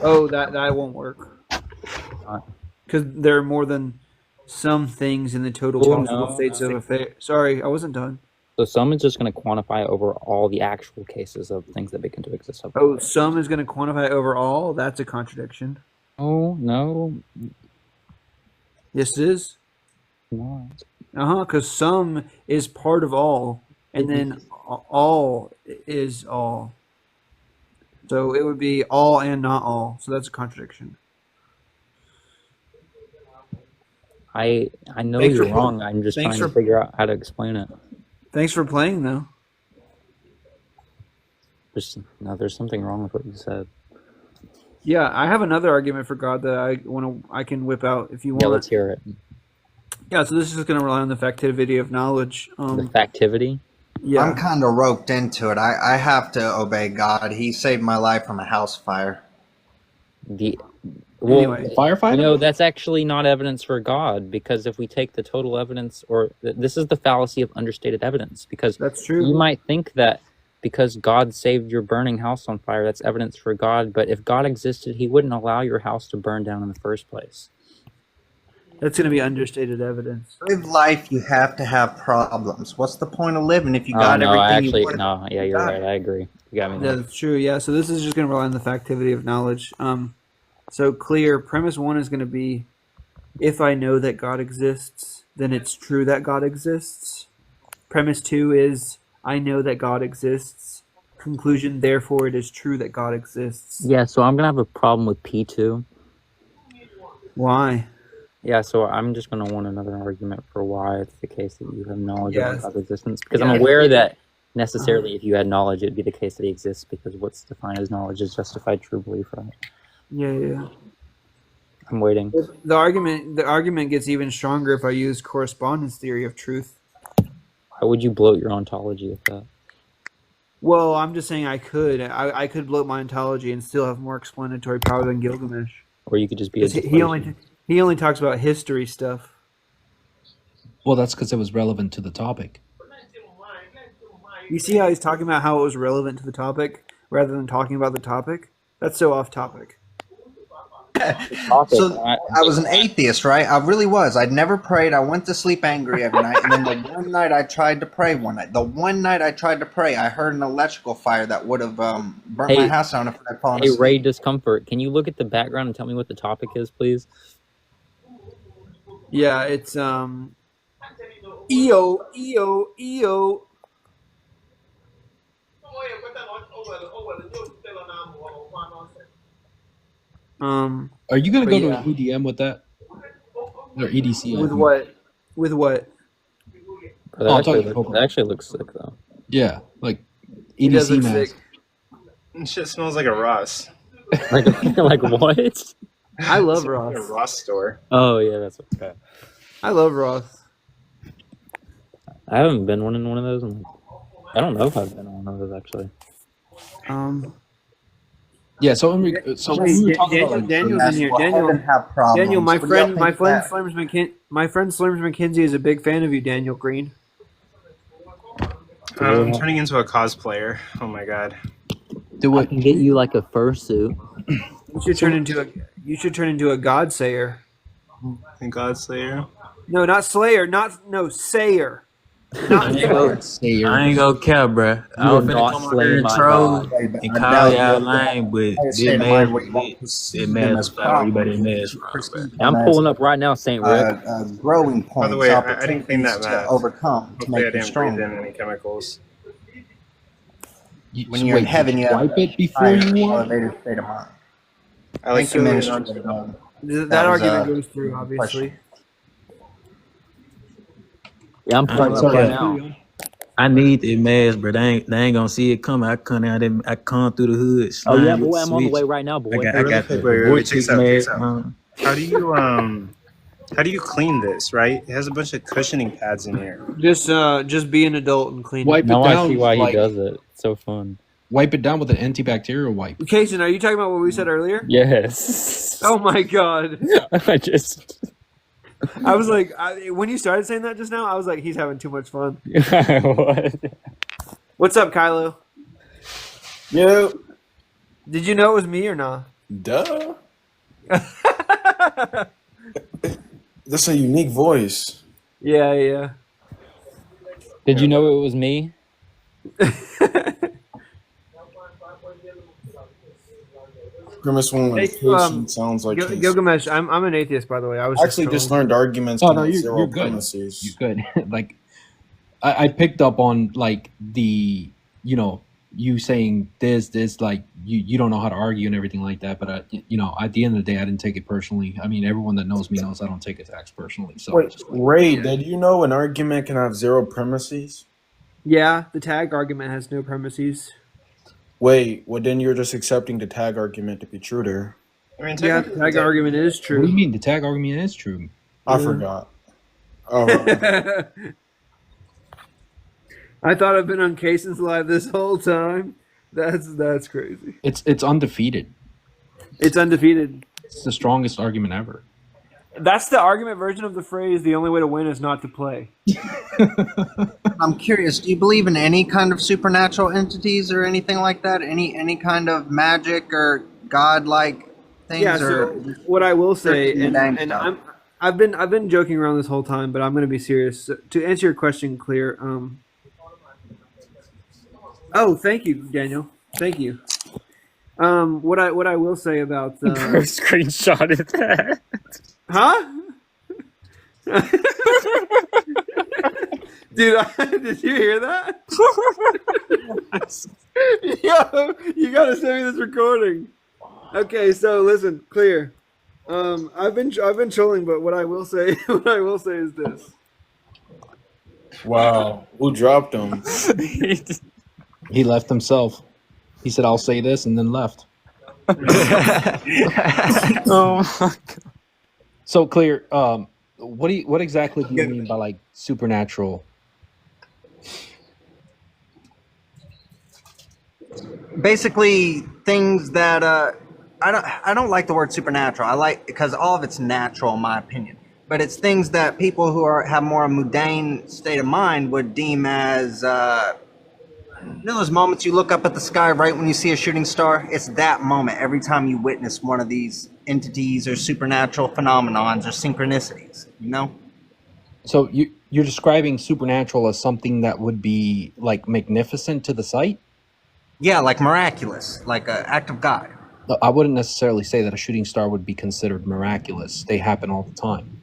Oh, that won't work. Because there are more than some things in the total possible states of affairs. Sorry, I wasn't done. So sum is just going to quantify over all the actual cases of things that begin to exist. Oh, sum is going to quantify over all? That's a contradiction. Oh, no. Yes, it is. No. Because sum is part of all, and then all is all. So it would be all and not all. So that's a contradiction. I know you're wrong. I'm just trying to figure out how to explain it. Thanks for playing, though. There's something wrong with what you said. Yeah, I have another argument for God that I can whip out if you want. Yeah, let's hear it. Yeah, so this is going to rely on the factivity of knowledge. The factivity? Yeah. I'm kind of roped into it. I have to obey God. He saved my life from a house fire. Firefighter? No, that's actually not evidence for God, because if we take the total evidence, this is the fallacy of understated evidence, because that's true. You might think that because God saved your burning house on fire, that's evidence for God, but if God existed, he wouldn't allow your house to burn down in the first place. That's going to be understated evidence. To live life, you have to have problems. What's the point of living if you got everything you want? Yeah, you're right. I agree. You got me there. That's true, yeah. So this is just going to rely on the factivity of knowledge. So clear, premise 1 is going to be, if I know that God exists, then it's true that God exists. Premise 2 is, I know that God exists. Conclusion, therefore it is true that God exists. Yeah, so I'm going to have a problem with P2. Why? Yeah, so I'm just going to want another argument for why it's the case that you have knowledge of God's existence. Because I'm aware that necessarily if you had knowledge, it would be the case that he exists, because what's defined as knowledge is justified true belief, right? Yeah. I'm waiting. The argument gets even stronger if I use correspondence theory of truth. Why would you bloat your ontology with that? Well, I'm just saying I could. I could bloat my ontology and still have more explanatory power than Gilgamesh. Or you could just be he only talks about history stuff. Well, that's because it was relevant to the topic. You see how he's talking about how it was relevant to the topic rather than talking about the topic? That's so off topic. So I was an atheist, right? I really was. I'd never prayed. I went to sleep angry every night. And then the one night I tried to pray I heard an electrical fire that would have burnt my house down if I'd fallen asleep. Ray Discomfort, can you look at the background and tell me what the topic is, please? Yeah, it's EO. Are you gonna go to an EDM with that, or EDC? With what? With what? That actually looks sick, though. Yeah, like EDC mask. Shit smells like a Ross. like what? I love Ross. Like a Ross store. Oh yeah, that's okay. I love Ross. I haven't been in one of those. I don't know if I've been on one of those actually. Yeah, so we were talking about Daniel's in here. Daniel, my friend Slurms McKenzie is a big fan of you, Daniel Green. I'm turning into a cosplayer. Oh my god. I can get you like a fursuit. You should turn into a Godsayer. A Godslayer? No, not Slayer. Sayer. I ain't gonna care, bro. I was finna come on here and troll and call y'all lame, but it matters for everybody in this. I'm pulling up right now, St. Rick. Growing points. By the way, I didn't clean that to mask. overcome to Hopefully make I you didn't breathe strong. in any chemicals. When you're in heaven, you have wipe it before you elevated state of mind. I like Thank you, to Minister. That argument goes through, obviously. Yeah, I'm pulling up right now. I need the mask, but they ain't gonna see it coming. I come out there, I come through the hood. Oh yeah, slime with boy, the I'm on the switch. way right now, boy. I got the Wait, voice check check this out, check this mask out. on. How do you clean this, right? It has a bunch of cushioning pads in here. Just be an adult and clean Wipe it. it Now down. I see why he like, does it. It's so fun. Wipe it down with an antibacterial wipe. Kason, are you talking about what we said earlier? Yes. Oh my god. I was like, when you started saying that just now, I was like, he's having too much fun. What? What's up, Kylo? Yo. Did you know it was me or not? Duh. That's a unique voice. Yeah. Did you know it was me? Grimace one when Kason sounds like Gilgamesh. I'm an atheist, by the way. I was actually just learned arguments. Oh no, zero you're good. premises. You're good. Like, I picked up on like the you saying this like you don't know how to argue and everything like that. But at the end of the day, I didn't take it personally. I mean, everyone that knows me knows I don't take attacks personally. So Wait, Ray, did you know an argument can have zero premises? Yeah, the tag argument has no premises. Wait, well then you're just accepting the tag argument to be true there. I mean, the tag argument is true. What do you mean the tag argument is true? I forgot. Oh. I thought I've been on Kason's live this whole time. That's crazy. It's undefeated. It's undefeated. It's the strongest argument ever. That's the argument version of the phrase, the only way to win is not to play. I'm curious, do you believe in any kind of supernatural entities or anything like that? Any kind of magic or godlike things? Yeah, so what I will say, and stuff? I've been joking around this whole time, but I'm going to be serious. So, to answer your question, Clear. Oh, thank you, Daniel. Thank you. What I will say about screenshotted that. Huh? Dude, did you hear that? Yo, you gotta send me this recording. Okay, so listen, Clear. I've been trolling, but what I will say is this. Wow, who dropped him? He left himself. He said, "I'll say this," and then left. Oh my god. So Clear. What exactly do you mean by like supernatural? Basically, things that I don't like the word supernatural. I like because all of it's natural, in my opinion. But it's things that people who have more mundane state of mind would deem as those moments you look up at the sky right when you see a shooting star. It's that moment every time you witness one of these entities or supernatural phenomenons or synchronicities. So you're describing supernatural as something that would be like magnificent to the sight? Yeah, like miraculous, like an act of God. No, I wouldn't necessarily say that a shooting star would be considered miraculous. They happen all the time.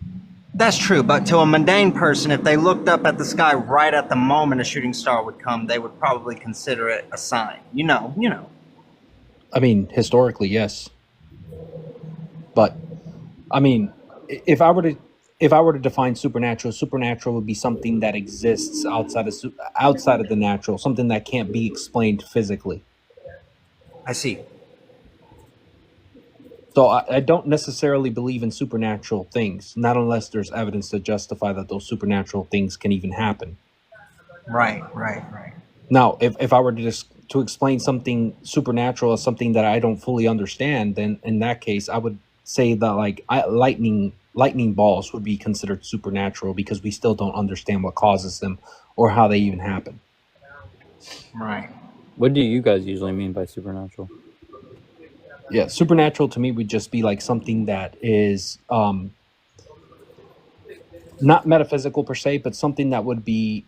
That's true, but to a mundane person, if they looked up at the sky right at the moment a shooting star would come, they would probably consider it a sign. You know. I mean, historically, yes. But I mean, if I were to define supernatural would be something that exists outside of the natural, something that can't be explained physically. I see. So I don't necessarily believe in supernatural things, not unless there's evidence to justify that those supernatural things can even happen. Right. Now, if I were to explain something supernatural as something that I don't fully understand, then in that case, I would say that like lightning balls would be considered supernatural because we still don't understand what causes them or how they even happen. Right. What do you guys usually mean by supernatural? Yeah, supernatural to me would just be like something that is not metaphysical per se, but something that would be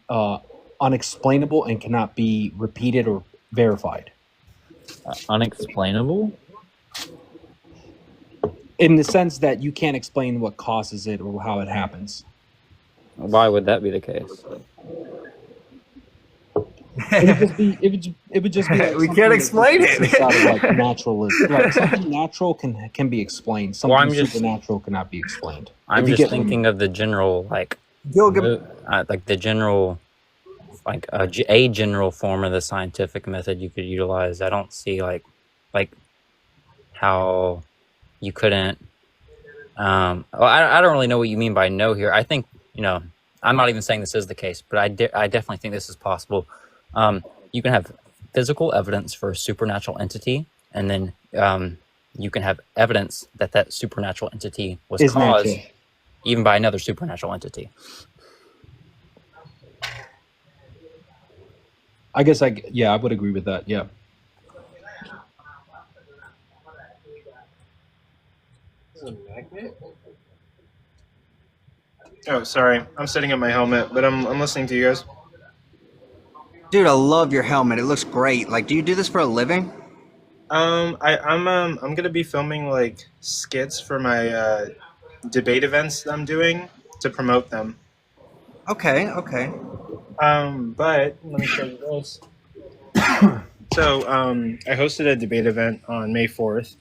unexplainable and cannot be repeated or verified. Unexplainable? In the sense that you can't explain what causes it or how it happens. Why would that be the case? It would just be it would just be like We something can't that explain just it. exists out of like naturalist. Like something natural can be explained. Well, Something I'm just supernatural cannot be explained. I'm If you just get what I mean. thinking of the general like Gilgamesh. like the general like a general form of the scientific method you could utilize. I don't see like how you couldn't. Well, I don't really know what you mean by no here. I think I'm not even saying this is the case, but I definitely think this is possible. You can have physical evidence for a supernatural entity, and then you can have evidence that that supernatural entity was Is caused natural. even by another supernatural entity. I guess I would agree with that. Yeah. Is it a magnet? Oh, sorry. I'm setting up my helmet, but I'm listening to you guys. Dude, I love your helmet. It looks great. Like, do you do this for a living? I'm gonna be filming like skits for my debate events that I'm doing to promote them. Okay, okay. But let me show you this. So, I hosted a debate event on May 4th,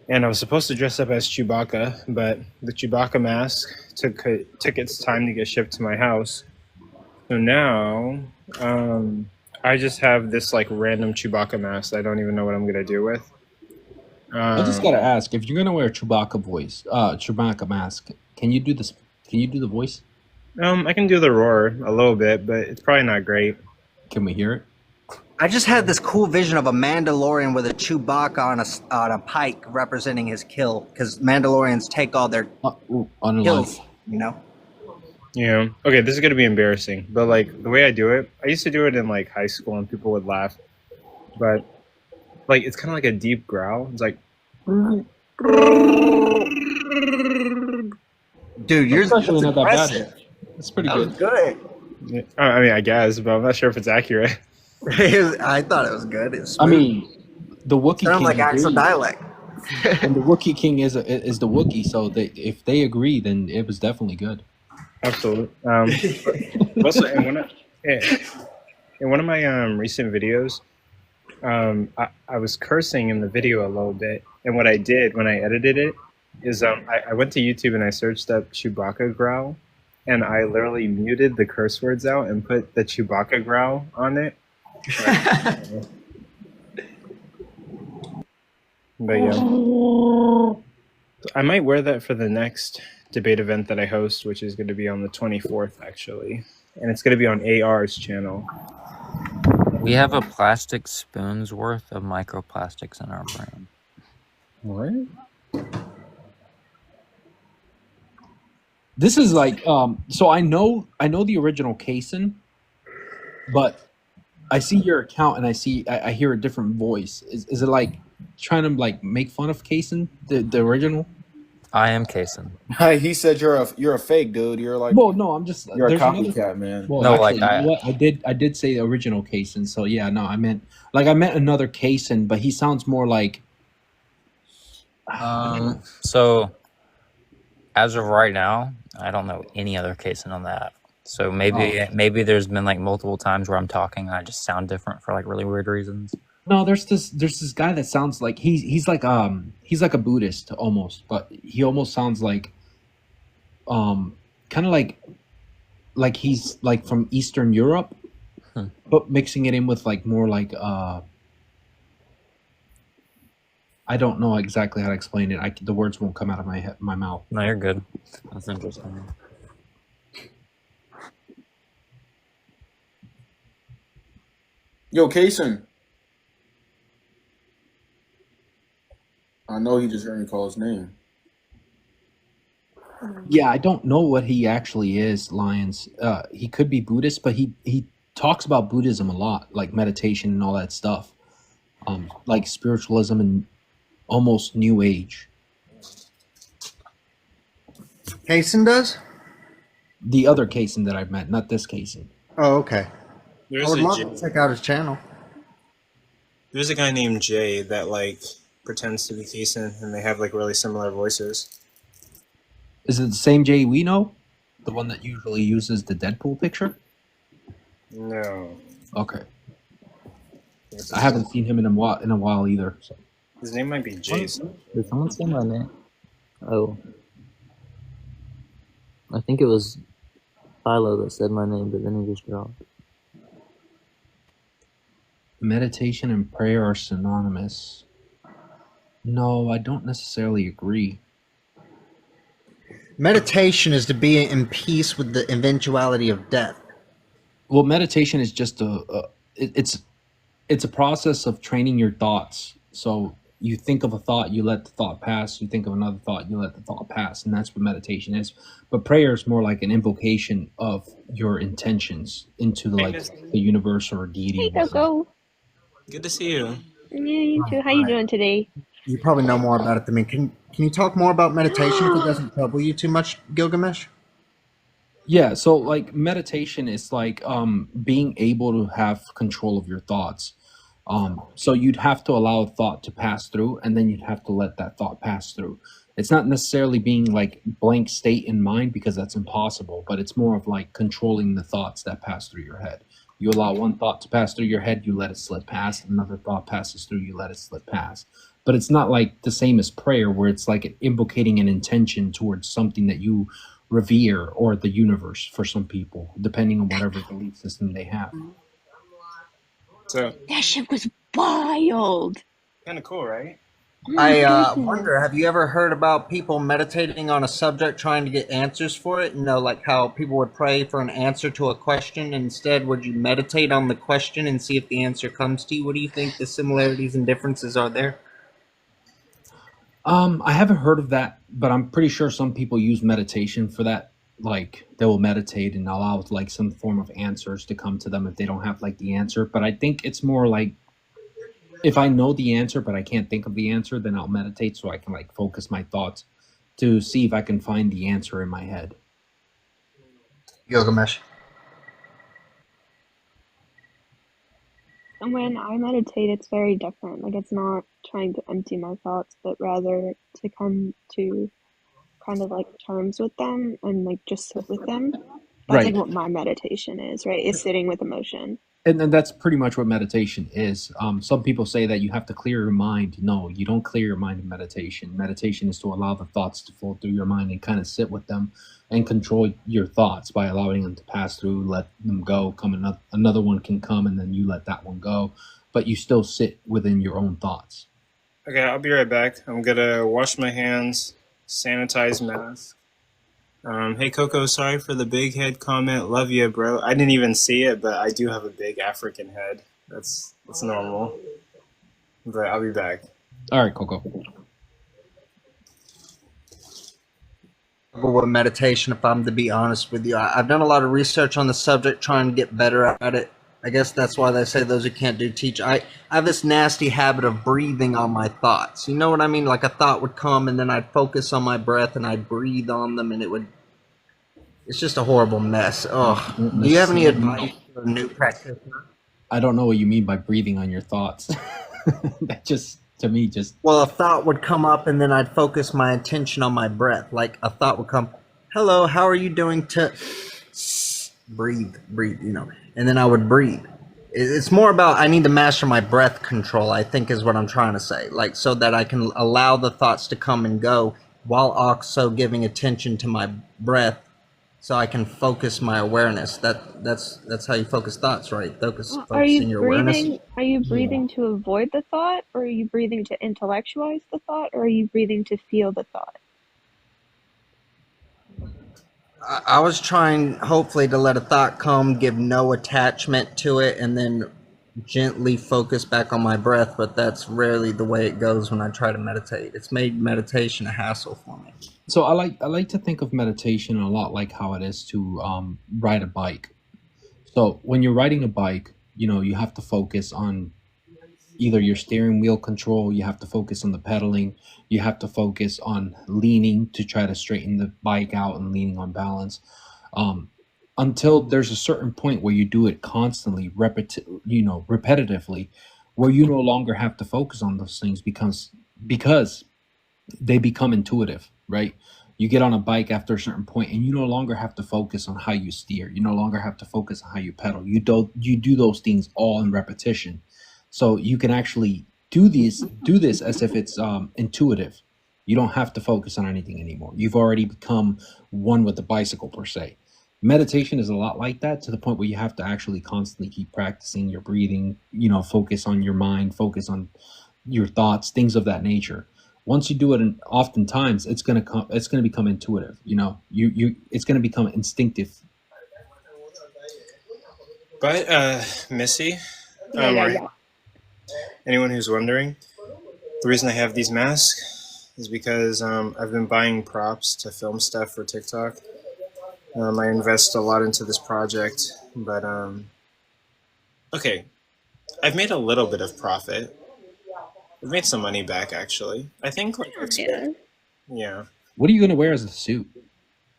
and I was supposed to dress up as Chewbacca, but the Chewbacca mask took its time to get shipped to my house. So now, I just have this like random Chewbacca mask that I don't even know what I'm gonna do with. I just gotta ask, if you're gonna wear a Chewbacca mask, can you do this? Can you do the voice? I can do the roar a little bit, but it's probably not great. Can we hear it? I just had this cool vision of a Mandalorian with a Chewbacca on a pike representing his kill, because Mandalorians take all their kills, you know? Yeah. Okay, this is gonna be embarrassing, but like the way I do it, I used to do it in like high school and people would laugh, but like it's kind of like a deep growl. It's like, dude, yours That's actually that's not that bad. impressive. It's pretty That was good. good. Yeah, I mean, I guess, but I'm not sure if it's accurate. I thought it was good. It's I smooth. mean, the Wookiee Sounded King like actual agreed. dialect. And the Wookiee King is the Wookiee, so if they agree, then it was definitely good. Absolutely. Also, in one of my recent videos, I was cursing in the video a little bit, and what I did when I edited it is I went to YouTube and I searched up Chewbacca growl, and I literally muted the curse words out and put the Chewbacca growl on it. But yeah, I might wear that for the next debate event that I host, which is going to be on the 24th, actually, and it's going to be on AR's channel. We have a plastic spoon's worth of microplastics in our brain. What? This is like so I know the original Kaysen, but I see your account and I hear a different voice. Is it like trying to like make fun of Kaysen, the original? I am Kaysen. He said you're a fake dude. You're like, well, no, I'm just you're a there's copycat, another, man. Well, No, actually, like you know what? I did say the original Kaysen, so yeah, no, I meant another Kaysen, but he sounds more like So as of right now, I don't know any other Kaysen on that. So maybe there's been like multiple times where I'm talking and I just sound different for like really weird reasons. No, there's this guy that sounds like he's like a Buddhist almost, but he almost sounds like kind of like he's like from Eastern Europe, but mixing it in with like more like I don't know exactly how to explain it. The words won't come out of my mouth. No, you're good. That's interesting. Yo, Kaysen. I know he just heard me call his name. Yeah, I don't know what he actually is, Lions. He could be Buddhist, but he talks about Buddhism a lot, like meditation and all that stuff, like spiritualism and almost New Age. Kaysen does? The other Kaysen that I've met, not this Kaysen. Oh, okay. There's I would a love Jay- to check out his channel. There's a guy named Jay that like pretends to be Kaysen, and they have like really similar voices. Is it the same Jay we know? The one that usually uses the Deadpool picture? No. Okay. I haven't seen him in a while either. So. His name might be Jason. Did someone say my name? Oh. I think it was Philo that said my name, but then he just dropped. Meditation and prayer are synonymous. No, I don't necessarily agree. Meditation is to be in peace with the eventuality of death. Well, meditation is just it's a process of training your thoughts. So you think of a thought, you let the thought pass. You think of another thought, you let the thought pass, and that's what meditation is. But prayer is more like an invocation of your intentions into the universe or deity. Hey, Coco. Good to see you. Yeah, you too. How you doing today? You probably know more about it than me. Can you talk more about meditation if it doesn't trouble you too much, Gilgamesh? Yeah, so like meditation is like being able to have control of your thoughts. So you'd have to allow a thought to pass through, and then you'd have to let that thought pass through. It's not necessarily being like blank state in mind, because that's impossible, but it's more of like controlling the thoughts that pass through your head. You allow one thought to pass through your head, you let it slip past. Another thought passes through, you let it slip past. But it's not like the same as prayer, where it's like invocating an intention towards something that you revere, or the universe for some people, depending on whatever belief system they have. So That shit was wild. kind of cool, right? I wonder, have you ever heard about people meditating on a subject trying to get answers for it? You know, like how people would pray for an answer to a question. Instead, would you meditate on the question and see if the answer comes to you? What do you think the similarities and differences are there? I haven't heard of that, but I'm pretty sure some people use meditation for that. Like they will meditate and allow like some form of answers to come to them if they don't have like the answer. But I think it's more like, if I know the answer but I can't think of the answer, then I'll meditate so I can like focus my thoughts to see if I can find the answer in my head. Gilgamesh. And when I meditate, it's very different. Like, it's not trying to empty my thoughts, but rather to come to kind of like terms with them and like just sit with them. That's like Right. what my meditation is, right? Is sitting with emotion. And that's pretty much what meditation is. Some people say that you have to clear your mind. No, you don't clear your mind in meditation. Meditation is to allow the thoughts to flow through your mind and kind of sit with them and control your thoughts by allowing them to pass through, let them go, come another one can come, and then you let that one go. But you still sit within your own thoughts. Okay, I'll be right back. I'm gonna wash my hands, sanitize mask. Hey Coco, sorry for the big head comment. Love you, bro. I didn't even see it, but I do have a big African head. That's normal. But I'll be back. All right, Coco. With meditation, if I'm to be honest with you, I've done a lot of research on the subject, trying to get better at it. I guess that's why they say those who can't do teach. I have this nasty habit of breathing on my thoughts. You know what I mean? Like a thought would come and then I'd focus on my breath and I'd breathe on them, and it's just a horrible mess. Oh, do you have any advice for a new practitioner? I don't know what you mean by breathing on your thoughts. That just, to me, just... Well, a thought would come up and then I'd focus my attention on my breath. Like a thought would come, hello, how are you doing? Breathe, you know. And then I would breathe. It's more about I need to master my breath control, I think, is what I'm trying to say. Like, so that I can allow the thoughts to come and go while also giving attention to my breath, so I can focus my awareness. That's how you focus thoughts, right? Focusing your awareness. Are you breathing to avoid the thought, or are you breathing to intellectualize the thought, or are you breathing to feel the thought? I was trying, hopefully, to let a thought come, give no attachment to it, and then gently focus back on my breath, but that's rarely the way it goes when I try to meditate. It's made meditation a hassle for me. So I like to think of meditation a lot like how it is to ride a bike. So when you're riding a bike, you know, you have to focus on either your steering wheel control, you have to focus on the pedaling, you have to focus on leaning to try to straighten the bike out and leaning on balance. Until there's a certain point where you do it constantly, repetitively, where you no longer have to focus on those things because they become intuitive, right? You get on a bike after a certain point, and you no longer have to focus on how you steer. You no longer have to focus on how you pedal. You do those things all in repetition, so you can actually do this as if it's intuitive. You don't have to focus on anything anymore. You've already become one with the bicycle per se. Meditation is a lot like that, to the point where you have to actually constantly keep practicing your breathing, focus on your mind, focus on your thoughts, things of that nature. Once you do it, and oftentimes it's gonna become intuitive. It's gonna become instinctive. But Missy, Yeah. anyone who's wondering, the reason I have these masks is because I've been buying props to film stuff for TikTok. I invest a lot into this project, but okay, I've made a little bit of profit. I've made some money back, actually. I think, yeah. What are you gonna wear as a suit?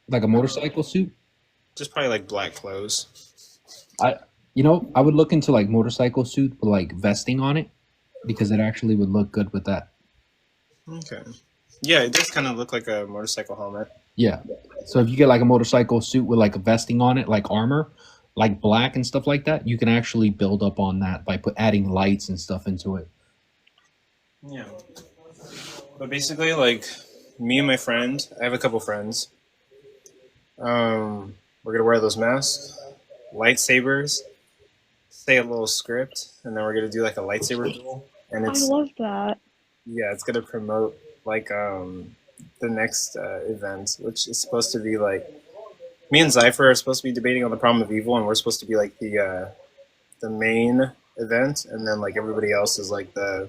Like a motorcycle suit? Just probably like black clothes. I would look into like motorcycle suit with like vesting on it, because it actually would look good with that. Okay. Yeah, it does kind of look like a motorcycle helmet. Yeah. So if you get like a motorcycle suit with like a vesting on it, like armor, like black and stuff like that, you can actually build up on that by adding lights and stuff into it. Yeah. But basically, like, me and my friend, I have a couple friends. We're gonna wear those masks, lightsabers, say a little script, and then we're gonna do like a lightsaber duel. And I love that. yeah, it's gonna promote like the next event, which is supposed to be like, me and Zypher are supposed to be debating on the problem of evil, and we're supposed to be like the main event, and then like everybody else is like the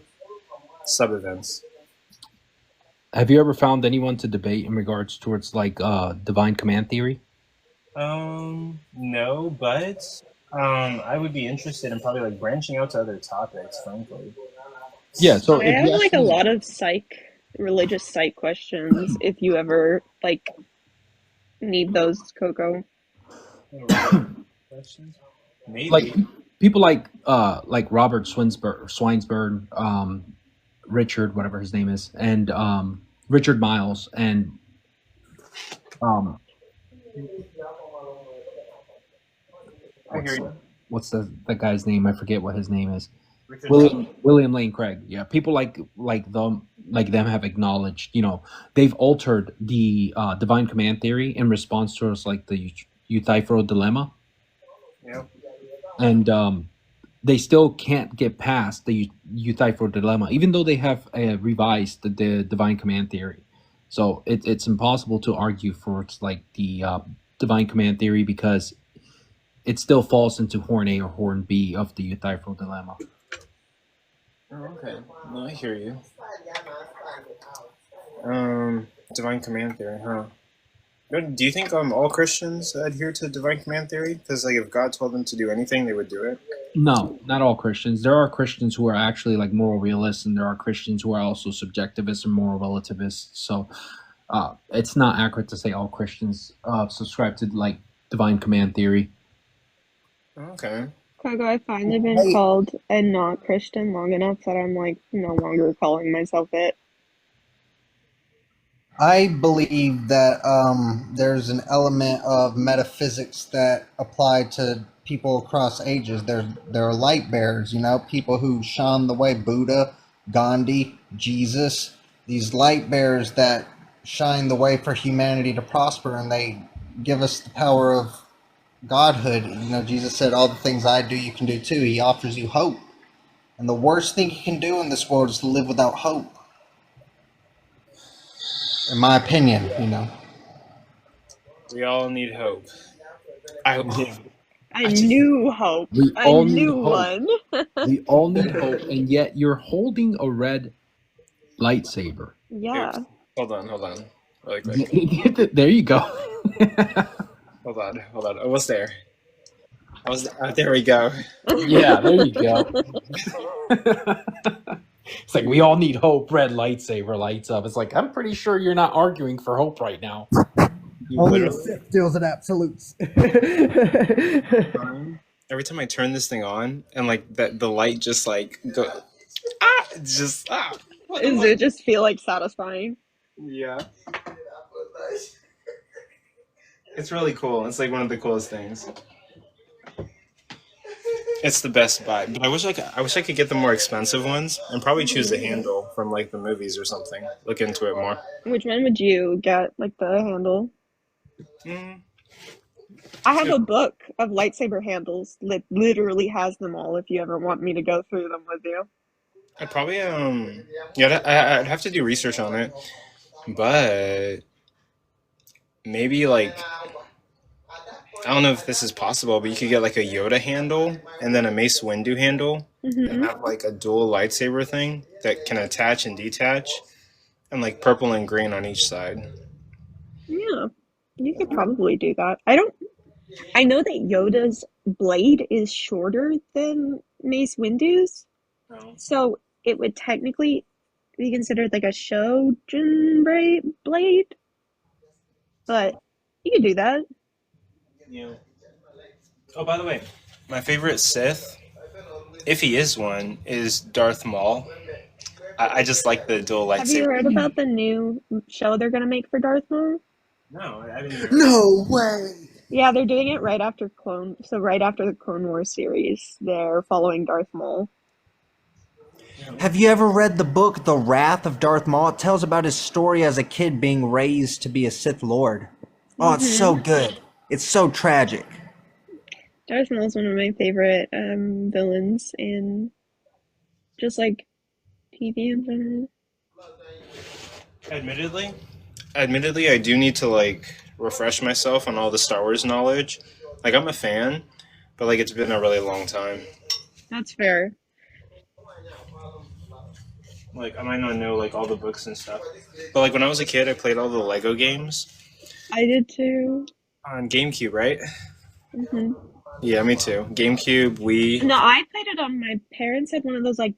sub events. Have you ever found anyone to debate in regards towards like divine command theory? No, but I would be interested in probably like branching out to other topics, frankly. Yeah, so I have like a lot of religious psych questions if you ever like need those, Coco. Maybe. Like people like Robert Swinesburg, Richard, whatever his name is, and Richard Miles, and what's the guy's name? I forget what his name is. William Lane Craig. Yeah, people like them have acknowledged, they've altered the divine command theory in response to us, like the Euthyphro dilemma. Yeah. And they still can't get past the Euthyphro dilemma, even though they have revised the divine command theory. So it's impossible to argue for like the divine command theory, because it still falls into horn A or horn B of the Euthyphro dilemma. Oh, okay. No, I hear you. Divine command theory, huh? Do you think all Christians adhere to divine command theory? Because like, if God told them to do anything, they would do it. No, not all Christians. There are Christians who are actually like moral realists, and there are Christians who are also subjectivists and moral relativists. So it's not accurate to say all Christians subscribe to like divine command theory. Okay. Coco, I've finally been called a not Christian long enough that I'm like no longer calling myself it. I believe that there's an element of metaphysics that apply to people across ages. There are light bearers, people who shone the way, Buddha, Gandhi, Jesus, these light bearers that shine the way for humanity to prosper, and they give us the power of godhood. Jesus said, all the things I do, you can do too. He offers you hope. And the worst thing you can do in this world is to live without hope. In my opinion, We all need hope. I knew hope. I knew one. We all need hope, and yet you're holding a red lightsaber. Yeah. Oops. Hold on. Really quick. There you go. Hold on. Almost there. There we go. Yeah, there you go. It's like, we all need hope. Red lightsaber lights up. It's like, I'm pretty sure you're not arguing for hope right now. Only a Sith deals in absolutes. Every time I turn this thing on, and like the light just like go, Does it just feel like satisfying? Yeah. It's really cool. It's like one of the coolest things. It's the best buy, but I wish I could get the more expensive ones and probably choose the handle from like the movies or something. Look into it more. Which one would you get? Like the handle? Mm. I have a book of lightsaber handles that literally has them all. If you ever want me to go through them with you. I'd probably I'd have to do research on it, but maybe like I don't know if this is possible, but you could get like a Yoda handle and then a Mace Windu handle and have like a dual lightsaber thing that can attach and detach, and like purple and green on each side. Yeah, you could probably do that. I know that Yoda's blade is shorter than Mace Windu's, so it would technically be considered like a Shojin blade, but you could do that. Yeah. Oh, by the way, my favorite Sith, if he is one, is Darth Maul. I just like the dual lightsaber. Have you heard about the new show they're gonna make for Darth Maul? No, I haven't even. No way. Yeah, they're doing it right after the Clone Wars series. They're following Darth Maul. Have you ever read the book The Wrath of Darth Maul? It tells about his story as a kid being raised to be a Sith Lord. Oh, it's so good. It's so tragic. Darth Maul is one of my favorite villains in just like TV in general. Admittedly, I do need to like refresh myself on all the Star Wars knowledge. Like I'm a fan, but like it's been a really long time. That's fair. Like I might not know like all the books and stuff, but like when I was a kid, I played all the Lego games. I did too. On GameCube, right? hmm Yeah, me too. GameCube, Wii. No, I played it on my parents had one of those like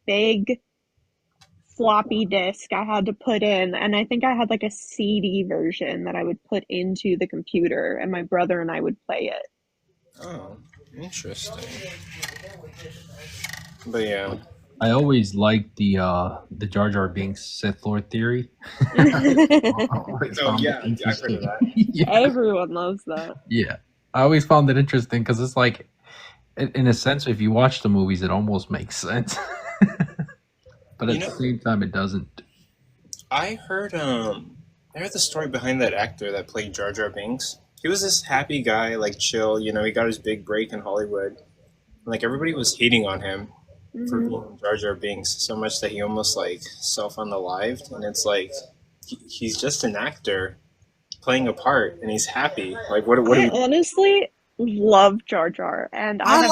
big floppy disk I had to put in, and I think I had like a CD version that I would put into the computer, and my brother and I would play it. Oh, interesting. But yeah. I always liked the Jar Jar Binks Sith Lord theory. Oh yeah, I've heard of that. Yeah. Everyone loves that. Yeah, I always found it interesting because it's like, in a sense, if you watch the movies, it almost makes sense, but at the same time, it doesn't. I heard the story behind that actor that played Jar Jar Binks. He was this happy guy, like chill. You know, he got his big break in Hollywood. Like everybody was hating on him for being Jar Jar Binks so much that he almost like self-unalived, and it's like he's just an actor playing a part, and he's happy. Like what? I honestly love Jar Jar, and I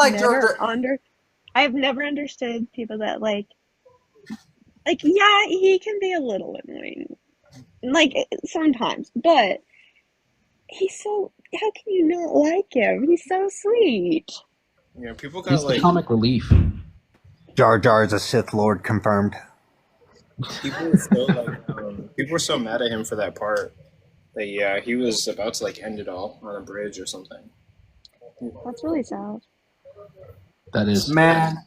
have never understood people that like yeah, he can be a little annoying, like sometimes, but he's so. How can you not like him? He's so sweet. Yeah, people got He's the comic relief. Jar Jar is a Sith Lord confirmed. People were so mad at him for that part that yeah, he was about to like end it all on a bridge or something. That's really sad. That is, man.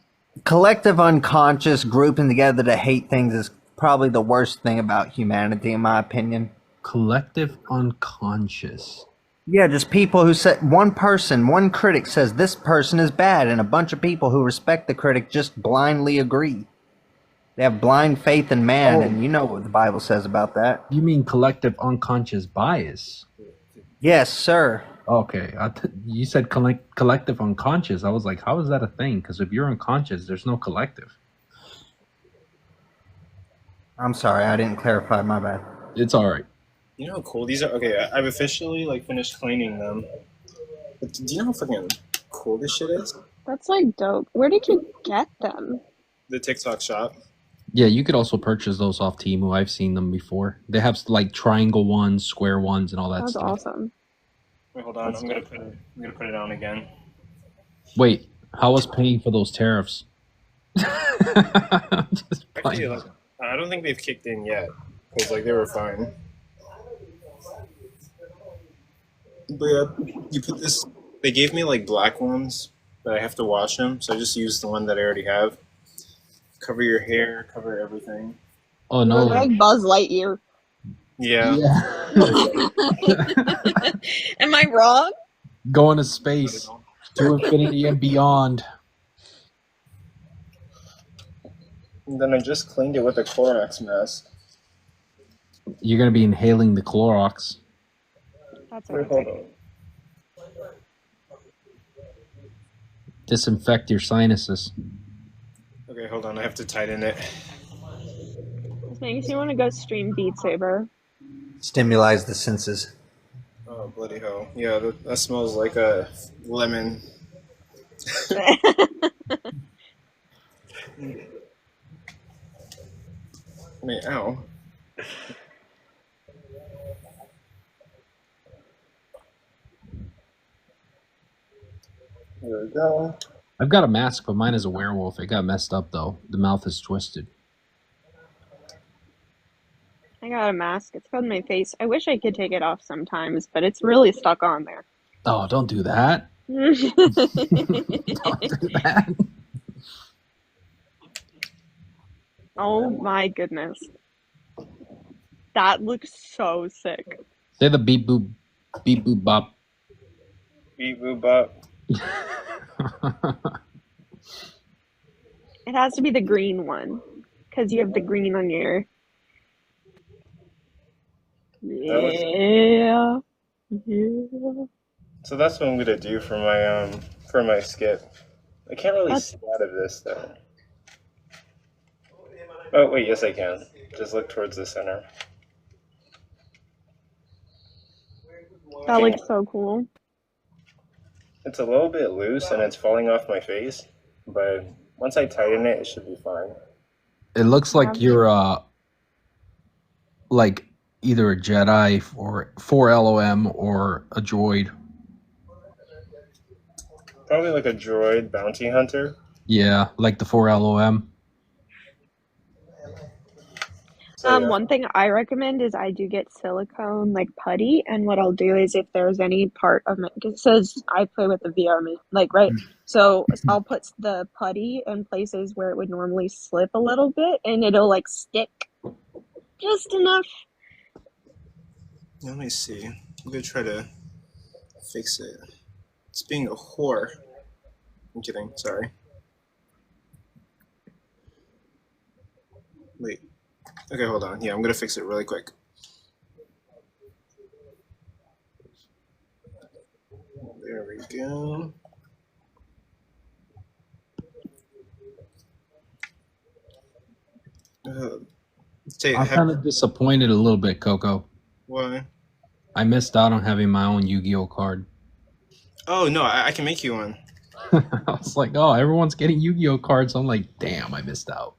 Collective unconscious grouping together to hate things is probably the worst thing about humanity, in my opinion. Collective unconscious. Yeah, just people who say one critic says this person is bad, and a bunch of people who respect the critic just blindly agree. They have blind faith in man, and you know what the Bible says about that. You mean collective unconscious bias? Yes, sir. Okay, you said collective unconscious. I was like, how is that a thing? Because if you're unconscious, there's no collective. I'm sorry, I didn't clarify. My bad. It's all right. You know how cool these are? Okay, I've officially like finished cleaning them. But do you know how fucking cool this shit is? That's like dope. Where did you get them? The TikTok shop. Yeah, you could also purchase those off Temu. I've seen them before. They have like triangle ones, square ones, and all that stuff. That's awesome. Wait, hold on. I'm gonna put it on again. Wait, how was paying for those tariffs? Actually, like, I don't think they've kicked in yet because like they were fine. But yeah, you put this. They gave me like black ones, but I have to wash them, so I just used the one that I already have. Cover your hair, cover everything. Oh no! Like Buzz Lightyear. Yeah. Am I wrong? Going to space, to infinity and beyond. And then I just cleaned it with a Clorox mask. You're gonna be inhaling the Clorox. That's Wait, hold on. Disinfect your sinuses. Okay, hold on. I have to tighten it. This makes you want to go stream Beat Saber. Stimulates the senses. Oh, bloody hell. Yeah, that smells like a lemon. Wait, ow. There we go. I've got a mask, but mine is a werewolf. It got messed up, though. The mouth is twisted. I got a mask. It's on my face. I wish I could take it off sometimes, but it's really stuck on there. Oh, don't do that. Don't do that. Oh my goodness. That looks so sick. Say the beep boop bop. Beep boop bop. It has to be the green one, because you have the green on your... Yeah. So that's what I'm gonna do for my skit. I can't really see out of this though. Oh wait, yes I can. Just look towards the center. That looks so cool. It's a little bit loose and it's falling off my face, but once I tighten it, it should be fine. It looks like you're like either a Jedi for LOM or a droid. Probably like a droid bounty hunter. Yeah, like the 4LOM. One thing I recommend is I do get silicone like putty, and what I'll do is if there's any part of it, because it says I play with the VR, like right, so I'll put the putty in places where it would normally slip a little bit, and it'll like stick just enough. Let me see. I'm gonna try to fix it. It's being a whore. I'm kidding. Sorry. Wait. Okay, hold on. Yeah, I'm gonna fix it really quick. There we go. I'm kind of disappointed a little bit, Coco. Why? I missed out on having my own Yu-Gi-Oh card. Oh no, I can make you one. I was like, oh, everyone's getting Yu-Gi-Oh cards. I'm like, damn, I missed out.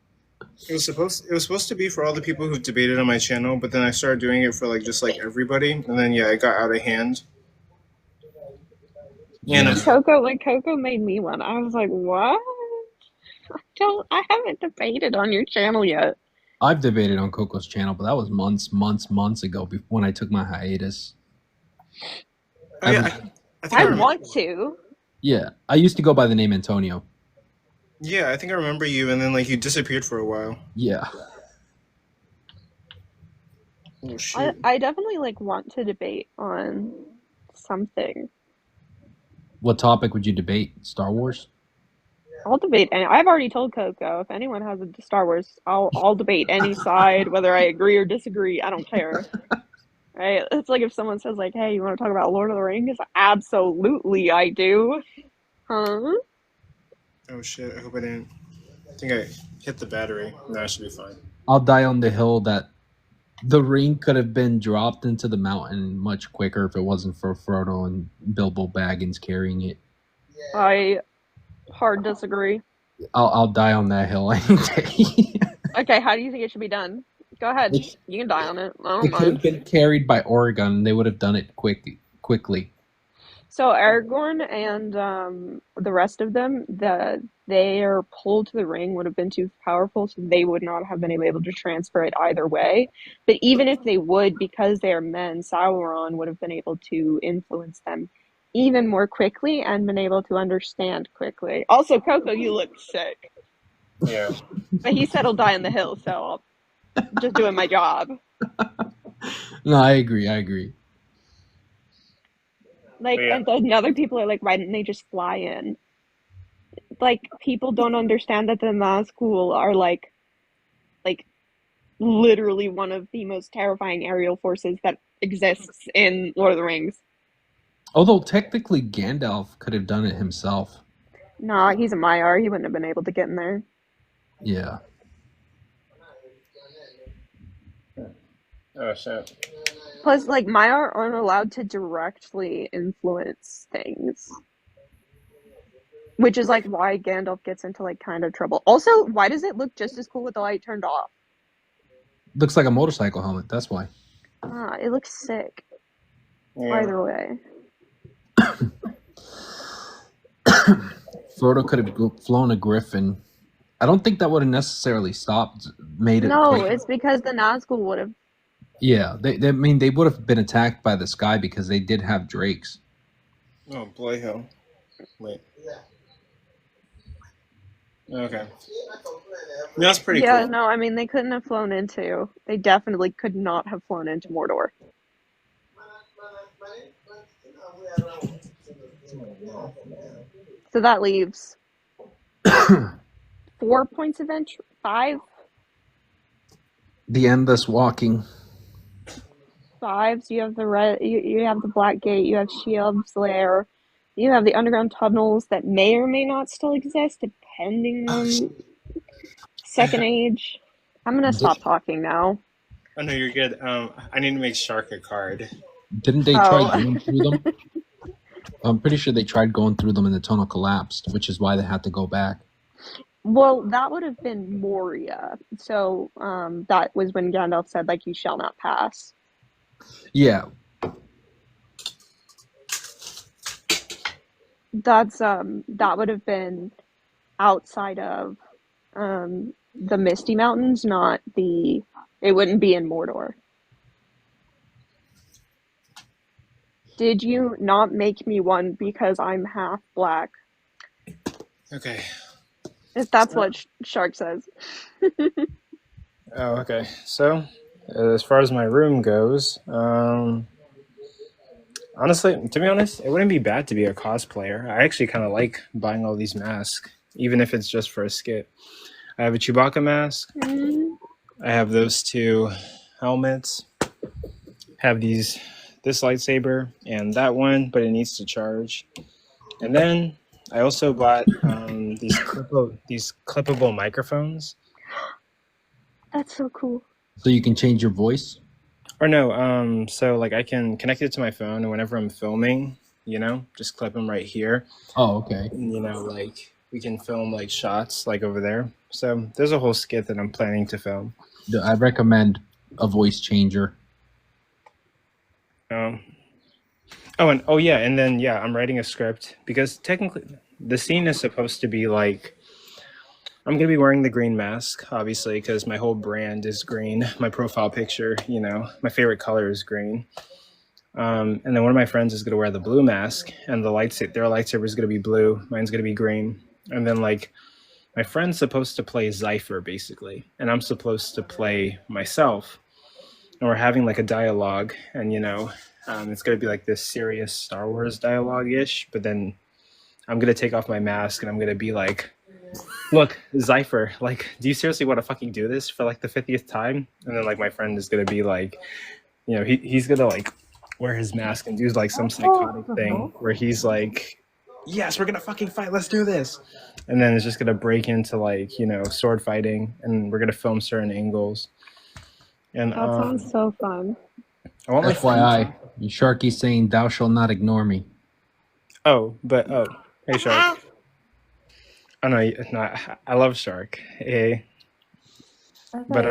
It was supposed to be for all the people who debated on my channel, but then I started doing it for just everybody, and then yeah, it got out of hand. Yeah. Coco made me one. I was like, what? I haven't debated on your channel yet. I've debated on Coco's channel, but that was months ago when I took my hiatus. Oh, yeah, I want to. Yeah, I used to go by the name Antonio. Yeah, I think I remember you, and then you disappeared for a while. Yeah. Oh, shit. I definitely want to debate on something. What topic would you debate? Star Wars? I'll debate, and I've already told Coco if anyone has a Star Wars, I'll debate any side, whether I agree or disagree. I don't care. Right? It's like if someone says hey, you want to talk about Lord of the Rings? Absolutely, I do. Huh? Oh shit! I hope I didn't. I think I hit the battery. No, I should be fine. I'll die on the hill that the ring could have been dropped into the mountain much quicker if it wasn't for Frodo and Bilbo Baggins carrying it. I hard disagree. I'll die on that hill any day. Okay, how do you think it should be done? Go ahead. You can die on it. I don't It could have mind. been carried by Oregon, and they would have done it quickly. So Aragorn and the rest of them, their pull to the ring would have been too powerful, so they would not have been able to transfer it either way. But even if they would, because they are men, Sauron would have been able to influence them even more quickly and been able to understand quickly. Also, Coco, you look sick. Yeah. But he said he'll die on the hill, so I'm just doing my job. No, I agree. Like, Yeah. and then other people are like, why didn't they just fly in? Like, people don't understand that the Nazgul are like literally one of the most terrifying aerial forces that exists in Lord of the Rings. Although technically Gandalf could have done it himself. Nah, he's a Maiar. He wouldn't have been able to get in there. Yeah. Oh shit. Plus, like, Maiar aren't allowed to directly influence things. Which is, like, why Gandalf gets into, like, kind of trouble. Also, why does it look just as cool with the light turned off? Looks like a motorcycle helmet, that's why. Ah, it looks sick. Yeah. Either way. Frodo could have flown a griffin. I don't think that would have necessarily made it. No, it's because the Nazgul would have. Yeah, I mean, they would have been attacked by the sky because they did have drakes. Oh, boy, hell. Wait. Okay. That's pretty cool. Yeah, no, I mean, they couldn't have flown into. They definitely could not have flown into Mordor. So that leaves 4 points of entry. 5? The endless walking. 5. So you have the red. You have the Black Gate. You have Sheob's Lair. You have the underground tunnels that may or may not still exist, depending on Second Age. I'm gonna stop talking now. Oh no, you're good. I need to make Shark a card. Didn't they try going through them? I'm pretty sure they tried going through them and the tunnel collapsed, which is why they had to go back. Well, that would have been Moria. So that was when Gandalf said, like, you shall not pass. Yeah. That's that would have been outside of the Misty Mountains, not the. It wouldn't be in Mordor. Did you not make me one because I'm half black? Okay. If that's what Shark says. Oh, okay. So, as far as my room goes, honestly, to be honest, it wouldn't be bad to be a cosplayer. I actually kind of like buying all these masks, even if it's just for a skit. I have a Chewbacca mask. I have those 2 helmets. Have this lightsaber and that one, but it needs to charge. And then I also bought these clippable microphones. That's so cool. So you can change your voice? Or no, so like I can connect it to my phone, and whenever I'm filming, just clip them right here. Oh, okay. And, like we can film like shots like over there. So there's a whole skit that I'm planning to film. I recommend a voice changer. And then I'm writing a script because technically the scene is supposed to be like I'm gonna be wearing the green mask, obviously, because my whole brand is green. My profile picture, my favorite color is green. And then one of my friends is gonna wear the blue mask, and their lightsaber is gonna be blue. Mine's gonna be green. And then like my friend's supposed to play Zypher basically, and I'm supposed to play myself. And we're having like a dialogue, and it's gonna be like this serious Star Wars dialogue-ish. But then I'm gonna take off my mask, and I'm gonna be like, "Look, Zypher, like, do you seriously want to fucking do this for like the 50th time?" And then like my friend is gonna be like, he's gonna like wear his mask and do like some psychotic thing where he's like, "Yes, we're gonna fucking fight. Let's do this." And then it's just gonna break into like sword fighting, and we're gonna film certain angles. And That sounds so fun. I want my FYI, Sharky's saying, "Thou shalt not ignore me." Hey Shark. Oh no, I love Shark. Hey. But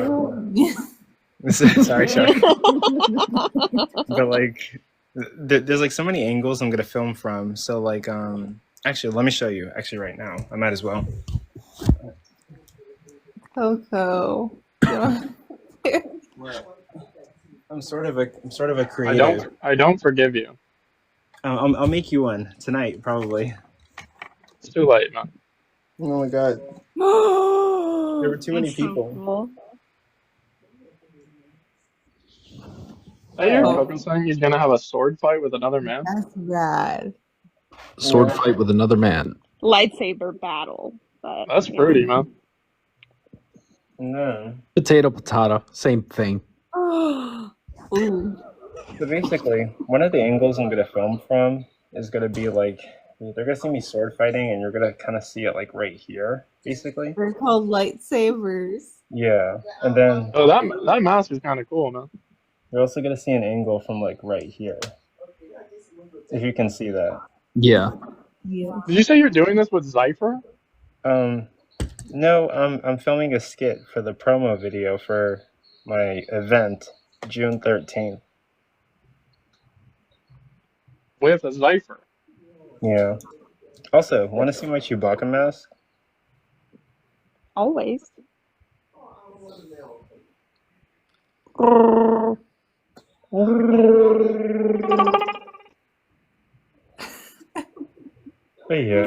sorry, Shark. But like, there's like so many angles I'm gonna film from. So like, actually, let me show you. Actually, right now, I might as well. Coco. I'm sort of a creative. I don't forgive you. I'll make you one tonight, probably. It's too late, man. Oh my god. There were too many people. Cool. I hear Coco saying he's gonna have a sword fight with another man. That's bad. Sword fight with another man. Lightsaber battle. But That's fruity, man. No. Potato, potato, same thing. Ooh. So basically, one of the angles I'm gonna film from is gonna be like they're gonna see me sword fighting, and you're gonna kind of see it like right here, basically. They're called lightsabers. Yeah, and then Oh, that mask is kind of cool, man. you're also gonna see an angle from like right here, if you can see that. Yeah. Yeah. Did you say you're doing this with Zypher? No, I'm filming a skit for the promo video for my event, June 13th. With a Zypher. Yeah. Also, want to see my Chewbacca mask? Always. But yeah,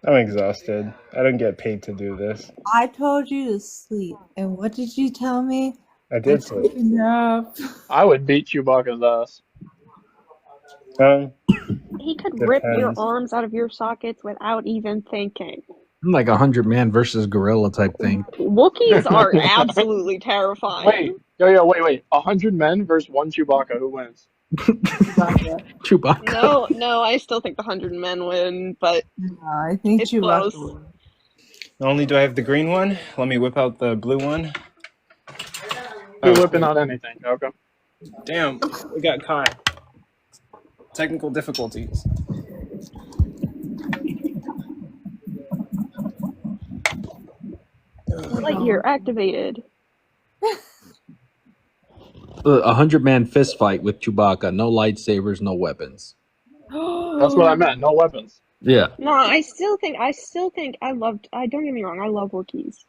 I'm exhausted. I don't get paid to do this. I told you to sleep, and what did you tell me? I did sleep. Enough. I would beat Chewbacca's ass. He could rip your Depends. arms out of your sockets without even thinking. Like 100-man versus gorilla type thing. Wookiees are absolutely terrifying. Wait. 100 men versus one Chewbacca. Who wins? Chewbacca. No, I still think the 100 men win, but I think it's Chewbacca close. wins. Not only do I have the green one, let me whip out the blue one. You're whipping out anything, Coco. Damn, we got caught. Technical difficulties. Lightyear activated. A 100-man fist fight with Chewbacca. No lightsabers, no weapons. That's what I meant. No weapons. Yeah. No, I still think don't get me wrong, I love Wookiees.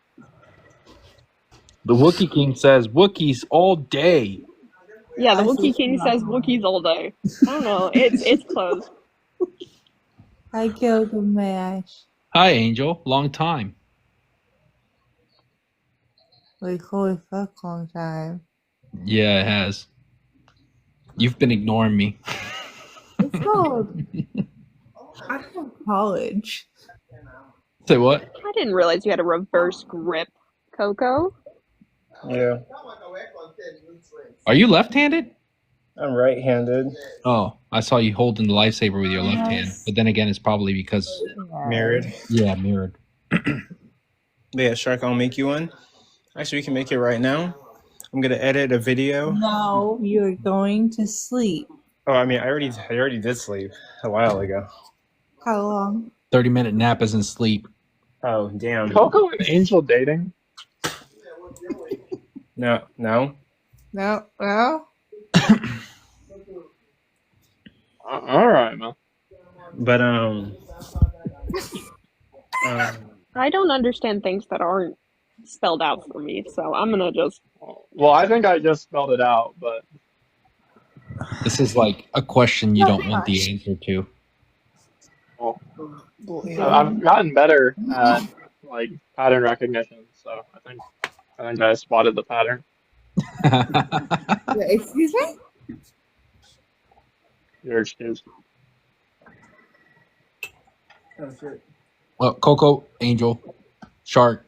The Wookiee King says Wookiees all day. Yeah, the Wookiee King says Wookiees all day. I don't know, it's close. I killed the mash. Hi, Angel. Long time. Like, holy fuck, long time. Yeah, it has. You've been ignoring me. It's called. I'm from college. Say what? I didn't realize you had a reverse grip, Coco. Yeah. Are you left-handed? I'm right-handed. Oh, I saw you holding the lightsaber with your left hand. But then again, it's probably because... Mirrored. Yeah, mirrored. But yeah, Shark, I'll make you one. Actually, we can make it right now. I'm gonna edit a video. No, you're going to sleep. Oh, I mean, I already did sleep a while ago. How long? 30-minute nap isn't sleep. Oh, damn. Coco and Angel dating? No. No, no. All right, man. But I don't understand things that aren't spelled out for me, so I'm gonna just... Well, I think I just spelled it out, but... This is like a question you don't want the answer to. Well, I've gotten better at like pattern recognition, so I think I spotted the pattern. Excuse me? Your excuse. Well, Coco, Angel, Shark,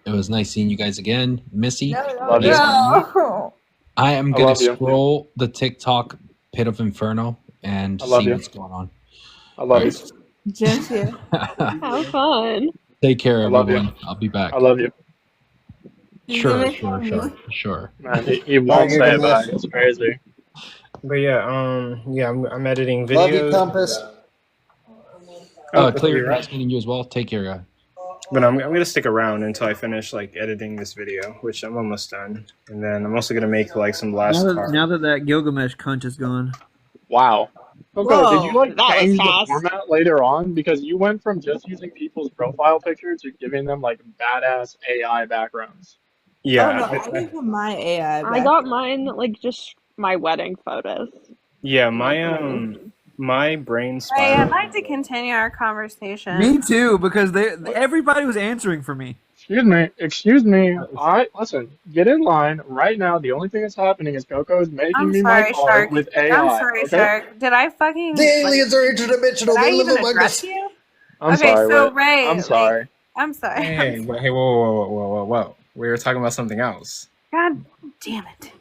it was nice seeing you guys again. Missy, No. I am I going love to you. scroll the TikTok pit of Inferno and I love see you. what's going on. I love you. Just here. Have fun. Take care, I love you. everyone. I'll be back. I love you. Sure. Man, he won't say it back. It's crazy. But yeah, I'm editing videos. Love you, Compass. Clear, nice meeting you as well. Take care, guy. But I'm gonna stick around until I finish like editing this video, which I'm almost done. And then I'm also gonna make like some last cards. Now that Gilgamesh cunt is gone. Wow. Coco, did you like that was change the fast. format later on? Because you went from just using people's profile pictures to giving them like badass AI backgrounds. Yeah. Oh, no, I need my AI back. I got mine like just my wedding photos. Yeah, my brain Hey, I'd spiral. like to continue our conversation. Me too, because everybody was answering for me. Excuse me. Listen. Get in line right now. The only thing that's happening is Coco is making I'm me my sorry, card Shark. with I'm AI. sorry, Okay. Shark. Did I fucking The like? aliens are interdimensional. Did I They live even among address us. you? I'm Okay, sorry. so Wait. Ray, I'm like, sorry. I'm sorry. Hey, hey, whoa. We were talking about something else. God damn it.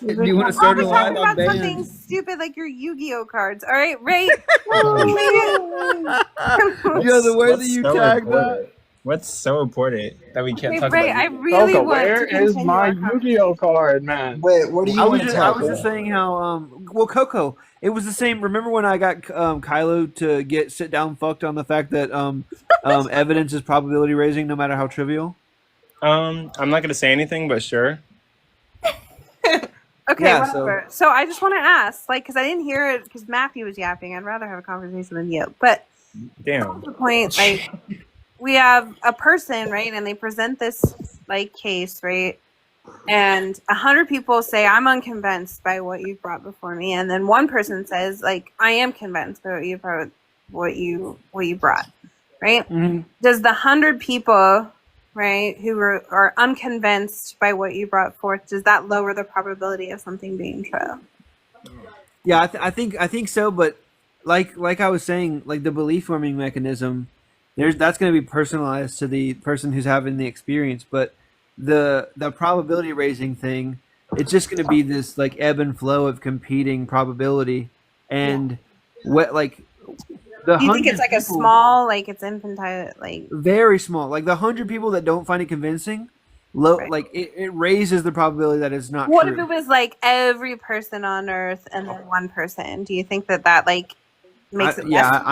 Do you want to Oh, start we're a live? talking I'm about something banned. stupid like your Yu-Gi-Oh cards. All right, Ray. You're the way that What's you so tag that. important? What's so important that we can't Okay, talk Ray, about I you? really Coco, want where to is continue my our Yu-Gi-Oh card, man? Wait, what do you want to I talk was just about? saying how well, Coco, it was the same. Remember when I got Kylo to get sit down fucked on the fact that evidence is probability raising, no matter how trivial. I'm not gonna say anything, but sure. Okay, Yeah, whatever. So I just want to ask, like, because I didn't hear it because Matthew was yapping. I'd rather have a conversation than you. But Damn. the point, like, we have a person, right, and they present this like case, right, and 100 people say I'm unconvinced by what you brought before me, and then one person says like I am convinced by what you brought, right? Mm-hmm. Does the 100 people, right, who are unconvinced by what you brought forth, does that lower the probability of something being true? Yeah, I think so. But like I was saying, like the belief forming mechanism, that's going to be personalized to the person who's having the experience. But the probability raising thing, it's just going to be this like ebb and flow of competing probability, and what like the Do you think it's 100 like a people- small, like it's infantile, like very small, like the 100 people that don't find it convincing, like it raises the probability that it's not what true. if it was like every person on Earth and then one person? Do you think that like makes it less?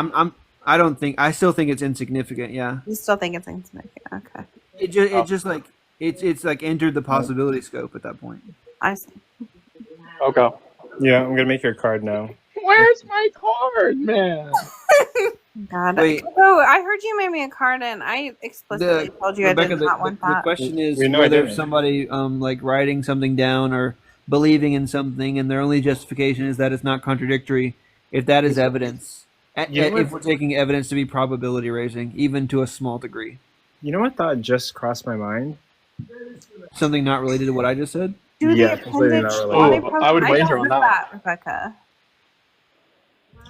I don't think. I still think it's insignificant. Yeah. You still think it's insignificant? Okay. It just like it's like entered the possibility scope at that point. I see. Okay. Yeah, I'm gonna make your card now. Where's my card, man? God. Wait. Oh, I heard you made me a card, and I explicitly told you Rebecca, I did not want the that. question is We know I whether didn't. somebody like writing something down or believing in something, and their only justification is that it's not contradictory. If that is evidence, You know if what- we're taking evidence to be probability raising, even to a small degree, You know what thought just crossed my mind? something not related to what I just said. Do Yeah, the completely appendage not body related. I would I wager don't on know that. Rebecca.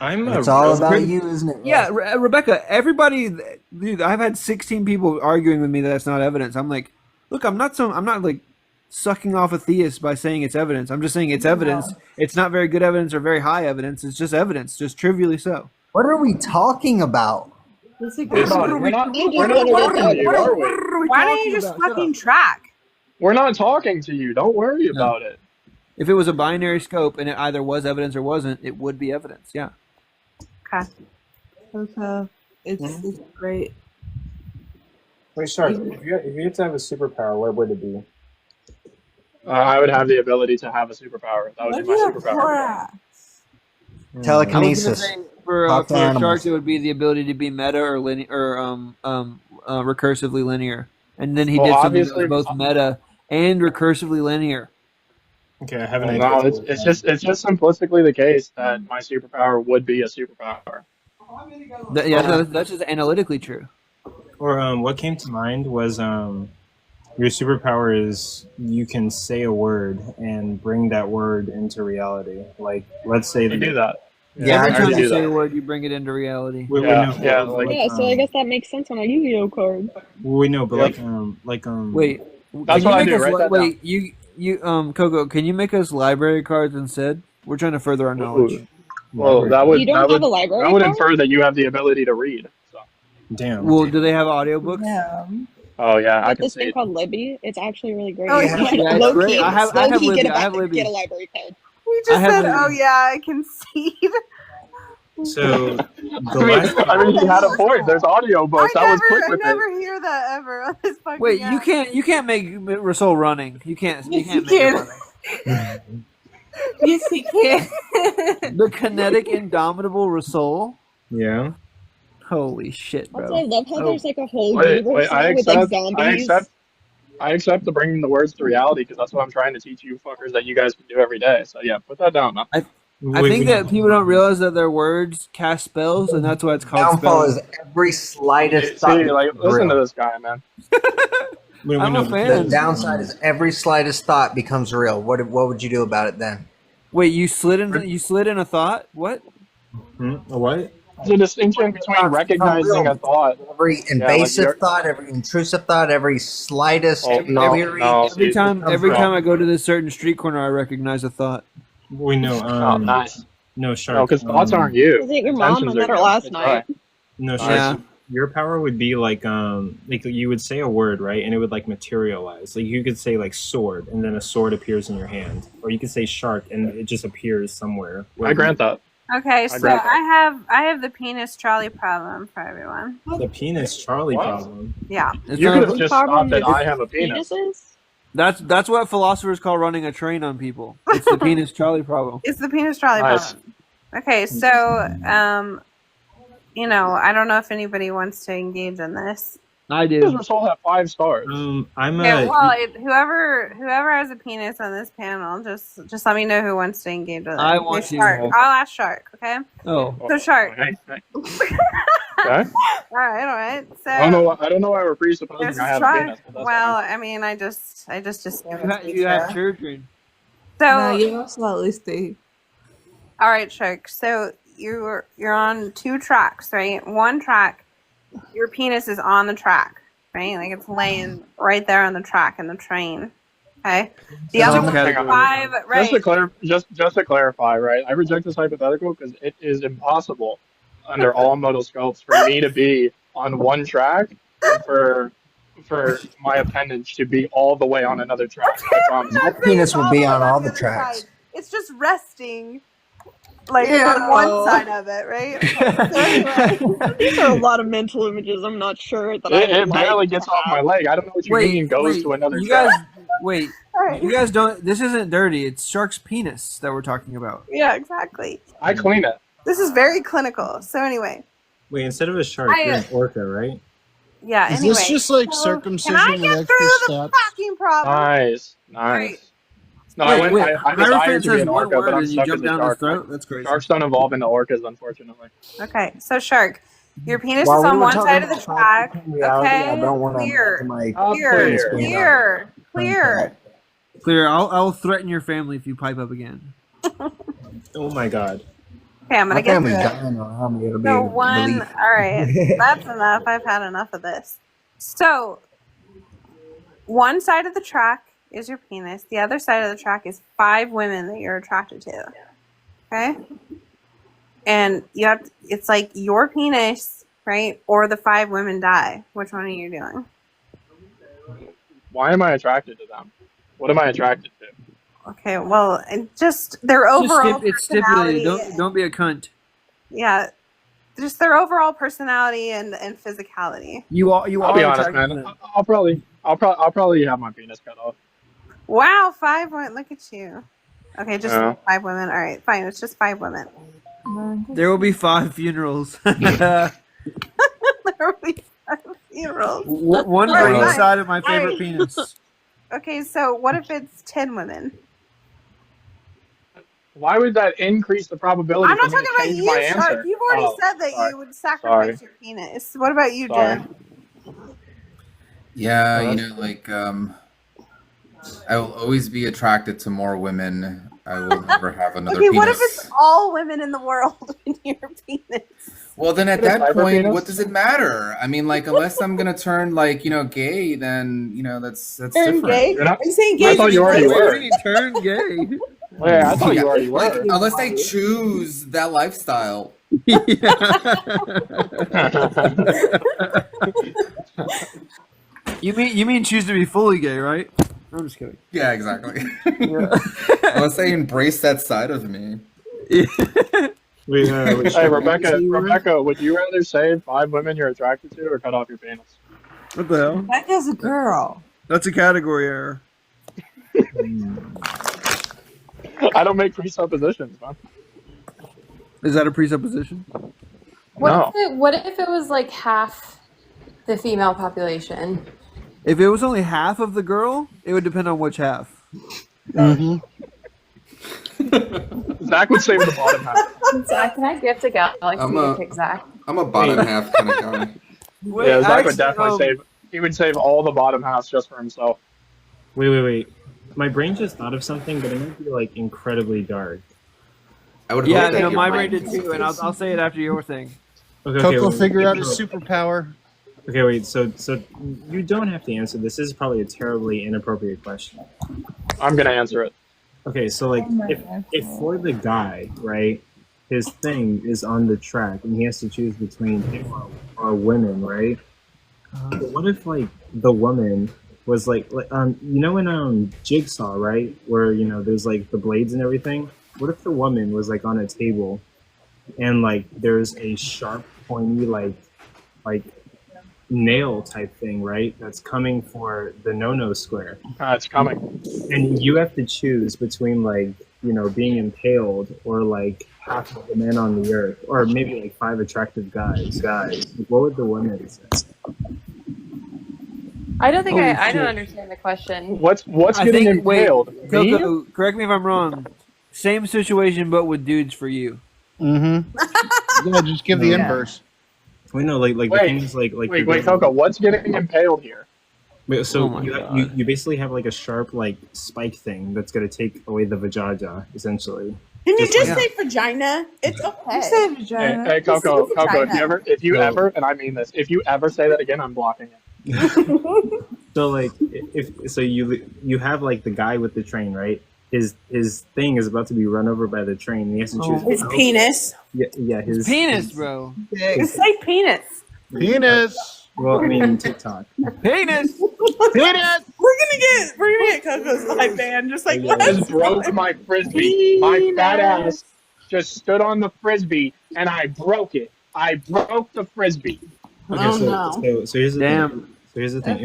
It's all about you, isn't it? Yeah, Rebecca. Everybody, dude. I've had 16 people arguing with me that that's not evidence. I'm like, look, I'm not like sucking off atheists by saying it's evidence. I'm just saying it's evidence. It's not very good evidence or very high evidence. It's just evidence, just trivially so. What are we talking about? We're not talking to you, are we? Why don't you just fucking track? We're not talking to you. Don't worry about it. If it was a binary scope and it either was evidence or wasn't, it would be evidence. Yeah. Okay. Okay. It's great. Wait, Shark, if you had to have a superpower, what would it be? I would have the ability to have a superpower. That would be my superpower. Telekinesis. I was gonna say for Talk to animals. sharks, it would be the ability to be meta or linear or recursively linear. And then he Well, did something that obviously- was both meta and recursively linear. Okay, I have an No, idea. it's just simplistically the case that my superpower would be a superpower. That's just analytically true. Or what came to mind was your superpower is you can say a word and bring that word into reality. Like, let's say You do that. Every I time do you say that. a word, you bring it into reality. We Yeah, know, yeah, like- Yeah, so I guess that makes sense on a Yu-Gi-Oh card. we know, but Yep. Wait, That's can what I you do. make us Write that wait, you Coco, can you make us library cards instead? We're trying to further our knowledge. Ooh. Well, that would You don't that have would a library that would card? infer that you have the ability to read. So. Damn. Well, do they have audiobooks? Yeah. Oh yeah, I Like can this see thing it. called Libby. It's actually really great. Oh, You yeah. should Yeah, it's low great. key, I have low key Libby. get I have a Libby. get a library card. We I just have said, Libby. "Oh yeah, I can see." So I mean, he had a point. There's audiobooks. I was quick I with it. never hear that ever on this fucking Wait, app. you can't make Rasul running. You can't make it running. Yes, he can. The kinetic indomitable Rasul. yeah. Holy shit, bro. Also, I love how there's like a whole Wait, universe I now with like accept. zombies. I accept the bringing the words to reality because that's what I'm trying to teach you fuckers that you guys can do every day. So yeah, put that down. Huh? I think that people don't realize that their words cast spells, and that's why it's called Downfall spells. is every slightest thought. See, like, becomes listen to real. this guy, man. I'm a The fan. downside is every slightest thought becomes real. What would you do about it then? Wait, you slid in a thought? What? What? There's a distinction between recognizing a thought. Every invasive thought, every intrusive thought, every slightest query. Every time I go to this certain street corner, I recognize a thought. We know. Nice. No, Shark. No, because thoughts aren't you. Was it your mom? I met her last night. No, Shark. Yeah. Your power would be like you would say a word, right, and it would like materialize. Like you could say like sword, and then a sword appears in your hand, or you could say shark, and it just appears somewhere. I grant that. Okay, so I have the penis trolley problem for everyone. The penis Charlie problem. Yeah. You could have just stopped at I have a penis. That's what philosophers call running a train on people. It's the penis trolley problem. It's the penis trolley problem. Okay, so I don't know if anybody wants to engage in this. I do. This all have 5 stars. Whoever has a penis on this panel, just let me know who wants to engage with it. I want Okay, Shark. to. I'll ask Shark. Okay. Oh. So Shark. Okay. All right. So I don't know why we're presupposing I have a penis. But that's well, I mean, I just assumed You have children. So No, you're slightly Steve. all right, Shark. So you're on 2 tracks, right? One track, your penis is on the track, right? Like it's laying right there on the track in the train. Okay. The other one is 5, right? Just to clarify, right? I reject this hypothetical because it is impossible under all modal scopes for me to be on one track and for my appendage to be all the way on another track. I promise. My penis will be on all the tracks. It's just resting, like on one side of it, right? So anyway. These are a lot of mental images. I'm not sure that It barely gets off my leg. I don't know what you mean goes to another you track. guys, wait. You guys don't. This isn't dirty. It's Shark's penis that we're talking about. Yeah, exactly. I clean it. This is very clinical. So anyway, Wait, instead of a shark, you're an orca, right? yeah. Is Anyway, this just like so circumcision Can I with get extra through the steps? fucking problem? Nice. Right. No, Wait, I desire Hierophant to be says an one orca, word but I'm and you stuck jump as a down his shark. throat? That's crazy. Sharks don't evolve into orcas, unfortunately. Okay, so Shark, your penis While is we on were one talking side of the about track. reality, Okay, I don't want to clear. Clear. I'll threaten your family if you pipe up again. Oh my god. Okay, I'm gonna My get family's through it. dying around me. It'll be So a one, relief. all right, that's enough. I've had enough of this. So one side of the track is your penis. The other side of the track is 5 women that you're attracted to. Okay, and you have it's like your penis, right, or the 5 women die. Which one are you doing? Why am I attracted to them? What am I attracted to? Okay, well, and just their overall It's personality. stipulated. Don't be a cunt. Yeah, just their overall personality and physicality. I'll be honest, man. I'll probably have my penis cut off. Wow, 5 women. Look at you. Okay, just Yeah. 5 women. All right, fine. It's just 5 women. There will be 5 funerals. There will be 5 funerals. One All for right, each fine. side of my All favorite right. penis. Okay, so what if it's 10 women? Why would that increase the probability I'm for not me talking to about change you, my Shark. answer? You've already Oh, said that sorry. you would sacrifice your penis. What about you, Sorry. Jen? Yeah, I will always be attracted to more women. I will never have another Okay, penis. what if it's all women in the world in your penis? Well, then at Is it that cyber point, penis? what does it matter? I mean, like, unless I'm gonna turn gay, then that's Turn different. gay? You're not- Are you saying I gay? thought you already were. Turn gay. Wait, I thought you already Like, were. unless I choose that lifestyle. You mean choose to be fully gay, right? I'm just kidding. Yeah, exactly. Unless I embrace that side of me. Hey, Rebecca, would you rather save 5 women you're attracted to or cut off your penis? What the hell? That is a girl. That's a category error. I don't make presuppositions, man. Is that a presupposition? No. What if it was like half the female population? If it was only half of the girl, it would depend on which half. Mm-hmm. Zach would save the bottom half. Zach, can I gift a galaxy to pick Zach? I'm a bottom half kind of guy. Wait, Yeah, Zach actually, would definitely save. He would save all the bottom halves just for himself. Wait. My brain just thought of something, but it might be like incredibly dark. I would. Yeah, hope that no, your my mind brain did too, and I'll say it after your thing. Coco, figure out his superpower. Okay, wait. So you don't have to answer this. This is probably a terribly inappropriate question. I'm gonna answer it. Okay, so like if for the guy, right, his thing is on the track and he has to choose between him or women, right? But what if like the woman was like you know in Jigsaw, right, where you know there's like the blades and everything. What if the woman was like on a table and like there's a sharp, pointy like nail type thing, right? That's coming for the no square. It's coming. And you have to choose between like, you know, being impaled or like half of the men on the earth, or maybe like 5 attractive guys. What would the women say? I don't think I don't understand the question. What's getting impaled? Coco, correct me if I'm wrong. Same situation, but with dudes for you. Mm-hmm. Yeah, just give the inverse. Wait, no, like the thing is like wait, Coco, what's getting impaled here? Wait, so you basically have like a sharp like spike thing that's gonna take away the vajayjay, essentially. Can you just say vagina? It's okay. Just say vagina. Hey, Coco, if you ever, and I mean this, if you ever say that again, I'm blocking it. So like, if you have like the guy with the train, right? His thing is about to be run over by the train. And he has to choose his penis. Yeah, his penis, bro. Just say penis. Penis. Well, I mean TikTok. Penis. Penis. We're gonna get Coco's live band. Just like what? Just broke my frisbee. My fat ass just stood on the frisbee and I broke it. I broke the frisbee. Okay, so here's the thing. So here's the thing.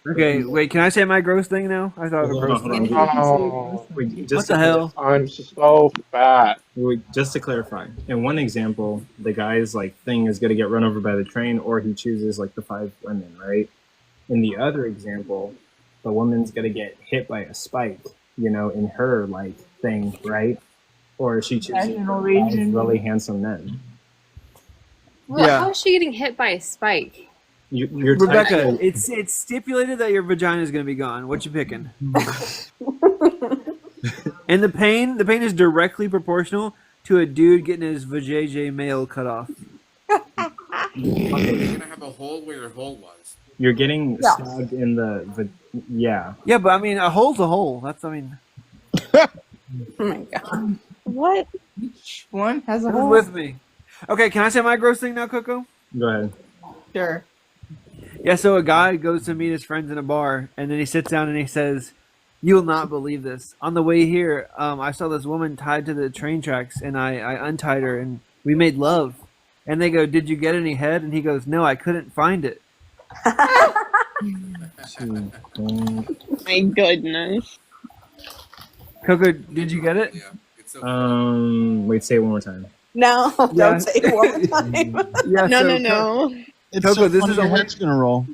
Okay, wait, can I say my gross thing now? I thought it was a gross thing. What the hell? I'm so fat. Just to clarify, in one example, the guy's like thing is gonna get run over by the train, or he chooses like the 5 women, right? In the other example, the woman's gonna get hit by a spike, you know, in her like thing, right? Or she chooses 5 really handsome men. Well, how is she getting hit by a spike? You're Rebecca, it's stipulated that your vagina is going to be gone. What you picking? And the pain is directly proportional to a dude getting his vajayjay male cut off. You're gonna have a hole where your hole was. You're getting stabbed in the yeah. Yeah, but I mean, a hole's a hole. That's Oh my god. What? Which one has a Who's hole? with me? Okay, can I say my gross thing now, Coco? Go ahead. Sure. Yeah, so a guy goes to meet his friends in a bar, and then he sits down and he says, "You will not believe this. On the way here, I saw this woman tied to the train tracks, and I untied her, and we made love." And they go, "Did you get any head?" And he goes, "No, I couldn't find it." My goodness. Coco, did you get it? Wait, say it one more time. No, don't say it one more time. Yeah, No. It's Coco, so this funny is your only head's gonna roll.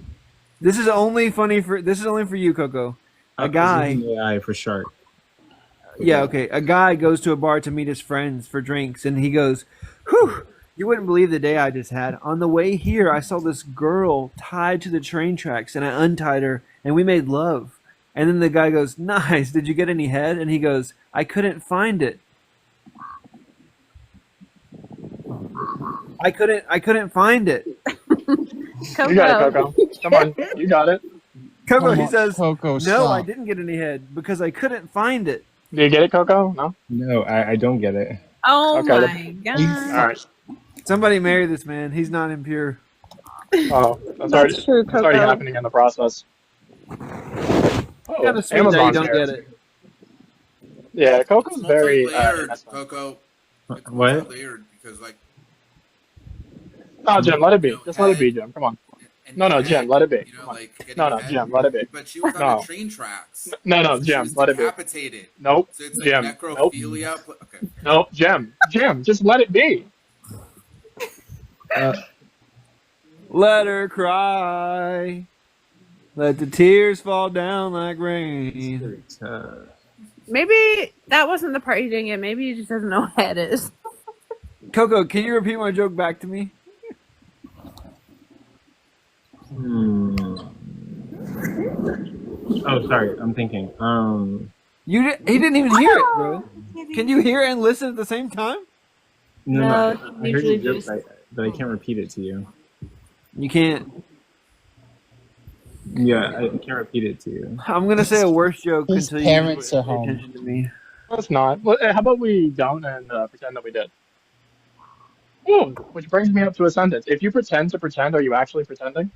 This is only for you, Coco. A guy. AI for shark. Yeah, okay. A guy goes to a bar to meet his friends for drinks, and he goes, "Whew, you wouldn't believe the day I just had. On the way here, I saw this girl tied to the train tracks, and I untied her, and we made love." And then the guy goes, "Nice. Did you get any head?" And he goes, "I couldn't find it. I couldn't find it." Coco. You got it, Coco. Come on, you got it. Coco, Come he on, says, Coco, "No, stop." I didn't get any head because I couldn't find it." Do you get it, Coco? No. No, I don't get it. Oh Okay, my god. All right. Somebody marry this man. He's not impure. Oh, that's That's true, It's already Coco. happening in the process. Kind of sweet that you Amazon's don't here. get it. Yeah, Coco's very. Layered, Coco. It's What? layered because like. No, Jim, let it be. Just let it be, Jim. Come on. No, Jim, let it be. You know, like No, Jim, let it be. But she was on No. the train tracks. No, So she Jim, was let it be. decapitated. Nope, So it's like Jim. Nope. necrophilia. Okay. Nope, Jim, just let it be. Let her cry. Let the tears fall down like rain. Maybe that wasn't the part he didn't get. Maybe he just doesn't know what head is. Coco, can you repeat my joke back to me? Oh, sorry. I'm thinking. He didn't even hear it, bro. Can you hear and listen at the same time? No, No, I heard you joke, but I can't repeat it to you. You can't. Yeah, I can't repeat it to you. I'm gonna say a worse joke His until parents you are pay home. attention to me. Let's not. Well, how about we don't and pretend that we did? Ooh, which brings me up to a sentence. If you pretend to pretend, are you actually pretending?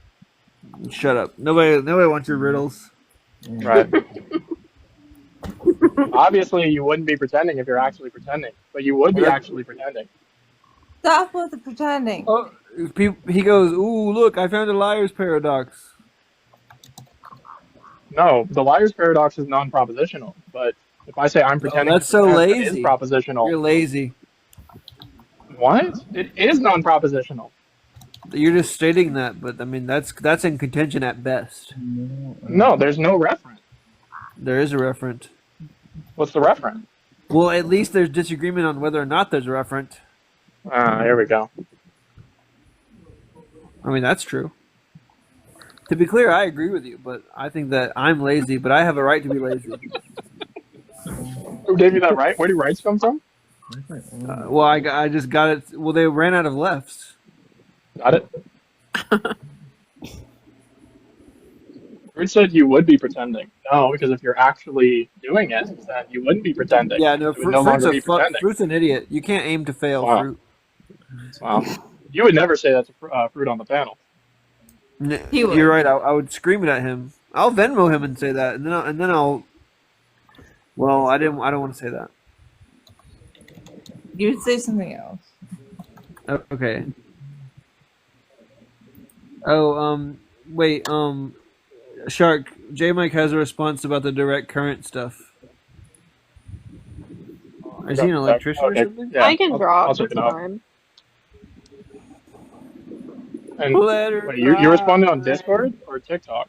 Shut up. Nobody wants your riddles. Right. Obviously, you wouldn't be pretending if you're actually pretending, but you would be actually pretending. Stop with the pretending. Oh, he goes, ooh, look, I found a liar's paradox. No, the liar's paradox is non-propositional, but if I say I'm pretending, that's so that is lazy. propositional. You're lazy. What? It is non-propositional. You're just stating that, but I mean that's in contention at best. No, there's no referent. There is a referent. What's the referent? Well, at least there's disagreement on whether or not there's a referent. Here we go. I mean, that's true. To be clear, I agree with you, but I think that I'm lazy, but I have a right to be lazy. Who gave you that right? Where do rights come from? Well, I just got it. Well, they ran out of lefts. Got it. Fruit said you would be pretending. No, because if you're actually doing it, then you wouldn't be pretending. Yeah, no, you would no longer be pretending. Fruit's an idiot. You can't aim to fail, Wow. Fruit. Wow. You would never say that to Fruit on the panel. He would. You're right. I would scream it at him. I'll Venmo him and say that, and then I'll. Well, I don't want to say that. You would say something else. Okay. Oh, wait, Shark, J-Mike has a response about the direct current stuff. Is he an electrician or something? Yeah, I can drop. I'll check It's it out. fine. And wait, you responded on Discord or TikTok?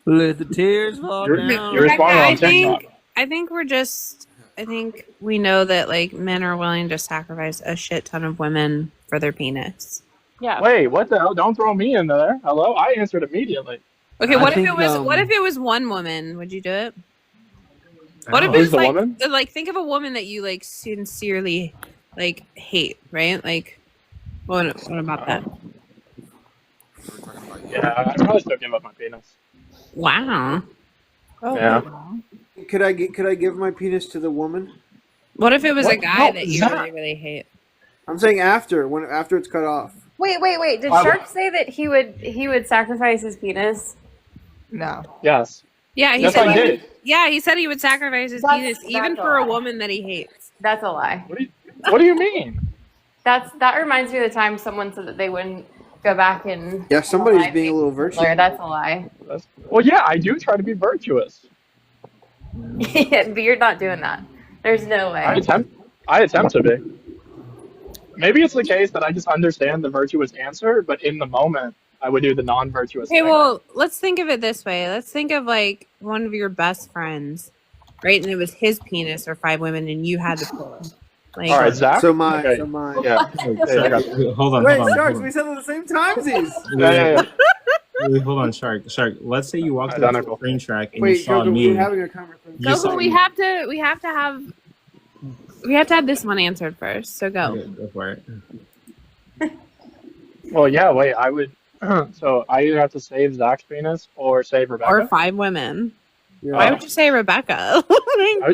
Let the tears fall down. You responded on TikTok. I think we're just. I think we know that like men are willing to sacrifice a shit ton of women for their penis. Yeah. Wait, what the hell? Don't throw me in there. Hello? I answered immediately. Okay, what if it was one woman? Would you do it? What if it Who's was the like woman? like think of a woman that you like sincerely like hate, right? Like what about that? Yeah, I'd probably still give up my penis. Wow. Oh, Yeah. Could I give my penis to the woman? What if it was a What? guy No, that you Zach. really, really hate? I'm saying after it's cut off. Wait. Did I- Shark say that he would sacrifice his penis? No. Yes. Yeah, he Yes, said I he did. would, yeah, he said he would sacrifice his penis even that's for a a lie. woman that he hates. That's a lie. What do you mean? That reminds me of the time someone said that they wouldn't go back and. Yeah, somebody's being a little virtuous. That's a lie. Well, yeah, I do try to be virtuous. Yeah, but you're not doing that. There's no way. I attempt to be. Maybe it's the case that I just understand the virtuous answer, but in the moment, I would do the non-virtuous Okay, thing. well, let's think of it this way. Let's think of like one of your best friends, right? And it was his penis or 5 women, and you had to pull him. Like, All right, Zach. So mine. Okay. So mine. Yeah. Yeah, I got you. Hold on. Wait, hold on, Sharks, hold we on. said it at the same time, Yeah. Wait, hold on, Shark. Let's say you walked to Identical. the train track and you Wait, saw Coco, me. we're having a conversation. You saw Coco, we me. have to have this one answered first. So go. Okay, go for it. Well, yeah. Wait, I would. So I either have to save Zach's penis or save Rebecca. Or 5 women. Yeah. Why would you say Rebecca?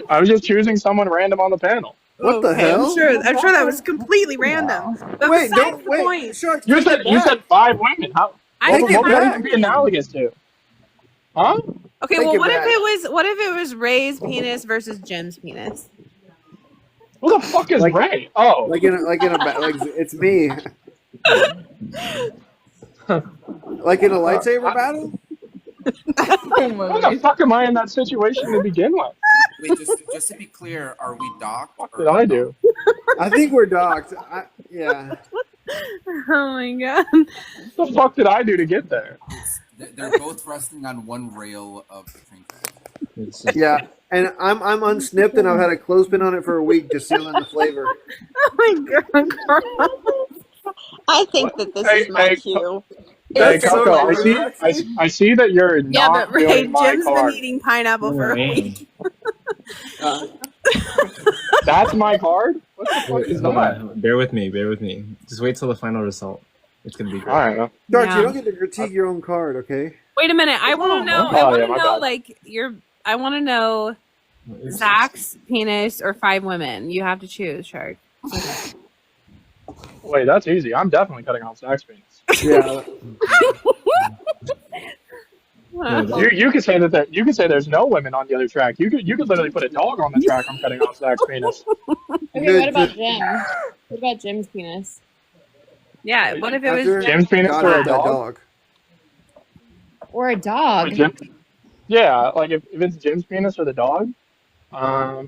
I was just choosing someone random on the panel. What the Okay, hell? I'm sure that was completely random. But Wait, besides the point. Sharks, You take it said back. 5 women. How? I What think would it that back. even be analogous to? Huh? Okay, Take well, it what if back. it was Ray's penis versus Jim's penis? Who the fuck is Ray? Oh, like it's me. Like in a lightsaber battle? How the fuck am I in that situation to begin with? Wait, just to be clear, are we docked? What did I do? I think we're docked. Yeah. Oh my god. What the fuck did I do to get there? They're both resting on one rail of the train track. Yeah, and I'm unsnipped, and I've had a clothespin on it for a week to seal in the flavor. Oh my god, Carl. I think that this is my cue. Hey, It's Coco, so I see that you're Yeah, not but Ray, doing my Jim's card. been eating pineapple for a week. That's my card? What the fuck is Hold that? on. Bear with me. Bear with me. Just wait till the final result. It's gonna be great. I don't know. Dark, Yeah. you don't get to critique your own card, okay? Wait a minute. I want to know. Oh, I want yeah, to my know, bad. like, I want to know Zach's penis or 5 women. You have to choose, Shark. Wait, that's easy. I'm definitely cutting off Zach's penis. Yeah. You could say that you could say there's no women on the other track. You could literally put a dog on the track. I'm cutting off Zach's penis. Okay, what about Jim? What about Jim's penis? Yeah, what if it was Jim's penis God or a help that dog? Or a dog? Wait, Jim, yeah, like if it's Jim's penis or the dog, I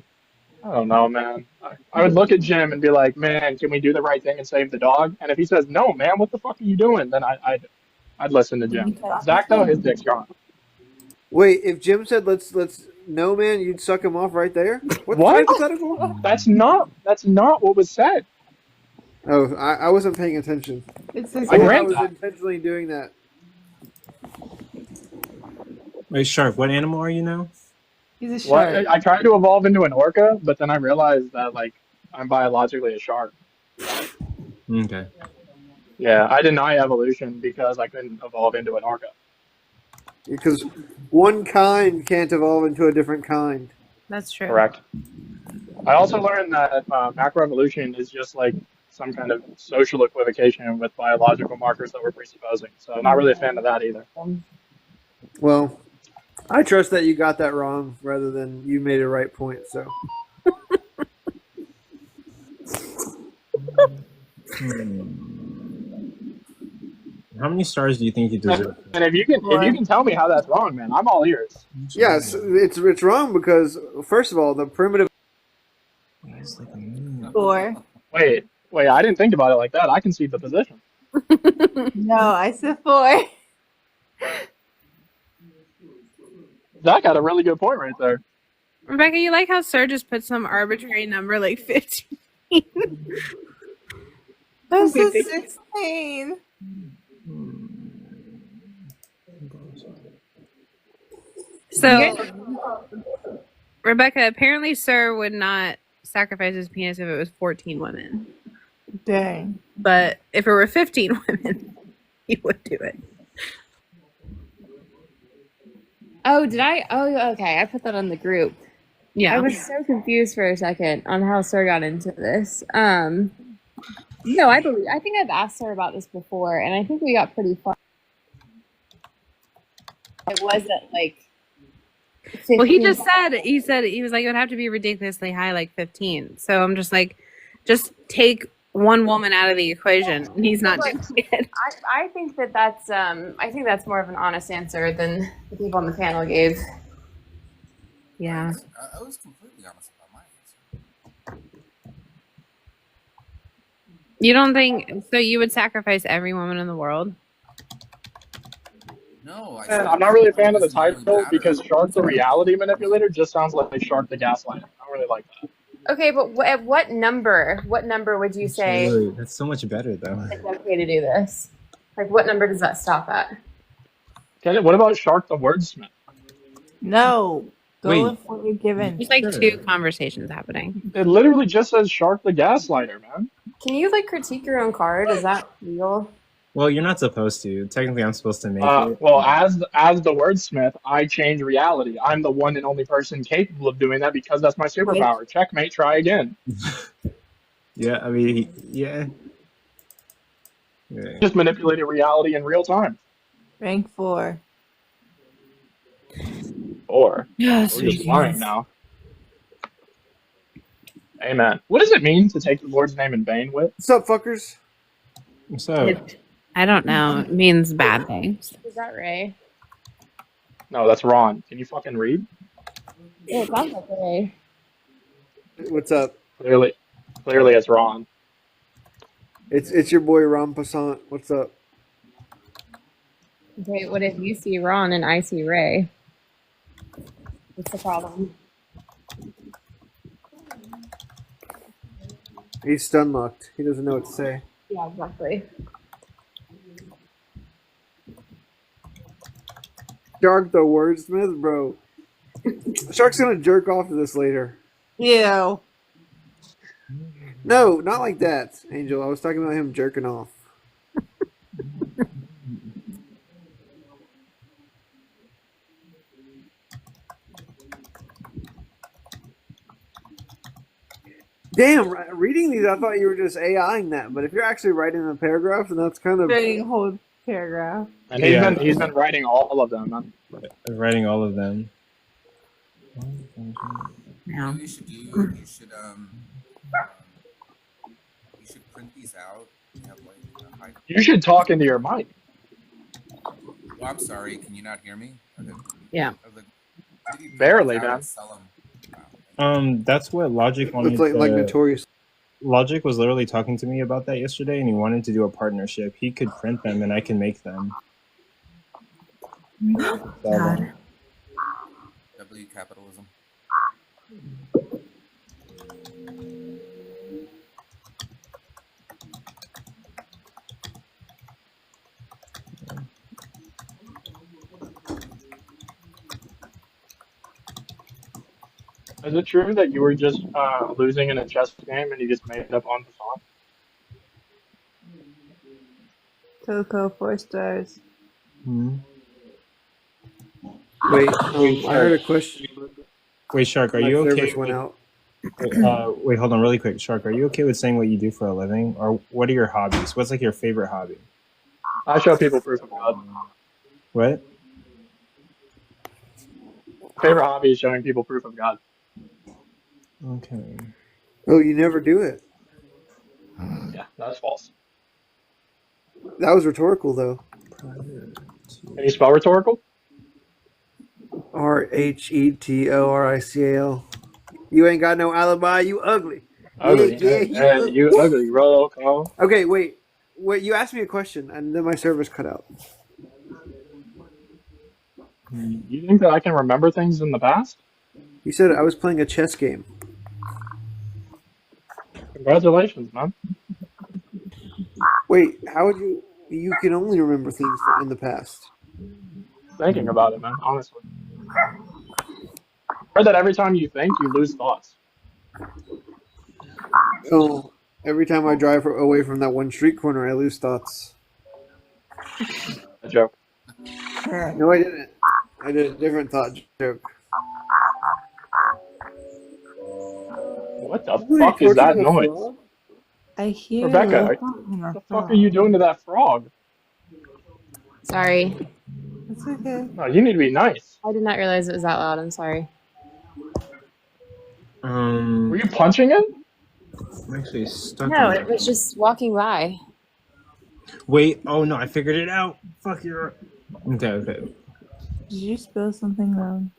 don't know, man. I would look at Jim and be like, man, can we do the right thing and save the dog? And if he says, no, man, what the fuck are you doing? Then I'd listen to Jim. Zach, though, his dick's gone. Wait, if Jim said let's no, man, you'd suck him off right there? What's What? hypothetical? That's not what was said. Oh, I wasn't paying attention. It's I I grant was that. intentionally doing that. Wait, Shark, what animal are you now? He's a Well, shark. I tried to evolve into an orca, but then I realized that like I'm biologically a shark. Okay. Yeah, I deny evolution because I couldn't evolve into an orca. Because one kind can't evolve into a different kind. That's true. Correct. I also learned that macroevolution is just like some kind of social equivocation with biological markers that we're presupposing. So I'm not really a fan of that either. Well, I trust that you got that wrong rather than you made a right point. So How many stars do you think you deserve? And if you can tell me how that's wrong, man, I'm all ears. yes, it's wrong because first of all, the primitive. 4. Wait, I didn't think about it like that. I can see the position. No, I said 4. That got a really good point right there. Rebecca, you like how Sir just put some arbitrary number like 15? This is 16. So, Rebecca, apparently Sir would not sacrifice his penis if it was 14 women. Dang. But if it were 15 women, he would do it. Oh, did I? Oh, okay. I put that on the group. Yeah. I was so confused for a second on how Sir got into this. No, I think I've asked her about this before, and I think we got pretty far. It wasn't like 15. Well, he said he was like, it would have to be ridiculously high, like 15. So I'm just like, just take one woman out of the equation. And he's not doing it. I think that's I think that's more of an honest answer than the people on the panel gave. Yeah. I was completely honest about my answer. You don't think so? You would sacrifice every woman in the world? No, I'm not really a fan of the title because Shark the Reality Manipulator just sounds like Shark the Gaslighter. I don't really like that. Okay, but at what number? What number would you say Really, that's so much better, though. is okay to do this? Like, what number does that stop at? Okay, what about Shark the Wordsmith? No. Go Wait. with what you're given. There's like 2 conversations happening. It literally just says Shark the Gaslighter, man. Can you like critique your own card? Is that legal? Well, you're not supposed to. Technically, I'm supposed to make it. Well, as the wordsmith, I change reality. I'm the one and only person capable of doing that because that's my superpower. Checkmate, try again. Yeah, I mean, yeah. Just manipulating reality in real time. Rank 4. Or Yes, we're just yes. lying now. Amen. What does it mean to take the Lord's name in vain, Whit? What's up, fuckers? So, I don't know. It means bad things. Is that Ray? No, that's Ron. Can you fucking read? Yeah, it sounds like Ray. What's up? Clearly it's Ron. It's your boy Ron Passant. What's up? Okay, what if you see Ron and I see Ray? What's the problem? He's stun locked. He doesn't know what to say. Yeah, exactly. Shark the wordsmith, bro. Shark's gonna jerk off to this later. Ew. No, not like that, Angel. I was talking about him jerking off. Damn, reading these, I thought you were just AIing that, but if you're actually writing a paragraph, then that's kind of Writing a whole paragraph. And Yeah. he's been writing all of them. I'm writing all of them. Yeah. You should print these out. And have like a high... You should talk into your mic. Oh, I'm sorry. Can you not hear me? Okay. Yeah. Barely, man. That's what Logic wanted. It's like Notorious. Logic was literally talking to me about that yesterday, and he wanted to do a partnership. He could print them, and I can make them. God. W capitalism. Is it true that you were just losing in a chess game and you just made it up on the spot? Coco, 4 stars. Wait, I heard a question. Wait, Shark, are My you okay? service went out. Wait, hold on, really quick, Shark. Are you okay with saying what you do for a living, or what are your hobbies? What's like your favorite hobby? I show people proof of God. What? Favorite hobby is showing people proof of God. Okay. Oh, you never do it. Yeah, that's false. That was rhetorical, though. Can you spell rhetorical? RHETORICAL. You ain't got no alibi. You ugly. Ugly. Yeah, You ugly, roll call. Okay, wait. You asked me a question, and then my service cut out. You think that I can remember things in the past? You said I was playing a chess game. Congratulations, man. Wait, how would you? You can only remember things in the past. Thinking about it, man, honestly. Heard that every time you think, you lose thoughts. Oh, every time I drive away from that one street corner, I lose thoughts. A joke. No, I didn't. I did a different thought joke. What the fuck is that noise? I hear Rebecca, what the fuck are you doing to that frog? Sorry. It's okay. No, you need to be nice. I did not realize it was that loud. I'm sorry. Were you punching it? I'm actually stuck. No, it was just walking by. Wait, oh no, I figured it out. Fuck you. Okay. Did you spill something wrong?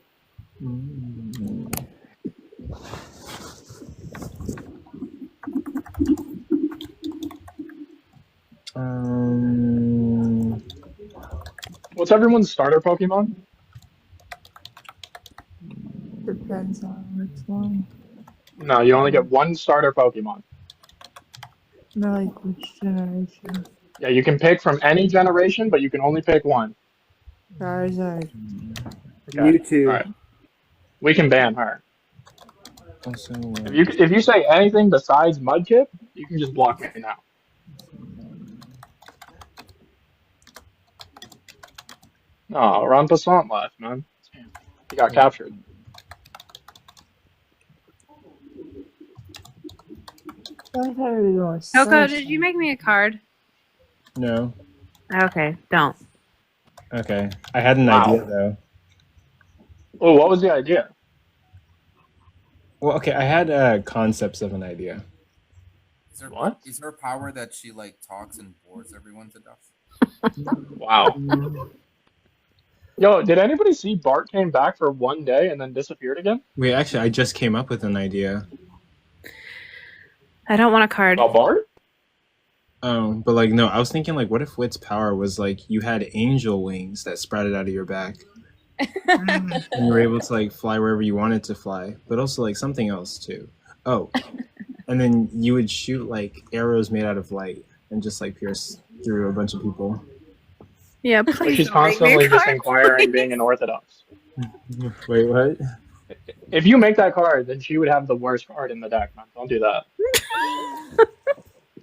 What's everyone's starter Pokemon? Depends on which one. No, you only get one starter Pokemon. No, like which generation? Yeah, you can pick from any generation, but you can only pick one. Charizard. Okay. Mewtwo. All right. We can ban her. Also, If you say anything besides Mudkip, you can just block me now. No, Ron Passant left, man. Damn. He got captured. Coco, did you make me a card? no. Okay, don't. Okay. I had an idea though. Oh, what was the idea? Well, okay, I had concepts of an idea. Is there, What? Is there a power that she like talks and bores everyone to death? Wow. Yo, did anybody see Bart came back for one day and then disappeared again? Wait, actually, I just came up with an idea. I don't want a card. About Bart? But like no, I was thinking like, what if Wit's power was like you had angel wings that sprouted out of your back, and you were able to like fly wherever you wanted to fly, but also like something else too. Oh, and then you would shoot like arrows made out of light and just like pierce through a bunch of people. Yeah, But please. she's don't make me constantly just cry, inquiring, please. being an orthodox. Wait, what? If you make that card, then she would have the worst card in the deck, man. Don't do that.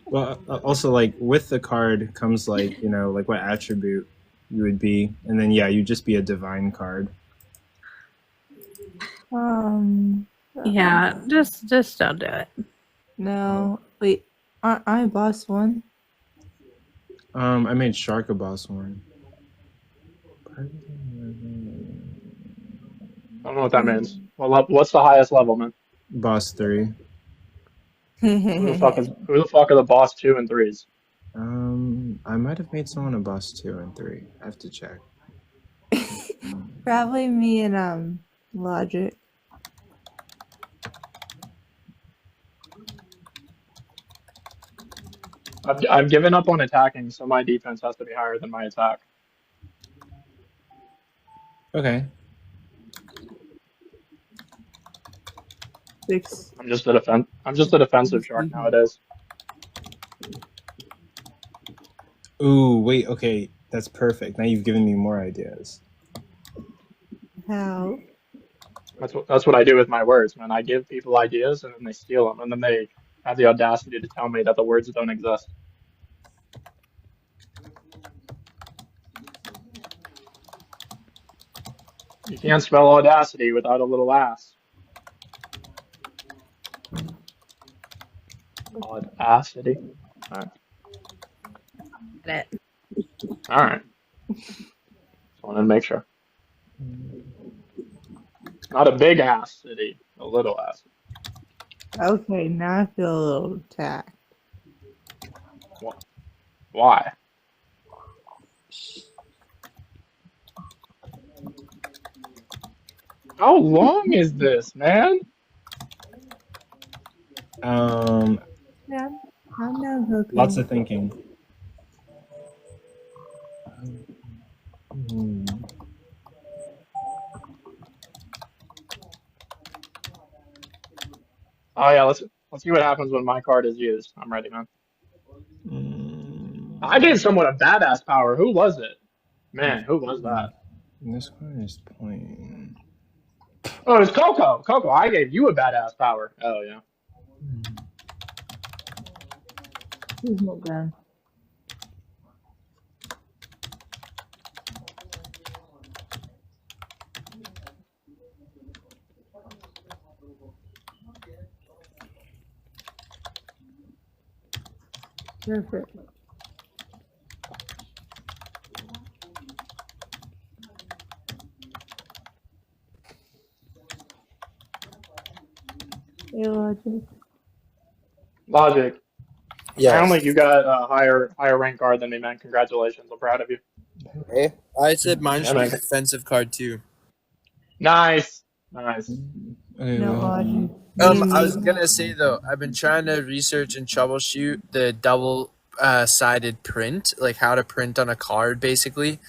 Well, also like with the card comes like like what attribute you would be, and then yeah, you'd just be a divine card. Yeah, just don't do it. No, wait. Aren't I boss one? I made Shark a boss one. I don't know what that means. Well, what's the highest level, man? Boss 3. Who the fuck are the boss 2 and 3s? I might have made someone a boss 2 and 3. I have to check. Probably me and Logic. I've given up on attacking, so my defense has to be higher than my attack. Okay. 6. I'm just a defensive shark nowadays. Ooh, wait, okay, that's perfect. Now you've given me more ideas. How? That's what I do with my words, man. I give people ideas and then they steal them, and then they have the audacity to tell me that the words don't exist. You can't spell audacity without a little ass. Audacity. All right. Get it. All right. Just wanted to make sure. Not a big ass city, a little ass. Okay, now I feel a little attacked. Why? How long is this, man? Yeah, I'm not Coco. Lots of thinking. Oh yeah, let's see what happens when my card is used. I'm ready, man. I gave someone a badass power. Who was it? Man, who was that? This one is plain. Oh, it's Coco. Coco, I gave you a badass power. Oh yeah. He's not done. Perfect. Hey, Logic. Logic. Yes. I don't think you got a higher rank card than me, man. Congratulations. I'm proud of you. Hey, I said mine Yeah, should be man. a defensive card too. Nice. Nice. No, Logic. I was gonna say though, I've been trying to research and troubleshoot the double sided print, like how to print on a card basically.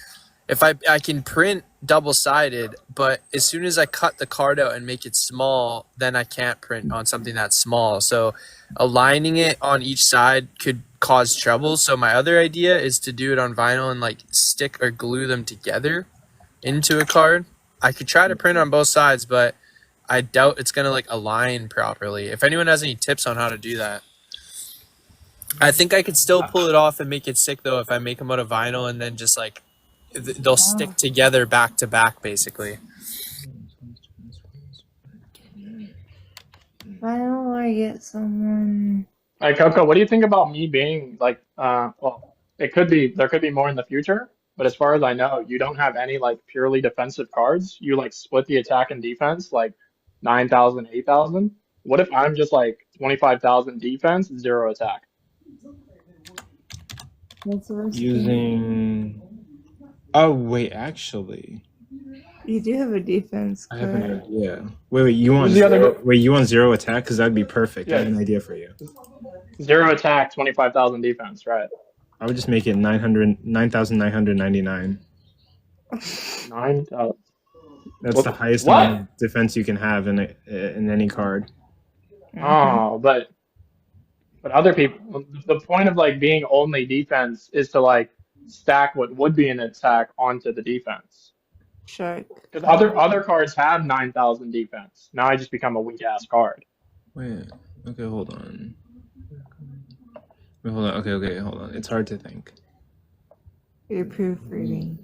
If I can print double sided, but as soon as I cut the card out and make it small, then I can't print on something that's small. So aligning it on each side could cause trouble. So my other idea is to do it on vinyl and like stick or glue them together into a card. I could try to print on both sides, but I doubt it's gonna like align properly. If anyone has any tips on how to do that. I think I could still pull it off and make it sick though if I make them out of vinyl and then just like they'll stick together back to back basically. Why don't I get someone? Hey, Coco, what do you think about me being like, well, there could be more in the future, but as far as I know, you don't have any like purely defensive cards. You like split the attack and defense like 9,000, 8,000. What if I'm just like 25,000 defense, 0 attack? What's the rest Using. Oh wait, actually, You do have a defense I have an card. idea. Wait, you want Who's the other zero, wait, you want 0 attack? Because that'd be perfect. I have an idea for you. 0 attack, 25,000 defense, right? I would just make it 9,999. 9,000. That's the highest What? amount of defense you can have in any card. Oh, but other people, the point of like being only defense is to like stack what would be an attack onto the defense. Sure. Because other cards have 9,000 defense. Now I just become a weak ass card. Wait. Okay, hold on. Wait, hold on. Okay, hold on. It's hard to think. You're proofreading.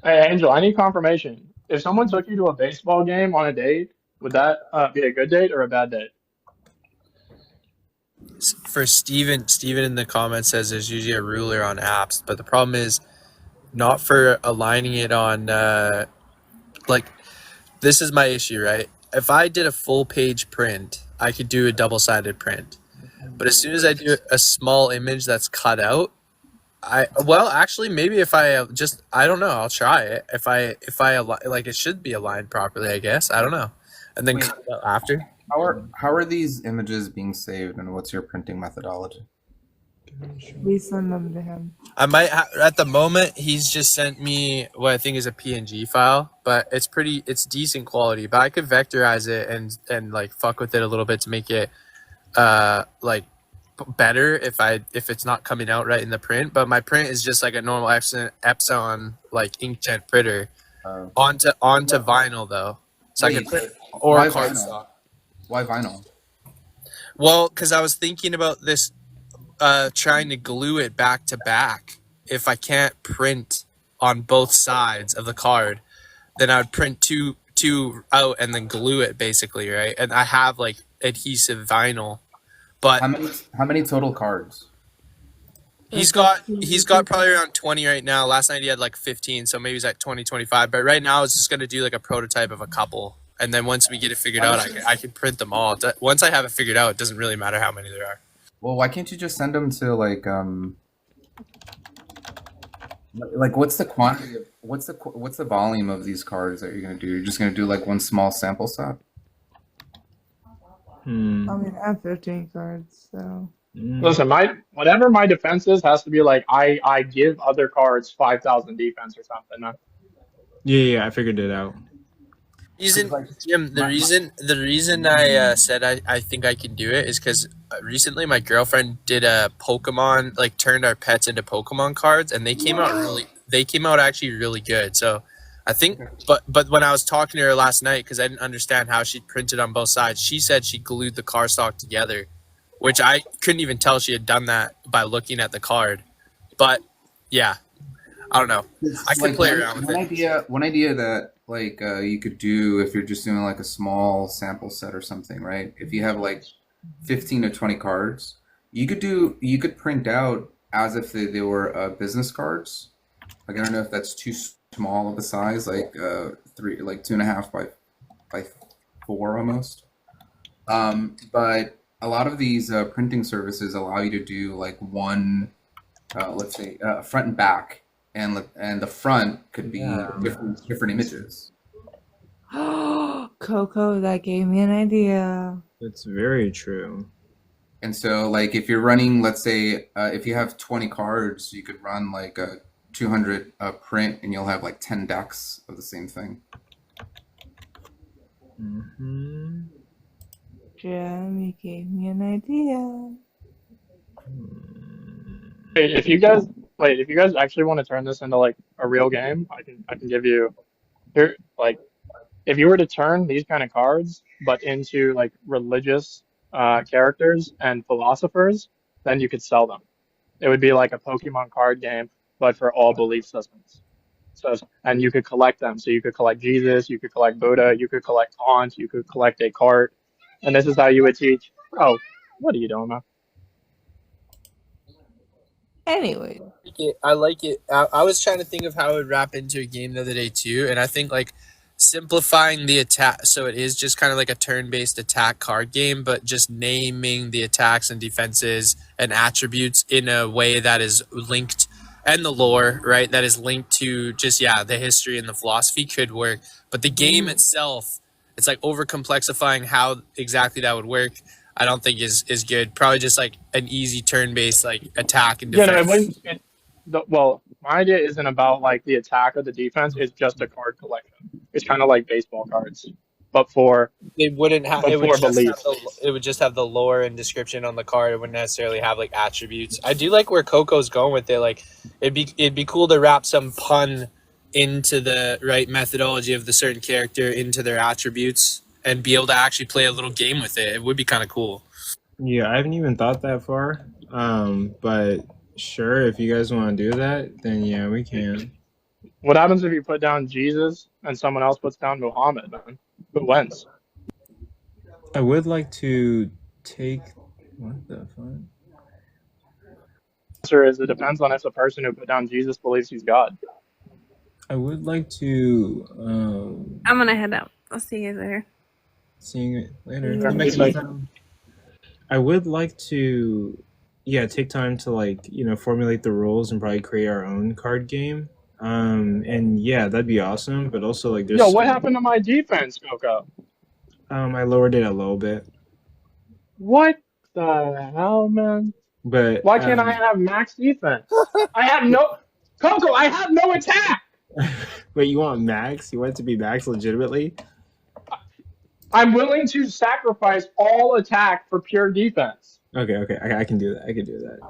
Hey, Angel, I need confirmation. If someone took you to a baseball game on a date, would that be a good date or a bad date? For Steven in the comments says there's usually a ruler on apps, but the problem is not for aligning it on like this is my issue, right? If I did a full page print, I could do a double-sided print. But as soon as I do a small image that's cut out, maybe if I I don't know, I'll try it. If I like it should be aligned properly, I guess. I don't know. And then cut it out after. How are these images being saved, and what's your printing methodology? We send them to him. I might at the moment he's just sent me what I think is a PNG file, but it's decent quality. But I could vectorize it and like fuck with it a little bit to make it like better if it's not coming out right in the print. But my print is just like a normal Epson like inkjet printer onto vinyl though, so I can print or cardstock. Why vinyl? Well, because I was thinking about this, trying to glue it back to back. If I can't print on both sides of the card, then I would print two out and then glue it basically, right? And I have like adhesive vinyl, but how many total cards? He's got probably around 20 right now. Last night he had like 15, so maybe he's at 20, 25. But right now I was just gonna do like a prototype of a couple. And then once we get it figured out, I can print them all. Once I have it figured out, it doesn't really matter how many there are. Well, why can't you just send them to like what's the quantity of what's the volume of these cards that you're gonna do? You're just gonna do like one small sample set? I mean, I have 15 cards, so. Listen, whatever my defense is has to be like I give other cards 5,000 defense or something. Huh? Yeah, I figured it out. Jim, the reason I said I think I can do it is because recently my girlfriend did a Pokemon, like turned our pets into Pokemon cards, and they came out actually really good. So I think, but when I was talking to her last night, because I didn't understand how she printed on both sides, she said she glued the cardstock together, which I couldn't even tell she had done that by looking at the card. But yeah, I don't know. I could play around with it. One idea that like you could do if you're just doing like a small sample set or something, right? If you have like 15 to 20 cards, you could print out as if they were business cards. Like I don't know if that's too small of a size, like 2.5 by 4 almost. But a lot of these printing services allow you to do like one, let's say front and back. And the front could be different images. Coco, that gave me an idea. That's very true. And so, like, if you're running, let's say, if you have 20 cards, you could run like a 200 print, and you'll have like 10 decks of the same thing. Jim, you gave me an idea. Hey, if you guys actually want to turn this into like a real game, I can give you here like if you were to turn these kind of cards but into like religious characters and philosophers, then you could sell them. It would be like a Pokemon card game, but for all belief systems. So and you could collect them. So you could collect Jesus, you could collect Buddha, you could collect Kant, you could collect Descartes, and this is how you would teach. Oh, what are you doing, man? Anyway, I like it. I was trying to think of how it would wrap into a game the other day too, and I think like simplifying the attack so it is just kind of like a turn-based attack card game, but just naming the attacks and defenses and attributes in a way that is linked and the lore, right, that is linked to just the history and the philosophy could work. But the game itself, it's like over complexifying how exactly that would work. I don't think is good. Probably just like an easy turn-based like attack and Yeah, no, defense. it wouldn't. Well, my idea isn't about like the attack or the defense. It's just a card collection. It's kind of like baseball cards, but for It wouldn't have. but It would for just have beliefs. it would just have the lore and description on the card. It wouldn't necessarily have like attributes. I do like where Coco's going with it. Like it'd be cool to wrap some pun into the right methodology of the certain character into their attributes and be able to actually play a little game with it. It would be kind of cool. Yeah, I haven't even thought that far. But sure, if you guys want to do that, then yeah, we can. What happens if you put down Jesus and someone else puts down Muhammad? Man, who wins? I would like to take. What the fuck? Answer is it depends on if the person who put down Jesus believes he's God. I would like to. I'm gonna head out. I'll see you guys later. Seeing it later. Yeah, I would like to, take time to like formulate the rules and probably create our own card game. And yeah, that'd be awesome. But also like, there's Yo, what happened to my defense, Coco? I lowered it a little bit. What the hell, man? But why can't I have max defense? I have no Coco. I have no attack. Wait, you want max? You want it to be max legitimately? I'm willing to sacrifice all attack for pure defense. Okay, I can do that. I can do that.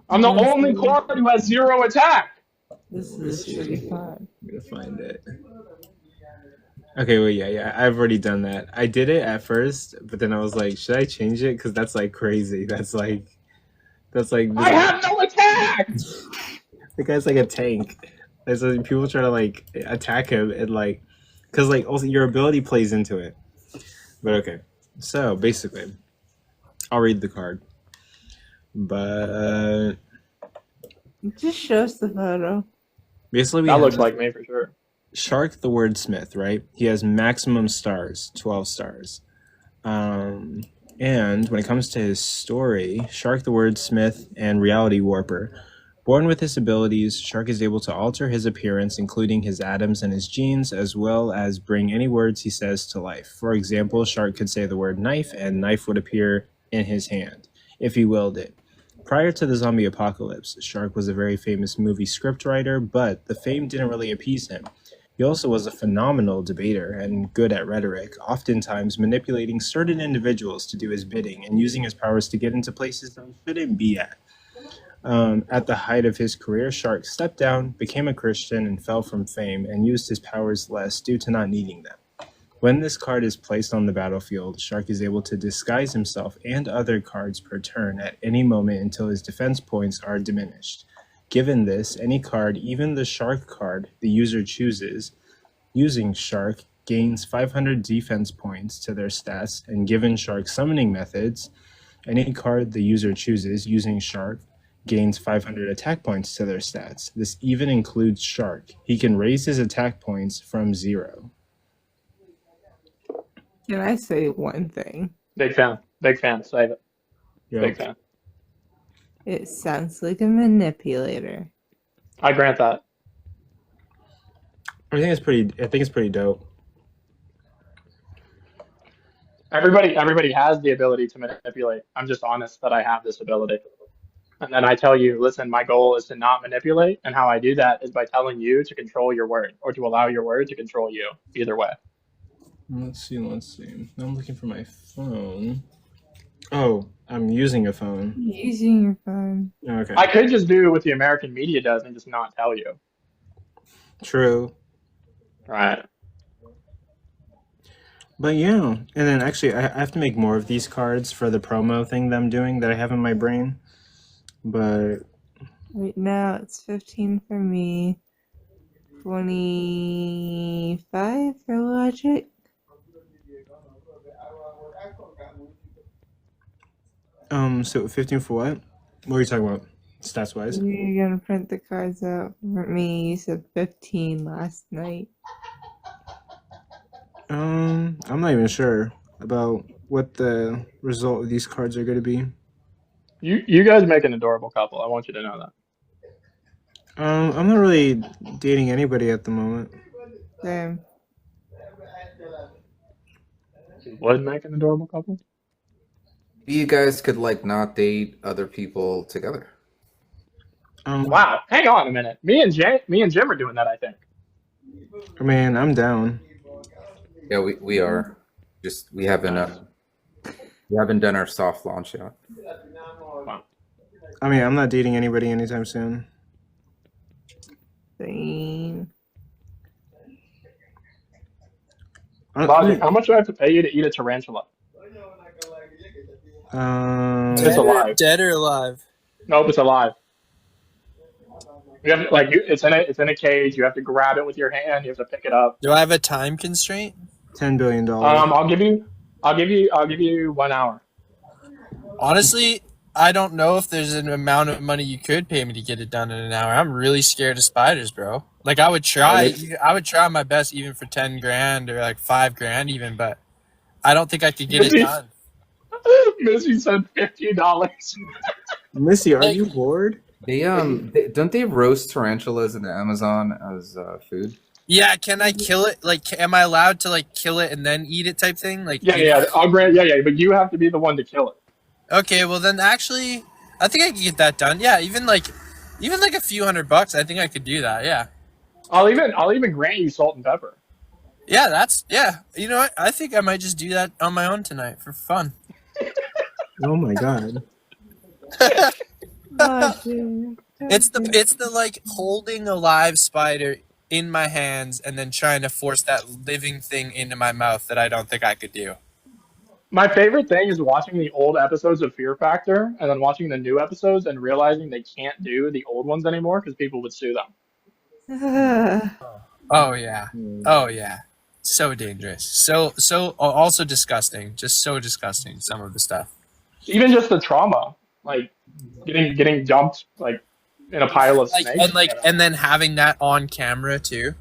I'm the only card who has 0 attack. This is pretty fun. I'm gonna find it. Okay, well, yeah, I've already done that. I did it at first, but then I was like, should I change it? Because that's like crazy. That's like. I have no attack. The guy's like a tank. And so people try to like attack him and like, because like also your ability plays into it. But okay, so basically, I'll read the card. But Just show us the photo. basically, That looks like me for sure. Shark the wordsmith, right? He has maximum stars, 12 stars. And when it comes to his story, Shark the wordsmith and reality warper. Born with his abilities, Shark is able to alter his appearance, including his atoms and his genes, as well as bring any words he says to life. For example, Shark could say the word knife, and knife would appear in his hand, if he willed it. Prior to the zombie apocalypse, Shark was a very famous movie scriptwriter, but the fame didn't really appease him. He also was a phenomenal debater and good at rhetoric, oftentimes manipulating certain individuals to do his bidding and using his powers to get into places that he shouldn't be at. At the height of his career, Shark stepped down, became a Christian, and fell from fame, and used his powers less due to not needing them. When this card is placed on the battlefield, Shark is able to disguise himself and other cards per turn at any moment until his defense points are diminished. Given this, any card, even the Shark card the user chooses, using Shark gains 500 defense points to their stats, and given Shark summoning methods, any card the user chooses using Shark gains 500 attack points to their stats. This even includes Shark. He can raise his attack points from 0. Can I say one thing? Big fan. Save it. Yep. Big fan. It sounds like a manipulator. I grant that. I think it's pretty dope. Everybody has the ability to manipulate. I'm just honest that I have this ability. And then I tell you, listen, my goal is to not manipulate, and how I do that is by telling you to control your word, or to allow your word to control you. Either way. Let's see. I'm looking for my phone. Oh, I'm using a phone. Using your phone. Okay. I could just do what the American media does and just not tell you. True. Right. But yeah, and then actually I have to make more of these cards for the promo thing that I'm doing that I have in my brain. But right now it's 15 for me, 25 for logic. So 15 for what? What are you talking about? Stats wise? You're gonna print the cards out for me. You said 15 last night. I'm not even sure about what the result of these cards are going to be. You guys make an adorable couple. I want you to know that. I'm not really dating anybody at the moment. Same. Would make an adorable couple. You guys could like not date other people together. Wow, hang on a minute. Me and Jim are doing that, I think. I mean, I'm down. Yeah, we are. Just we haven't done our soft launch yet. I mean, I'm not dating anybody anytime soon. Same. Logic, how much do I have to pay you to eat a tarantula? It's alive. Dead or alive? Nope, it's alive. You have to, it's in a cage. You have to grab it with your hand. You have to pick it up. Do I have a time constraint? $10 billion. I'll give you 1 hour. Honestly, I don't know if there's an amount of money you could pay me to get it done in an hour. I'm really scared of spiders, bro. Like I would try my best even for 10 grand or like 5 grand even, but I don't think I could get it done. Missy said $50. Missy, are you bored? Don't they roast tarantulas in the Amazon as food? Yeah, can I kill it? Like, am I allowed to like kill it and then eat it type thing? Like, Yeah, I'll grant. Yeah, but you have to be the one to kill it. Okay, well then actually, I think I can get that done. Yeah, even like a few $100, I think I could do that. Yeah. I'll even grant you salt and pepper. Yeah, you know what? I think I might just do that on my own tonight for fun. Oh my god. It's the like holding a live spider in my hands and then trying to force that living thing into my mouth that I don't think I could do. My favorite thing is watching the old episodes of Fear Factor and then watching the new episodes and realizing they can't do the old ones anymore because people would sue them. Oh yeah. So dangerous. So also disgusting. Just so disgusting, some of the stuff. Even just the trauma, like getting dumped like in a pile of snakes. And then having that on camera too.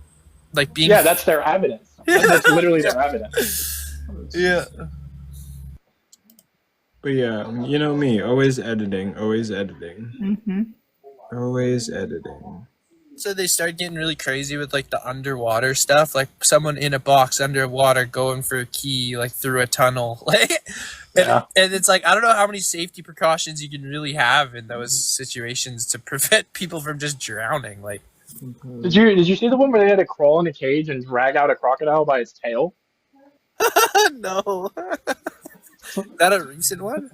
Like being that's their evidence. That's literally their evidence. Yeah. But yeah, you know me, always editing. Mm-hmm. Always editing. So they started getting really crazy with like the underwater stuff, like someone in a box underwater going for a key, like through a tunnel. And it's like, I don't know how many safety precautions you can really have in those situations to prevent people from just drowning. Like, did you see the one where they had to crawl in a cage and drag out a crocodile by its tail? No. Is that a recent one?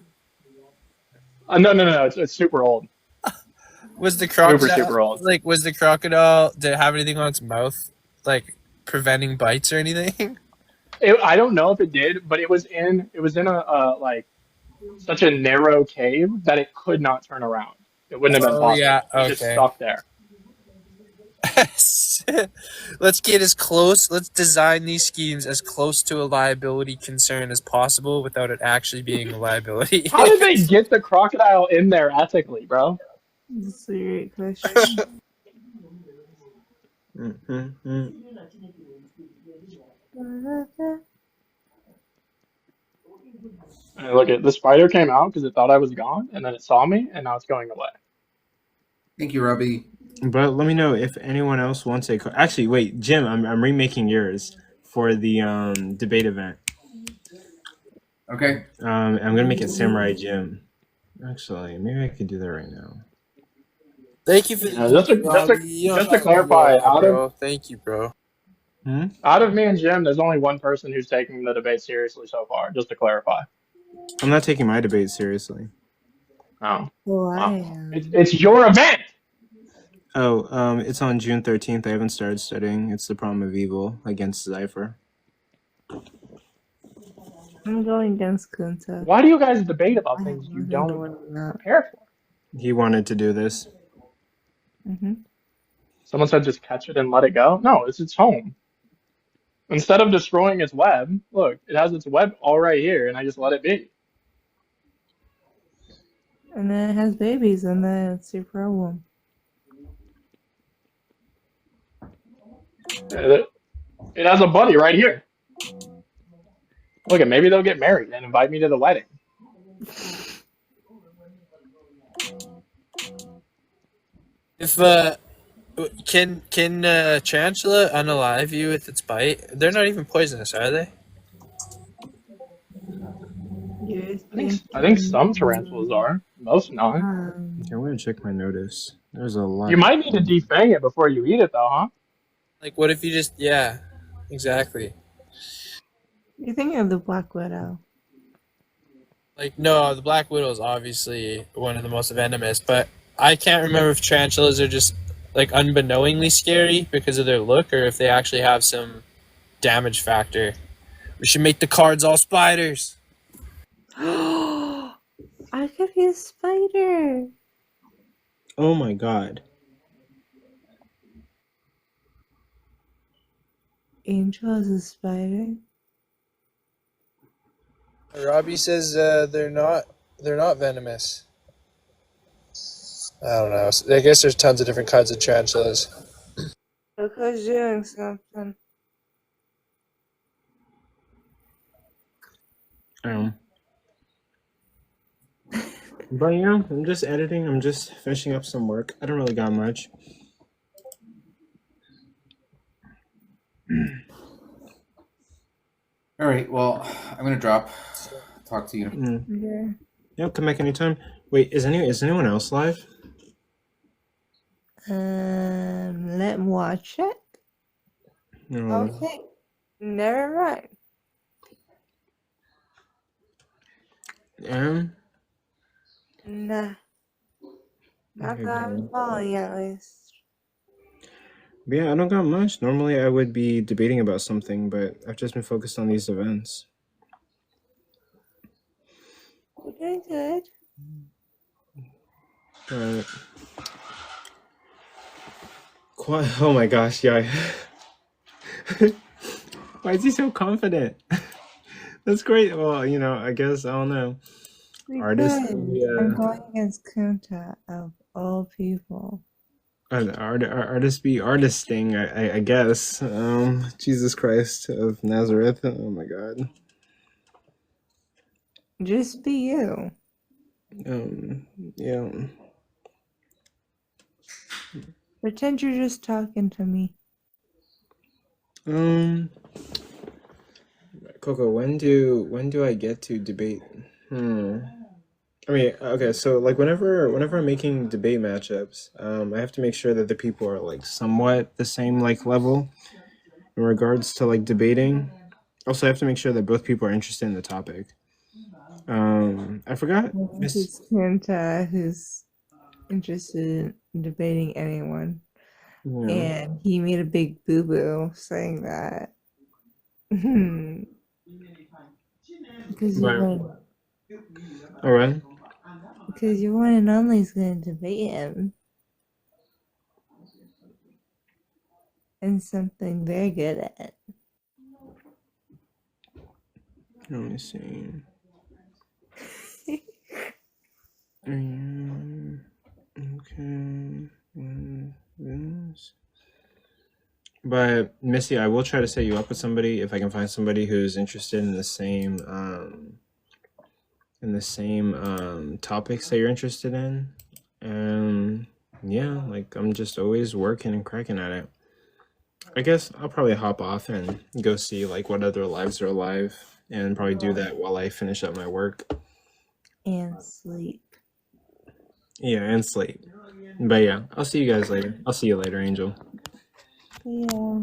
No. It's super old. Was the crocodile super old. Like? Was the crocodile? Did it have anything on its mouth, like preventing bites or anything? I don't know if it did, but it was in a like such a narrow cave that it could not turn around. It wouldn't have been possible. Yeah, okay. It just stuck there. Let's get as close. Let's design these schemes as close to a liability concern as possible without it actually being a liability. How did they get the crocodile in there ethically, bro? That's a great question. And look at the spider came out because it thought I was gone, and then it saw me, and now it's going away. Thank you, Robbie. But let me know if anyone else wants a. Actually, wait, Jim, I'm remaking yours for the debate event. Okay. I'm gonna make it Samurai Jim. Actually, maybe I could do that right now. Thank you for just to clarify, thank you, bro. Out of me and Jim, there's only one person who's taking the debate seriously so far. Just to clarify. I'm not taking my debate seriously. Oh. Why? It's your event. Oh, it's on June 13th. I haven't started studying. It's the problem of evil against Cypher. I'm going against Kunta. Why do you guys debate about things you don't prepare for? He wanted to do this. Mm-hmm. Someone said just catch it and let it go. No, it's its home. Instead of destroying its web, look, it has its web all right here, and I just let it be. And then it has babies, and then it's your problem. It has a buddy right here. Look, maybe they'll get married and invite me to the wedding. If Can tarantula unalive you with its bite? They're not even poisonous, are they? I think some tarantulas are. Most not. Okay, I'm gonna check my notice. There's a lot. You might need to defang it before you eat it, though, huh? Like, what if you just exactly. You're thinking of the Black Widow. Like, no, the Black Widow is obviously one of the most venomous, but I can't remember if tarantulas are just like unbeknowingly scary because of their look, or if they actually have some damage factor. We should make the cards all spiders. I could be a spider. Oh my god. Angel is a spider. Robbie says they're not venomous. I don't know. I guess there's tons of different kinds of tarantulas. Coco's doing something. But yeah, I'm just editing. I'm just finishing up some work. I don't really got much. All right. Well, I'm gonna drop. Talk to you. Yeah. Yep, come back anytime. Wait, is anyone else live? Let me watch it. No. Okay. Never mind. Nah. Not Okay, that I'm good. following at least. But yeah, I don't got much. Normally I would be debating about something, but I've just been focused on these events. You're doing good. But oh my gosh, yeah. Why is he so confident? That's great. Well, I guess I don't know. Because I'm going against Kunta of all people. Artists be artisting, I guess. Jesus Christ of Nazareth. Oh my God. Just be you. Yeah. Pretend you're just talking to me. Coco, when do I get to debate? I mean, okay, so like whenever I'm making debate matchups, I have to make sure that the people are like somewhat the same like level in regards to like debating. Also, I have to make sure that both people are interested in the topic. I forgot. It's Kunta who's interested in debating anyone. Yeah. And he made a big boo-boo saying that. Because All right. Because your one and only is going to debate him. And something very good at. Let me see. Okay. This. But Missy, I will try to set you up with somebody if I can find somebody who's interested in the same topics that you're interested in. Yeah, like I'm just always working and cracking at it. I guess I'll probably hop off and go see like what other lives are alive and probably do that while I finish up my work. And sleep. Yeah, and sleep. But yeah, I'll see you guys later. I'll see you later, Angel. Yeah.